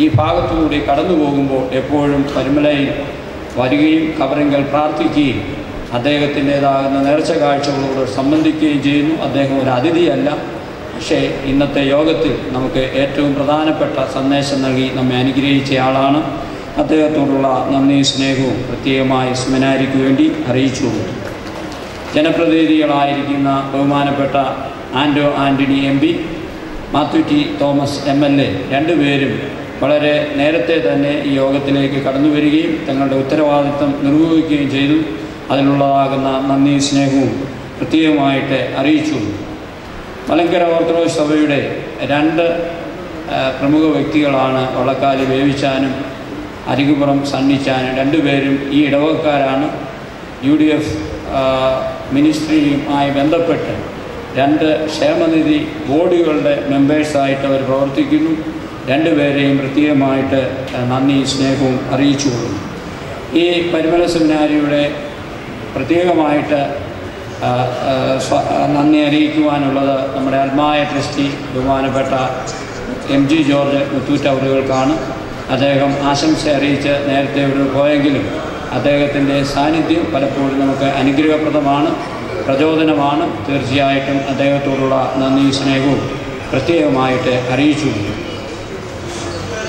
ഈ ഭാഗത്തുകൂടി കടന്നു പോകുമ്പോൾ എപ്പോഴും പരിമലയിൽ വരികയും കബറിങ്കൽ പ്രാർത്ഥിക്കുകയും അദ്ദേഹത്തിൻ്റേതാകുന്ന നേർച്ച കാഴ്ചകളോട് സംബന്ധിക്കുകയും ചെയ്യുന്നു. അദ്ദേഹം ഒരു അതിഥിയല്ല, പക്ഷേ ഇന്നത്തെ യോഗത്തിൽ നമുക്ക് ഏറ്റവും പ്രധാനപ്പെട്ട സന്ദേശം നൽകി നമ്മെ അനുഗ്രഹിച്ചയാളാണ്. അദ്ദേഹത്തോടുള്ള നന്ദി സ്നേഹവും പ്രത്യേകമായി സെമിനാരിക്ക് വേണ്ടി അറിയിച്ചു. ജനപ്രതിനിധികളായിരിക്കുന്ന ബഹുമാനപ്പെട്ട Anto Antony MP, Mathew T Thomas MLA രണ്ടുപേരും വളരെ നേരത്തെ തന്നെ ഈ യോഗത്തിലേക്ക് കടന്നു വരികയും തങ്ങളുടെ ഉത്തരവാദിത്വം നിർവഹിക്കുകയും ചെയ്തു. അതിനുള്ളതാകുന്ന നന്ദി സ്നേഹവും പ്രത്യേകമായിട്ട് അറിയിച്ചു. മലങ്കര ഓർത്തഡോക്സ് സഭയുടെ രണ്ട് പ്രമുഖ വ്യക്തികളാണ് വള്ളക്കാലി വേവിച്ചാനും അരികുപുറം സണ്ണിച്ചാനും. രണ്ടുപേരും ഈ ഇടവകക്കാരാണ്. UDF മിനിസ്ട്രിയുമായി ബന്ധപ്പെട്ട് രണ്ട് ക്ഷേമനിധി ബോർഡുകളുടെ മെമ്പേഴ്സായിട്ട് അവർ പ്രവർത്തിക്കുന്നു. രണ്ടുപേരെയും പ്രത്യേകമായിട്ട് നന്ദി സ്നേഹവും അറിയിച്ചു കൊടുക്കുന്നു. ഈ പരിമല സെമിനാരിയുടെ പ്രത്യേകമായിട്ട് നന്ദി അറിയിക്കുവാനുള്ളത് നമ്മുടെ ആത്മായ ട്രസ്റ്റി ബഹുമാനപ്പെട്ട MG ജോർജ് മുത്തൂറ്റ് അവറുകൾക്കാണ്. അദ്ദേഹം ആശംസ അറിയിച്ച് നേരത്തെ ഇവിടെ പോയെങ്കിലും അദ്ദേഹത്തിൻ്റെ സാന്നിധ്യം പലപ്പോഴും നമുക്ക് അനുഗ്രഹപ്രദമാണ്, പ്രചോദനമാണ്. തീർച്ചയായിട്ടും അദ്ദേഹത്തോടുള്ള നന്ദി സ്നേഹവും പ്രത്യേകമായിട്ട് അറിയിച്ചു.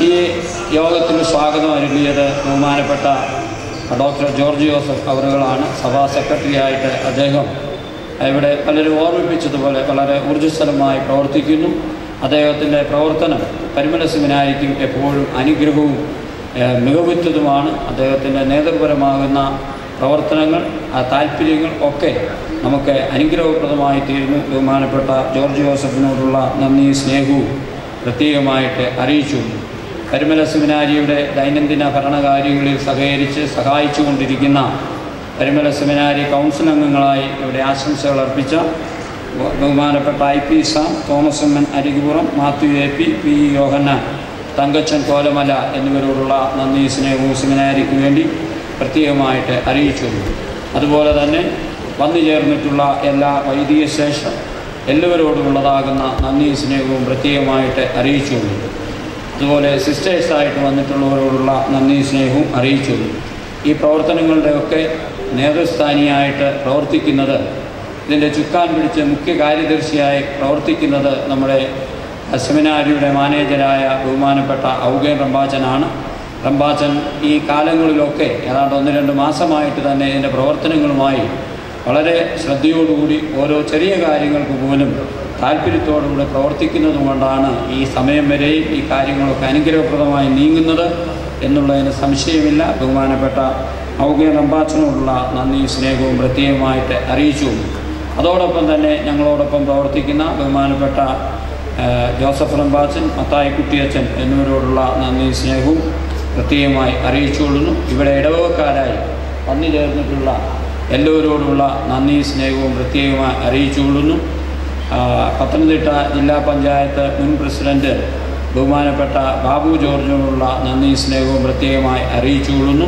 ഈ യോഗത്തിന് സ്വാഗതം അരുളിയത് ബഹുമാനപ്പെട്ട ഡോക്ടർ ജോർജ് ജോസഫ് അവറുകളാണ്. സഭാ സെക്രട്ടറിയായിട്ട് അദ്ദേഹം ഇവിടെ പലരും ഓർമ്മിപ്പിച്ചതുപോലെ വളരെ ഊർജ്ജസ്വലമായി പ്രവർത്തിക്കുന്നു. അദ്ദേഹത്തിൻ്റെ പ്രവർത്തനം പരിമല സെമിനാരിക്കും എപ്പോഴും അനുഗ്രഹവും മികവുറ്റതുമാണ്. അദ്ദേഹത്തിൻ്റെ നേതൃപരമാകുന്ന പ്രവർത്തനങ്ങൾ, താല്പര്യങ്ങൾ ഒക്കെ നമുക്ക് അനുഗ്രഹപ്രദമായി തീരുന്നു. ബഹുമാനപ്പെട്ട ജോർജ് ജോസഫിനോടുള്ള നന്ദി സ്നേഹവും പ്രത്യേകമായിട്ട് അറിയിച്ചു. പരിമല സെമിനാരിയുടെ ദൈനംദിന ഭരണകാര്യങ്ങളിൽ സഹായിച്ചുകൊണ്ടിരിക്കുന്ന പരിമല സെമിനാരി കൗൺസിൽ അംഗങ്ങളായി ഇവിടെ ആശംസകൾ അർപ്പിച്ച ബഹുമാനപ്പെട്ട IP Sam, Thomas M N Arikupuram, Mathew AP, P യോഹന്നാൻ, തങ്കച്ചൻ കോലമല എന്നിവരോടുള്ള നന്ദി സ്നേഹവും സെമിനാരിക്ക് വേണ്ടി പ്രത്യേകമായിട്ട് അറിയിച്ചു. അതുപോലെ തന്നെ വന്നു ചേർന്നിട്ടുള്ള എല്ലാ വൈദിക ശേഷം എല്ലാവരോടുമുള്ളതാകുന്ന നന്ദി സ്നേഹവും പ്രത്യേകമായിട്ട് അറിയിച്ചു. അതുപോലെ സിസ്റ്റേഴ്സായിട്ട് വന്നിട്ടുള്ളവരോടുള്ള നന്ദി സ്നേഹവും അറിയിച്ചു. ഈ പ്രവർത്തനങ്ങളുടെയൊക്കെ നേതൃസ്ഥാനിയായിട്ട് പ്രവർത്തിക്കുന്നത്, ഇതിൻ്റെ ചുക്കാൻ പിടിച്ച് മുഖ്യ കാര്യദർശിയായി പ്രവർത്തിക്കുന്നത് നമ്മുടെ സെമിനാരിയുടെ മാനേജരായ ബഹുമാനപ്പെട്ട ഔഗേൻ റമ്പാച്ചനാണ്. റമ്പാച്ചൻ ഈ കാലങ്ങളിലൊക്കെ ഏതാണ്ട് 1-2 മാസമായിട്ട് തന്നെ ഇതിൻ്റെ പ്രവർത്തനങ്ങളുമായി വളരെ ശ്രദ്ധയോടുകൂടി ഓരോ ചെറിയ കാര്യങ്ങൾക്ക് പോലും താല്പര്യത്തോടുകൂടി പ്രവർത്തിക്കുന്നത് കൊണ്ടാണ് ഈ സമയം വരെയും ഈ കാര്യങ്ങളൊക്കെ അനുഗ്രഹപ്രദമായി നീങ്ങുന്നത് എന്നുള്ളതിന് സംശയമില്ല. ബഹുമാനപ്പെട്ട ഔഗേൻ റമ്പാച്ചനോടുള്ള നന്ദി സ്നേഹവും പ്രത്യേകമായിട്ട് അറിയിച്ചു. അതോടൊപ്പം തന്നെ ഞങ്ങളോടൊപ്പം പ്രവർത്തിക്കുന്ന ബഹുമാനപ്പെട്ട ജോസഫ് റമ്പാച്ചൻ, മത്തായി കുട്ടിയച്ചൻ എന്നിവരോടുള്ള നന്ദി സ്നേഹവും പ്രത്യേകമായി അറിയിച്ചുകൊള്ളുന്നു. ഇവിടെ ഇടവകക്കാരായി വന്നു ചേർന്നിട്ടുള്ള എല്ലാവരോടുള്ള നന്ദി സ്നേഹവും പ്രത്യേകമായി അറിയിച്ചുകൊള്ളുന്നു. പത്തനംതിട്ട ജില്ലാ പഞ്ചായത്ത് മുൻ പ്രസിഡന്റ് ബഹുമാനപ്പെട്ട ബാബു ജോർജിനോടുള്ള നന്ദി സ്നേഹവും പ്രത്യേകമായി അറിയിച്ചുകൊള്ളുന്നു.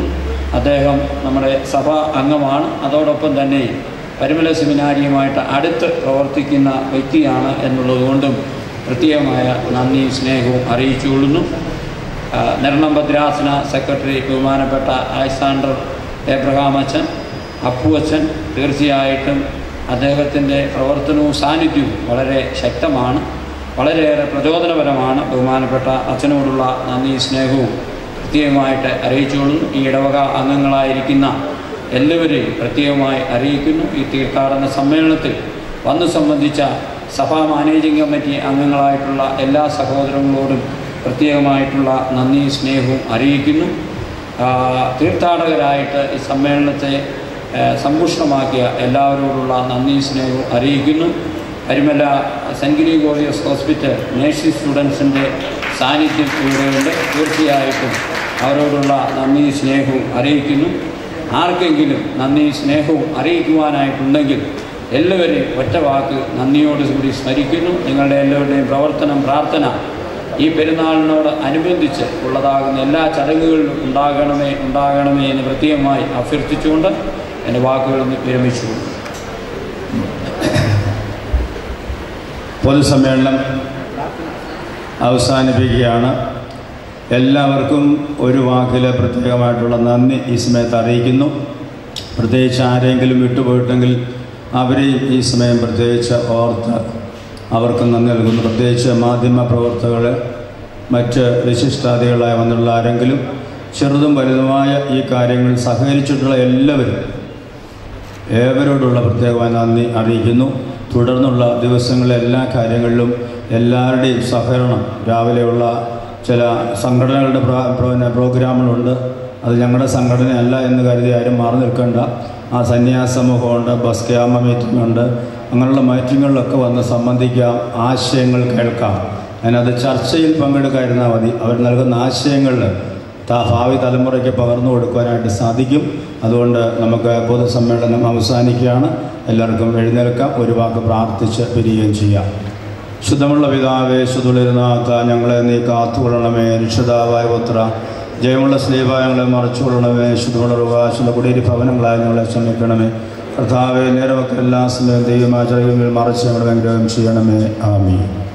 അദ്ദേഹം നമ്മുടെ സഭാ അംഗമാണ്. അതോടൊപ്പം തന്നെ പരിമല സെമിനാരിയുമായിട്ട് അടുത്ത് പ്രവർത്തിക്കുന്ന വ്യക്തിയാണ് എന്നുള്ളതുകൊണ്ടും പ്രത്യേകമായ നന്ദി സ്നേഹവും അറിയിച്ചുകൊള്ളുന്നു. നെരണം ഭദ്രാസന സെക്രട്ടറി ബഹുമാനപ്പെട്ട അലക്സാണ്ടർ എബ്രഹാം അച്ഛൻ, അപ്പു അച്ഛൻ, തീർച്ചയായിട്ടും അദ്ദേഹത്തിൻ്റെ പ്രവർത്തനവും സാന്നിധ്യവും വളരെ ശക്തമാണ്, വളരെയേറെ പ്രചോദനപരമാണ്. ബഹുമാനപ്പെട്ട അച്ഛനോടുള്ള നന്ദി സ്നേഹവും പ്രത്യേകമായിട്ട് അറിയിച്ചുകൊള്ളുന്നു. ഈ ഇടവക അംഗങ്ങളായിരിക്കുന്ന എല്ലാവരെയും പ്രത്യേകമായി അറിയിക്കുന്നു. ഈ തീർത്ഥാടന സമ്മേളനത്തിൽ വന്നു സംബന്ധിച്ച സഭാ മാനേജിംഗ് കമ്മിറ്റി അംഗങ്ങളായിട്ടുള്ള എല്ലാ സഹോദരങ്ങളോടും പ്രത്യേകമായിട്ടുള്ള നന്ദി സ്നേഹവും അറിയിക്കുന്നു. തീർത്ഥാടകരായിട്ട് ഈ സമ്മേളനത്തെ സമ്പുഷ്ടമാക്കിയ എല്ലാവരോടുള്ള നന്ദി സ്നേഹവും അറിയിക്കുന്നു. Parimala saint Gregorios hospital nursing സ്റ്റുഡൻസിൻ്റെ സാന്നിധ്യം ഇവിടെയുണ്ട്. തീർച്ചയായിട്ടും അവരോടുള്ള നന്ദി സ്നേഹവും അറിയിക്കുന്നു. ആർക്കെങ്കിലും നന്ദി സ്നേഹവും അറിയിക്കുവാനായിട്ടുണ്ടെങ്കിൽ എല്ലാവരെയും ഒറ്റ വാക്ക് നന്ദിയോടുകൂടി സ്മരിക്കുന്നു. നിങ്ങളുടെ എല്ലാവരുടെയും പ്രവർത്തനം, പ്രാർത്ഥന ഈ പെരുന്നാളിനോട് അനുബന്ധിച്ച് ഉള്ളതാകുന്ന എല്ലാ ചടങ്ങുകളിലും ഉണ്ടാകണമേ എന്ന് പ്രത്യേകമായി അഭ്യർത്ഥിച്ചുകൊണ്ട് എൻ്റെ വാക്കുകൾ വിരമിച്ചു.
പൊതുസമ്മേളനം അവസാനിപ്പിക്കുകയാണ്. എല്ലാവർക്കും ഒരു വാക്കിൽ പ്രത്യേകമായിട്ടുള്ള നന്ദി ഈ സമയത്ത് അറിയിക്കുന്നു. പ്രത്യേകിച്ച് ആരെങ്കിലും വിട്ടുപോയിട്ടെങ്കിൽ അവരെയും ഈ സമയം പ്രത്യേകിച്ച് ഓർത്ത് അവർക്ക് നന്ദി നൽകുന്നു. പ്രത്യേകിച്ച് മാധ്യമ പ്രവർത്തകർ, മറ്റ് വിശിഷ്ടാദികളായി വന്നുള്ള ആരെങ്കിലും ചെറുതും വലുതുമായ ഈ കാര്യങ്ങളിൽ സഹകരിച്ചിട്ടുള്ള ഏവരോടുള്ള പ്രത്യേകമായ നന്ദി അറിയിക്കുന്നു. തുടർന്നുള്ള ദിവസങ്ങളിലെ എല്ലാ കാര്യങ്ങളിലും എല്ലാവരുടെയും സഹകരണം, രാവിലെയുള്ള ചില സംഘടനകളുടെ പ്രോഗ്രാമുകളുണ്ട്, അത് ഞങ്ങളുടെ സംഘടനയല്ല എന്ന് കരുതി ആരും മാറി നിൽക്കേണ്ട. ആ സന്യാസ സമൂഹമുണ്ട്, ബസ് ക്യാമ്പ് മീറ്റിംഗ് ഉണ്ട്,
അങ്ങനെയുള്ള മീറ്റിങ്ങുകളിലൊക്കെ വന്ന് സംബന്ധിക്കാം, ആശയങ്ങൾ കേൾക്കാം. അതിനകത്ത് ചർച്ചയിൽ പങ്കെടുക്കാതിരുന്നാൽ മതി. അവർ നൽകുന്ന ആശയങ്ങൾ ഭാവി തലമുറയ്ക്ക് പകർന്നു കൊടുക്കുവാനായിട്ട് സാധിക്കും. അതുകൊണ്ട് നമുക്ക് പൊതുസമ്മേളനം അവസാനിക്കുകയാണ്. എല്ലാവർക്കും എഴുന്നേൽക്കാം, ഒരു വാക്ക് പ്രാർത്ഥിച്ച് പിരിയുകയും ചെയ്യാം. ശുദ്ധമുള്ള പിതാവേ, ശുദ്ധുളിരുന്നാത്ത ഞങ്ങളെ നീ കാത്തുകൊള്ളണമേ. രക്ഷിതാവായ പുത്ര, ജയമുള്ള സ്ലീബായ ഞങ്ങളെ മറച്ചുകൊള്ളണമേ. ശുദ്ധമുള്ള റുവാശുദ്ധ കുടിയേരി ഭവനങ്ങളായി ഞങ്ങളെ ക്ഷമിക്കണമേ. കർത്താവെ, നേരമൊക്കെ എല്ലാ സമയവും ദൈവമാചാര്യങ്ങളിൽ മറച്ച് ഞങ്ങളെ അനുഗ്രഹം ചെയ്യണമേ. ആമീൻ.